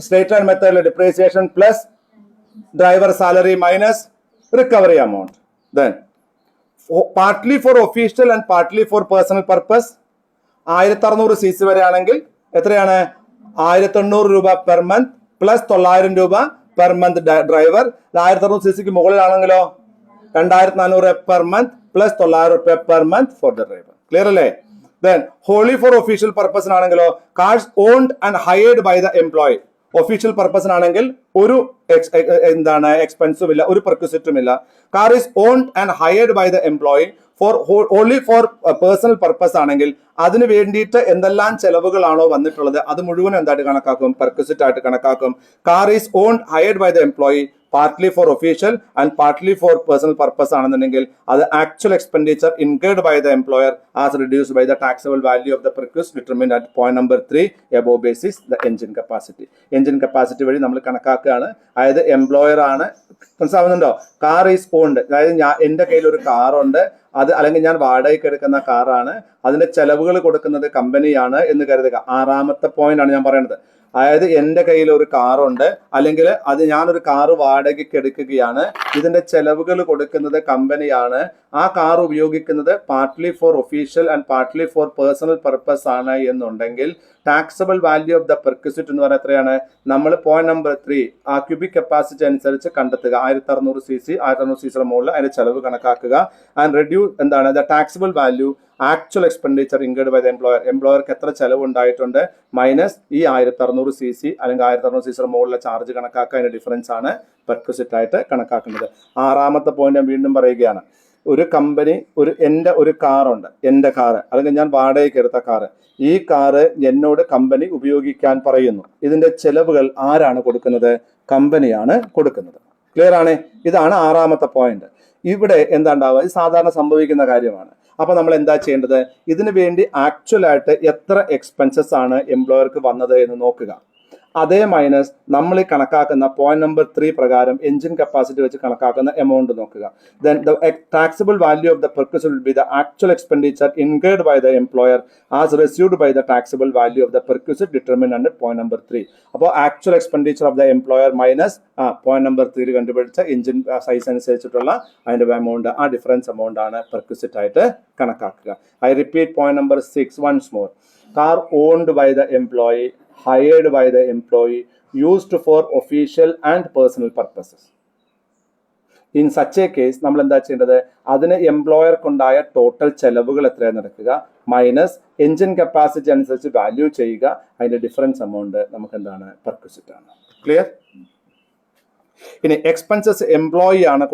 state and മെത്തേഡിലെ depreciation plus driver salary minus recovery amount. Then partly for official and partly for personal purpose 1600 cc വരെ ആണെങ്കിൽ എത്രയാണ്? 1800 രൂപ പെർ മന്ത് പ്ലസ് 900 രൂപ പെർ മന്ത് ഡ്രൈവർ. 1600 cc മുകളിലാണെങ്കിലോ 2400 പെർ മന്ത് പ്ലസ് 900 രൂപ per month for the driver. Clear അല്ലേ? ദെൻ ഹോളി ഫോർ ഒഫീഷ്യൽ പർപ്പസിനാണെങ്കിലോ cars owned and hired by the employee. Official പർപ്പസിനാണെങ്കിൽ ഒരു എന്താണ് എക്സ്പെൻസും ഇല്ല, ഒരു പെർക്വിസിറ്റും ഇല്ല. Car is owned and hired by the employee. For only for personal purpose ആണെങ്കിൽ അതിന് വേണ്ടിയിട്ട് എന്തെല്ലാം ചെലവുകളാണോ വന്നിട്ടുള്ളത് അത് മുഴുവൻ എന്തായിട്ട് കണക്കാക്കും? പെർക്വിസിറ്റ് ആയിട്ട് കണക്കാക്കും. Car is owned hired by the employee partly for official and partly for personal purpose ആണെന്നുണ്ടെങ്കിൽ അത് actual expenditure incurred by the employer as reduced by the taxable value of the perquisite determined at point number 3 above basis the engine capacity. Engine capacity വഴി നമ്മൾ കണക്കാക്കുകയാണ്. അതായത് എംപ്ലോയർ ആണ്. മനസ്സിലാവുന്നുണ്ടോ? കാർ ഈസ് ഓൺഡ്, അതായത് എൻ്റെ കയ്യിൽ ഒരു കാറുണ്ട്, അത് അല്ലെങ്കിൽ ഞാൻ വാടകയ്ക്ക് എടുക്കുന്ന കാറാണ്, അതിന്റെ ചെലവുകൾ കൊടുക്കുന്നത് കമ്പനിയാണ് എന്ന് കരുതുക. 6ാമത്തെ പോയിന്റ് ആണ് ഞാൻ പറയുന്നത്. അതായത് എൻ്റെ കയ്യിൽ ഒരു കാറുണ്ട്, അല്ലെങ്കിൽ അത് ഞാനൊരു കാറ് വാടകയ്ക്ക് എടുക്കുകയാണ്, ഇതിന്റെ ചെലവുകൾ കൊടുക്കുന്നത് കമ്പനിയാണ്. ആ കാർ ഉപയോഗിക്കുന്നത് partly for official and partly for personal purpose ആണ് എന്നുണ്ടെങ്കിൽ taxable value of the perquisite എന്ന് പറയുന്നത് എത്രയാണ്? നമ്മൾ പോയിന്റ് നമ്പർ 3 ആ ക്യൂബിക് കപ്പാസിറ്റി അനുസരിച്ച് കണ്ടെത്തുക. 1600 cc 1600 cc മുകളിൽ അതിന്റെ ചെലവ് കണക്കാക്കുക. ആൻഡ് റെഡ്യൂസ് എന്താണ് the taxable value actual expenditure incurred by the employer. എംപ്ലോയർക്ക് എത്ര ചെലവ് ഉണ്ടായിട്ടുണ്ട് മൈനസ് ഈ 1600 cc അല്ലെങ്കിൽ 1600 cc മുകളിലെ ചാർജ് കണക്കാക്കുക. അതിന്റെ ഡിഫറൻസ് ആണ് പെർക്വിസിറ്റ് ആയിട്ട് കണക്കാക്കുന്നത്. 6ാമത്തെ പോയിന്റ് ഞാൻ വീണ്ടും പറയുകയാണ്. ഒരു കമ്പനി എൻ്റെ ഒരു കാറുണ്ട്, എൻ്റെ കാറ് അല്ലെങ്കിൽ ഞാൻ വാടകയ്ക്ക് എടുത്ത കാറ്, ഈ കാറ് എന്നോട് കമ്പനി ഉപയോഗിക്കാൻ പറയുന്നു. ഇതിന്റെ ചെലവുകൾ ആരാണ് കൊടുക്കുന്നത്? കമ്പനിയാണ് കൊടുക്കുന്നത്. ക്ലിയർ ആണ്? ഇതാണ് 6ാമത്തെ പോയിന്റ്. ഇവിടെ എന്താ ഉണ്ടാവുക? ഇത് സാധാരണ സംഭവിക്കുന്ന കാര്യമാണ്. അപ്പൊ നമ്മൾ എന്താ ചെയ്യേണ്ടത്? ഇതിനു വേണ്ടി ആക്ച്വൽ ആയിട്ട് എത്ര എക്സ്പെൻസസ് ആണ് എംപ്ലോയർക്ക് വന്നത് എന്ന് നോക്കുക. അതേ മൈനസ് നമ്മൾ ഈ കണക്കാക്കുന്ന പോയിന്റ് നമ്പർ 3 പ്രകാരം എഞ്ചിൻ കപ്പാസിറ്റി വെച്ച് കണക്കാക്കുന്ന എമൗണ്ട് നോക്കുക. Then the taxable value of the perquisite will be the actual expenditure incurred by the employer as received by the taxable value of the perquisite determined under point number 3. അപ്പോൾ actual expenditure of the employer minus point number 3 കണ്ടുപിടിച്ച എഞ്ചിൻ സൈസ് അനുസരിച്ചിട്ടുള്ള അതിന്റെ എമൗണ്ട്, ആ ഡിഫറൻസ് എമൗണ്ട് ആണ് പെർക്വിസിറ്റ് ആയിട്ട് കണക്കാക്കുക. I repeat point number 6 once more. Car owned by the employee, hired by the employee, used for official and personal purposes. In such A case നമ്മൾ എന്താ ചെയ്യേണ്ടത്, അതിന് എംപ്ലോയർക്കുണ്ടായ ടോട്ടൽ ചെലവുകൾ എത്രയാണെന്ന് എടുക്കുക, മൈനസ് എഞ്ചിൻ കപ്പാസിറ്റി അനുസരിച്ച് വാല്യൂ ചെയ്യുക, അതിന്റെ ഡിഫറൻസ് എമൗണ്ട് നമുക്ക് എന്താണ് പെർക്വിസിറ്റ് ആണ്. ക്ലിയർ? ഇനി എക്സ്പെൻസസ് എംപ്ലോയി ആണ്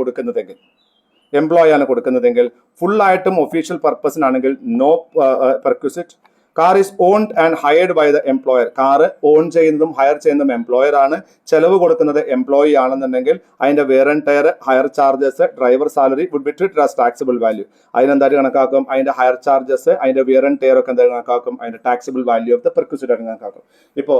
കൊടുക്കുന്നതെങ്കിൽ ഫുൾ ആയിട്ടും ഒഫീഷ്യൽ പർപ്പസിനാണെങ്കിൽ no perquisite. Car is owned and hired by the employer. Car own ചെയ്യുന്നതും ഹയർ ചെയ്യുന്നതും എംപ്ലോയർ ആണ്, ചെലവ് കൊടുക്കുന്നത് എംപ്ലോയി ആണെന്നുണ്ടെങ്കിൽ അതിന്റെ wear and tear, hire charges, driver salary would be treated as taxable value. അതിനെന്തായിട്ട് കണക്കാക്കും, അതിന്റെ ഹയർ ചാർജസ്, അതിന്റെ വെയർ ആൻഡ് ടയർ ഒക്കെ എന്തായിട്ട് കണക്കാക്കും, അതിന്റെ taxable value of the perquisite ആയിട്ട് കണക്കാക്കും. ഇപ്പോൾ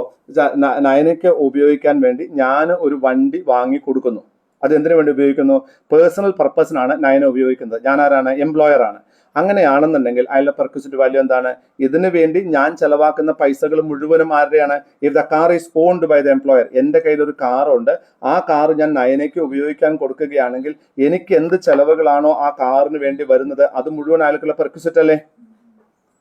നയനയ്ക്ക് ഉപയോഗിക്കാൻ വേണ്ടി ഞാൻ ഒരു വണ്ടി വാങ്ങി കൊടുക്കുന്നു. അത് എന്തിനു വേണ്ടി ഉപയോഗിക്കുന്നു? പേഴ്സണൽ പർപ്പസിനാണ് നയന ഉപയോഗിക്കുന്നത്. ഞാൻ ആരാണ്? എംപ്ലോയർ ആണ്. അങ്ങനെയാണെന്നുണ്ടെങ്കിൽ അതിലെ പെർക്വിസിറ്റ് വാല്യൂ എന്താണ്? ഇതിനു വേണ്ടി ഞാൻ ചെലവാക്കുന്ന പൈസകൾ മുഴുവനും ആരുടെയാണ്? If the car is owned by the employer. എൻ്റെ കയ്യിൽ ഒരു കാറുണ്ട്, ആ കാർ ഞാൻ നയനയ്ക്ക് ഉപയോഗിക്കാൻ കൊടുക്കുകയാണെങ്കിൽ എനിക്ക് എന്ത് ചെലവുകളാണോ ആ കാറിന് വേണ്ടി വരുന്നത് അത് മുഴുവൻ അയാൾക്കുള്ള പെർക്വിസിറ്റ് അല്ലേ?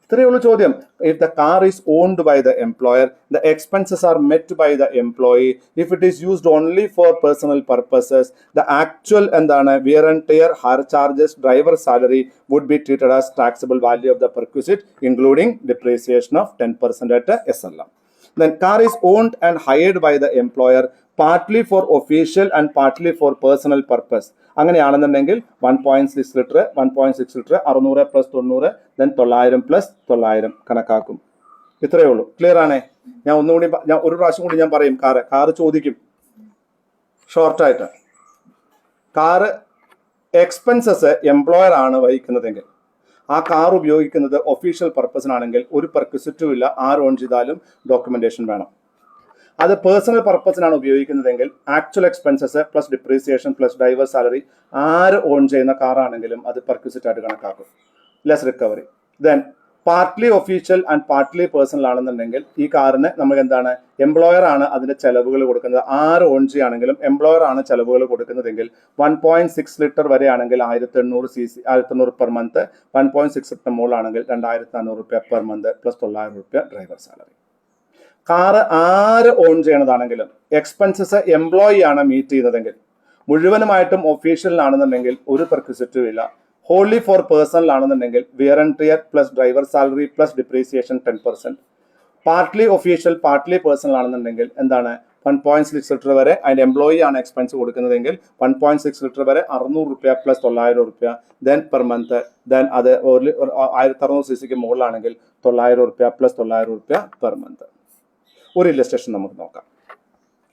ഇത്രയേ ഉള്ളൂ ചോദ്യം. If the car is owned by the employer, the expenses are met by the employee. If it is used only for personal purposes, the actual എന്താണ് wear and tear, hire charges, driver salary would be treated as taxable value of the perquisite including depreciation of 10% at SLM. Then car is owned and hired by the employer partly for official and partly for personal purpose. അങ്ങനെയാണെന്നുണ്ടെങ്കിൽ 1.6 ലിറ്റർ 600 പ്ലസ് 90 ദെൻ 900 പ്ലസ് 900 കണക്കാക്കും. ഇത്രയേ ഉള്ളൂ. ക്ലിയർ ആണേ? ഞാൻ ഒരു പ്രാവശ്യം കൂടി ഞാൻ പറയും. കാറ് ചോദിക്കും ഷോർട്ടായിട്ട്. കാറ് എക്സ്പെൻസസ് എംപ്ലോയർ ആണ് വഹിക്കുന്നതെങ്കിൽ, ആ കാർ ഉപയോഗിക്കുന്നത് ഒഫീഷ്യൽ പർപ്പസിനാണെങ്കിൽ ഒരു പെർക്വിസിറ്റും ഇല്ല. ആര് ഓൺ ചെയ്താലും ഡോക്യുമെന്റേഷൻ വേണം. അത് പേഴ്സണൽ പർപ്പസിനാണ് ഉപയോഗിക്കുന്നതെങ്കിൽ actual expenses plus depreciation plus driver salary ആര് ഓൺ ചെയ്യുന്ന കാറാണെങ്കിലും അത് പെർക്വിസിറ്റ് ആയിട്ട് കണക്കാക്കും. Less recovery. Then partly official and partly personal ആണെന്നുണ്ടെങ്കിൽ ഈ കാറിന് നമുക്ക് എന്താണ്? എംപ്ലോയർ ആണ് അതിന്റെ ചെലവുകൾ കൊടുക്കുന്നത്. ആര് ഓൺ ചെയ്യുകയാണെങ്കിലും എംപ്ലോയർ ആണ് ചെലവുകൾ കൊടുക്കുന്നതെങ്കിൽ 1.6 ലിറ്റർ വരെ ആണെങ്കിൽ 1800 പെർ മന്ത്, 1.6 ലിറ്റർ മുകളിലാണെങ്കിൽ 2400 രൂപ പെർ മന്ത് പ്ലസ് 900 രൂപ ഡ്രൈവർ സാലറി. കാറ് ആര് ഓൺ ചെയ്യണതാണെങ്കിലും എക്സ്പെൻസസ് എംപ്ലോയി ആണ് മീറ്റ് ചെയ്യുന്നതെങ്കിൽ, മുഴുവനുമായിട്ടും ഒഫീഷ്യലിനാണെന്നുണ്ടെങ്കിൽ ഒരു പെർക്വിസിറ്റും ഇല്ല. ഹോൺലി ഫോർ പേഴ്സണൽ ആണെന്നുണ്ടെങ്കിൽ wear and tear plus driver salary plus depreciation 10%. Partly official partly personal ആണെന്നുണ്ടെങ്കിൽ എന്താണ്? 1.6 ലിറ്റർ വരെ അതിന്റെ എംപ്ലോയി ആണ് എക്സ്പെൻസ് കൊടുക്കുന്നതെങ്കിൽ 1.6 ലിറ്റർ വരെ 600 രൂപ പ്ലസ് 900 രൂപ ദെൻ പെർ മന്ത്. ദെൻ അത് 1600 cc മുകളിലാണെങ്കിൽ 900 രൂപ പ്ലസ് 900 രൂപ പെർ മന്ത്. ഒരു ഇല്ലസ്ട്രേഷൻ നമുക്ക് നോക്കാം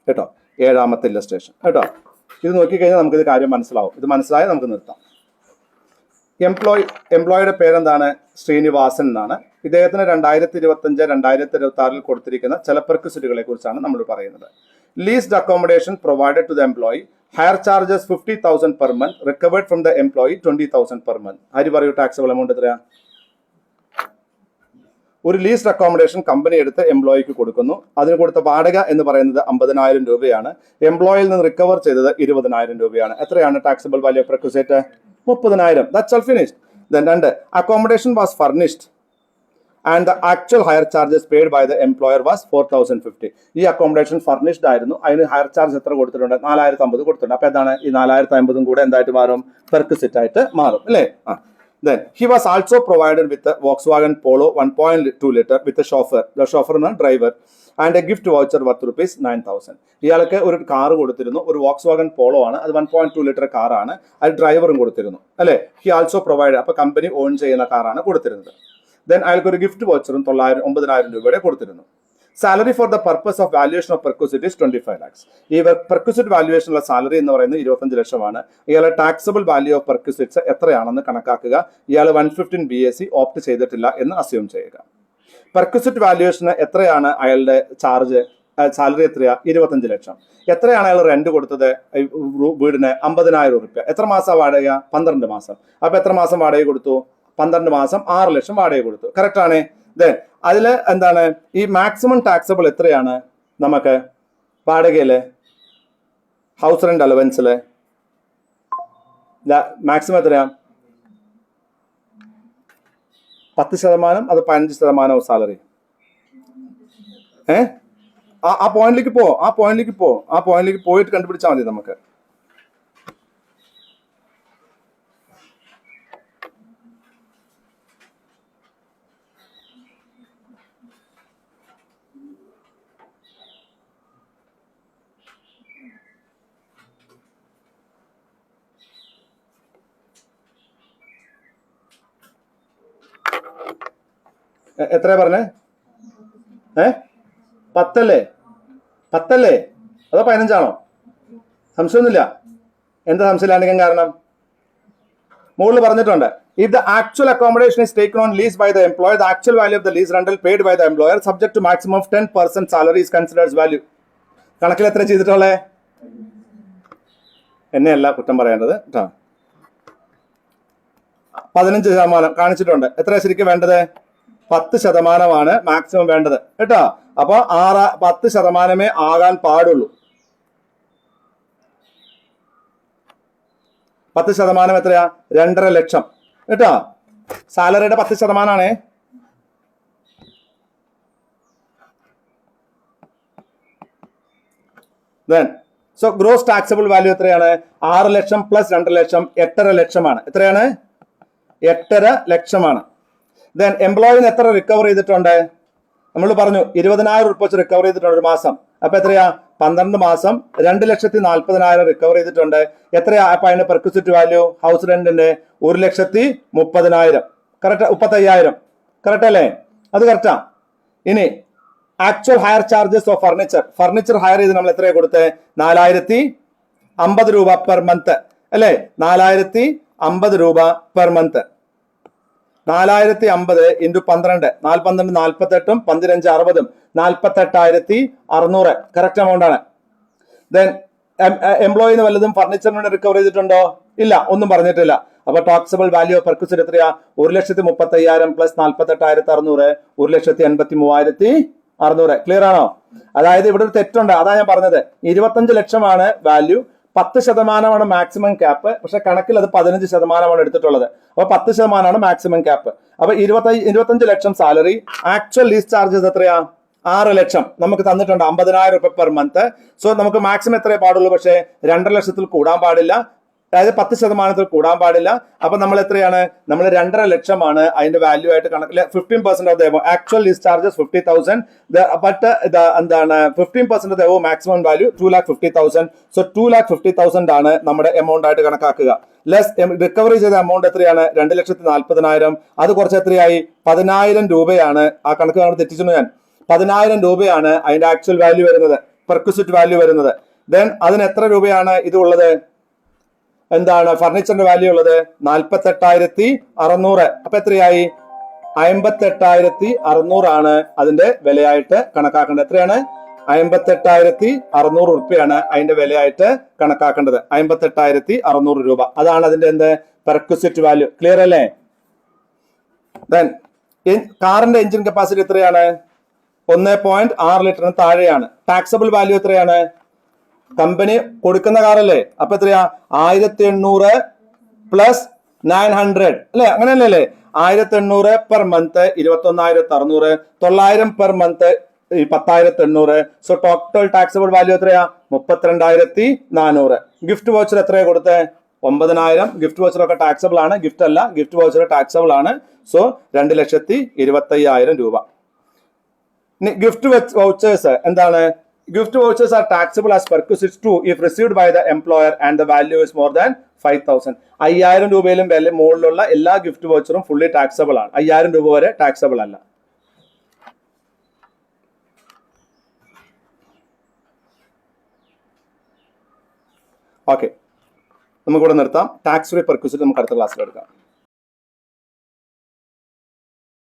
കേട്ടോ. 7ാമത്തെ ഇല്ലസ്ട്രേഷൻ കേട്ടോ. ഇത് നോക്കിക്കഴിഞ്ഞാൽ നമുക്കിത് കാര്യം മനസ്സിലാവും. ഇത് മനസ്സിലായാൽ നമുക്ക് നിർത്താം. എംപ്ലോയിയുടെ പേരെന്താണ്? ശ്രീനിവാസൻ എന്നാണ്. ഇദ്ദേഹത്തിന് 2025, 2026 കൊടുത്തിരിക്കുന്ന ചില പെർക്വിസിറ്റുകളെ കുറിച്ചാണ് നമ്മൾ പറയുന്നത്. Leased accommodation provided to the employee, hire charges 50,000 per month, recovered from the employee 20,000 per month. ആര് പറയൂ ടാക്സബിൾ എമൗണ്ട് എത്രയാ? ഒരു ലീസ്ഡ് അക്കോമഡേഷൻ കമ്പനി എടുത്ത് എംപ്ലോയിക്ക് കൊടുക്കുന്നു. അതിന് കൊടുത്ത വാടക എന്ന് പറയുന്നത് 50,000 രൂപയാണ്. എംപ്ലോയിൽ നിന്ന് റിക്കവർ ചെയ്തത് 20,000 രൂപയാണ്. എത്രയാണ് taxable value of perquisite? 30,000. That's all finished. Then 2, accommodation was furnished and the actual hire charges paid by the employer was 4,050. ഈ അക്കോമഡേഷൻ ഫർണിഷ്ഡ് ആയിരുന്നു. അതിന് ഹയർ ചാർജ് എത്ര കൊടുത്തിട്ടുണ്ട്? 450 കൊടുത്തിട്ടുണ്ട്. അപ്പൊ എന്താണ്? ഈ 450 കൂടെ എന്തായിട്ട് മാറും? പെർക്വിസിറ്റ് ആയിട്ട് മാറും അല്ലേ? Then he was also provided with a Volkswagen Polo 1.2 liter with a chauffeur. The chauffeur is a driver and a gift voucher worth ₹9,000. ഇയാൾക്ക് ഒരു കാർ കൊടുത്തിരുന്നു. ഒരു Volkswagen Polo ആണ്. അത് 1.2 ലിറ്റർ കാറാണ്. അത് ഡ്രൈവറും കൊടുത്തിരുന്നു അല്ലേ? He also provide. അപ്പൊ കമ്പനി ഓൺ ചെയ്യുന്ന കാറാണ് കൊടുത്തിരുന്നത്. ദെൻ അയാൾക്ക് ഒരു ഗിഫ്റ്റ് വൗച്ചറും 9,000 രൂപയുടെ കൊടുത്തിരുന്നു. Salary for the purpose of valuation of perquisite is 25 lakhs. ഈ പെർക്വിസിറ്റ് വാല്യുവേഷനുള്ള സാലറി എന്ന് പറയുന്നത് 25 ലക്ഷമാണ്. ഇയാളെ ടാക്സബിൾ വാല്യൂ ഓഫ് പെർക്വിസിറ്റ്സ് എത്രയാണെന്ന് കണക്കാക്കുക. ഇയാൾ 115 BSc ഓപ്റ്റ് ചെയ്തിട്ടില്ല എന്ന് അസ്യൂം ചെയ്യുക. പെർക്വിസിറ്റ് വാല്യുവേഷന് എത്രയാണ് അയാളുടെ ചാർജ്? സാലറി എത്രയാ? 25 ലക്ഷം. എത്രയാണ് അയാൾ റെന്റ് കൊടുത്തത്? വീടിന് 50,000 രൂപ. എത്ര മാസം വാടക? 12 മാസം. അപ്പൊ എത്ര മാസം വാടക കൊടുത്തു? 12 മാസം 6 ലക്ഷം വാടക കൊടുത്തു. കറക്റ്റ് ആണ്. ദെൻ അതിൽ എന്താണ് ഈ മാക്സിമം ടാക്സബിൾ എത്രയാണ് നമുക്ക് വാടകയില്? ഹൗസ് റെന്റ് അലവൻസില് മാക്സിമം എത്രയാ? 10%, അത് 15% സാലറി. ആ പോയിന്റിലേക്ക് പോയിട്ട് കണ്ടുപിടിച്ചാൽ മതി നമുക്ക്. എത്രയാ പറഞ്ഞേ? 10 അല്ലേ അതോ 15 സംശയമൊന്നുമില്ല. എന്താ സംശയമില്ലാണ്ടിരിക്കാൻ കാരണം? മുകളിൽ പറഞ്ഞിട്ടുണ്ട്, if the actual accommodation is taken on lease by the employer, the actual value of the lease rental paid by the employer subject to maximum of 10% salary is considered as value. കണക്കിൽ എത്ര ചെയ്തിട്ടുള്ളേ? എന്നെയല്ല കുറ്റം പറയേണ്ടത് കേട്ടോ. 15% കാണിച്ചിട്ടുണ്ട്. എത്ര ശരിക്കും വേണ്ടത്? 10% മാക്സിമം വേണ്ടത് കേട്ടോ. അപ്പൊ 10% ആകാൻ പാടുള്ളൂ. 10% എത്രയാ? 2.5 ലക്ഷം കേട്ടോ. സാലറിയുടെ 10%. Then so gross taxable value എത്രയാണ്? 6 ലക്ഷം പ്ലസ് 2 ലക്ഷം 8.5 ലക്ഷമാണ്. എത്രയാണ്? 8.5 ലക്ഷമാണ്. ദെൻ എംപ്ലോയിന് എത്ര റിക്കവർ ചെയ്തിട്ടുണ്ട്? നമ്മൾ പറഞ്ഞു 20,000 രൂപ വെച്ച് റിക്കവർ ചെയ്തിട്ടുണ്ട് ഒരു മാസം. അപ്പൊ എത്രയാ? 12 മാസം 2,40,000 റിക്കവർ ചെയ്തിട്ടുണ്ട്. എത്രയാ അപ്പൊ അതിന്റെ പെർക്വിസിറ്റ് വാല്യൂ? ഹൗസ് റെന്റിന്റെ 1,30,000 കറക്റ്റ്. 35,000 കറക്റ്റ് അല്ലേ? അത് കറക്റ്റാ. ഇനി actual hire charges of furniture hire ചെയ്ത് നമ്മൾ എത്രയാ കൊടുത്തേ? 4,050 രൂപ പെർ മന്ത് അല്ലേ? 4,050 രൂപ per month. 4,050 into 12 4 48 15 60 48,600 correct amount ആണ്. ദെൻ എംപ്ലോയിന്ന് വല്ലതും ഫർണിച്ചറിന് റിക്കവർ ചെയ്തിട്ടുണ്ടോ? ഇല്ല, ഒന്നും പറഞ്ഞിട്ടില്ല. അപ്പൊ ടാക്സബിൾ വാല്യൂ ഓഫ് പെർക്വിസിറ്റ് എത്രയാ? 1,30,50,000 പ്ലസ് 48,600 1,83,600. ക്ലിയർ ആണോ? അതായത് ഇവിടെ ഒരു തെറ്റുണ്ട്, അതാ ഞാൻ പറഞ്ഞത്. 25 ലക്ഷമാണ് വാല്യൂ, 10% മാക്സിമം ക്യാപ്പ്. പക്ഷെ കണക്കിൽ അത് 15% എടുത്തിട്ടുള്ളത്. അപ്പൊ 10% മാക്സിമം ക്യാപ്പ്. അപ്പൊ 25 ലക്ഷം സാലറി. ആക്ച്വൽ ലീസ് ചാർജസ് എത്രയാ? 6 ലക്ഷം നമുക്ക് തന്നിട്ടുണ്ട്. 50,000 രൂപ പെർ മന്ത്. സോ നമുക്ക് മാക്സിമം എത്രയേ പാടുള്ളൂ? പക്ഷേ 2.5 ലക്ഷത്തിൽ കൂടാൻ പാടില്ല. അതായത് 10% കൂടാൻ പാടില്ല. അപ്പൊ നമ്മൾ എത്രയാണ്? നമ്മൾ 2.5 ലക്ഷമാണ് അതിന്റെ വാല്യൂ ആയിട്ട് കണക്കിൽ. 15% of the actual lease charges 50,000. But എന്താണ് 15% of the maximum value 2,50,000. So 2,50,000 ആണ് നമ്മുടെ എമൗണ്ട് ആയിട്ട് കണക്കാക്കുക. ലെസ് റിക്കവറി ചെയ്ത എമൗണ്ട് എത്രയാണ്? 2,40,000. അത് കുറച്ച് എത്രയായി? 10,000 രൂപയാണ്. ആ കണക്ക് നമ്മൾ തെറ്റിച്ചു ഞാൻ. 10,000 രൂപയാണ് അതിന്റെ ആക്ച്വൽ വാല്യൂ വരുന്നത്, പെർക്വിസിറ്റ് വാല്യൂ വരുന്നത്. ദെൻ അതിന് എത്ര രൂപയാണ് ഇത് ഉള്ളത്? എന്താണ് ഫർണിച്ചറിന്റെ വാല്യൂ ഉള്ളത്? 48,600. അപ്പൊ എത്രയായി? 58,600 ആണ് അതിന്റെ വിലയായിട്ട് കണക്കാക്കേണ്ടത്. എത്രയാണ്? 58,600 രൂപയാണ് അതിന്റെ വിലയായിട്ട് കണക്കാക്കേണ്ടത്. 58,600 രൂപ. അതാണ് അതിന്റെ എന്ത്? Perquisite value. ക്ലിയർ അല്ലേ? ദെൻ കാറിന്റെ എഞ്ചിൻ കപ്പാസിറ്റി എത്രയാണ്? 1.6 ലിറ്ററിന് താഴെയാണ്. ടാക്സബിൾ വാല്യൂ എത്രയാണ്? കമ്പനി കൊടുക്കുന്ന കാറല്ലേ? അപ്പൊ എത്രയാ? 1,800 പ്ലസ് 900 അല്ലെ? അങ്ങനെയല്ലേ? 1,800 per month 21,600. 900 per month 10,800. So total taxable value എത്രയാ? 32,400. ഗിഫ്റ്റ് വൗച്ചർ എത്രയാ കൊടുത്തേ? 9,000. ഗിഫ്റ്റ് വൗച്ചർ ഒക്കെ ടാക്സബിൾ ആണ്, ഗിഫ്റ്റ് അല്ല. ഗിഫ്റ്റ് വൗച്ചർ ടാക്സബിൾ ആണ്. സോ 2,25,000 രൂപ. ഗിഫ്റ്റ് വൗച്ചേഴ്സ് എന്താണ്? Gift vouchers are taxable as perquisites too if received by the employer and the value is more than 5,000. 5,000 രൂപയിലും വില മുകളിലുള്ള എല്ലാ ഗിഫ്റ്റ് വൗച്ചറും ഫുള്ളി ടാക്സബിൾ ആണ്. 5,000 രൂപ വരെ ടാക്സബിൾ അല്ല. ഓക്കെ, നമുക്കിവിടെ നിർത്താം. ടാക്സ് ഫ്രീ പെർക്വിസിറ്റ് നമുക്ക് അടുത്ത ക്ലാസ്സിൽ എടുക്കാം.